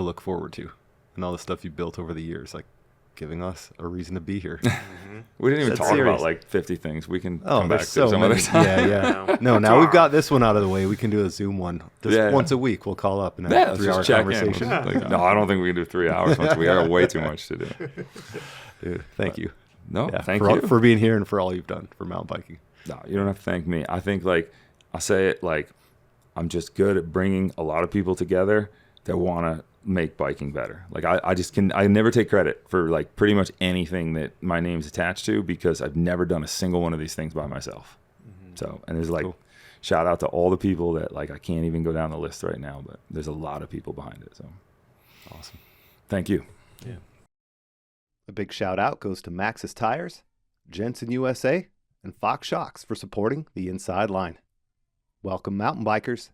S1: look forward to, and all the stuff you built over the years, like giving us a reason to be here.
S4: We didn't even talk about like 50 things. We can come back to some other time.
S1: Yeah. No, now we've got this one out of the way. We can do a Zoom one. Just once a week, we'll call up and have a 3-hour conversation.
S4: Like, no, I don't think we can do 3 hours once. We got way too much to do.
S1: Dude, thank you.
S4: No, thank you
S1: for being here and for all you've done for mountain biking.
S4: No, you don't have to thank me. I think like, I say it like, I'm just good at bringing a lot of people together that want to make biking better. Like I never take credit for like pretty much anything that my name's attached to, because I've never done a single one of these things by myself. So, and there's like, shout out to all the people that like, I can't even go down the list right now, but there's a lot of people behind it. So
S1: awesome.
S4: Thank you.
S1: Yeah. A big shout out goes to Maxxis Tires, Jensen USA, and Fox Shocks for supporting the Inside Line. Welcome mountain bikers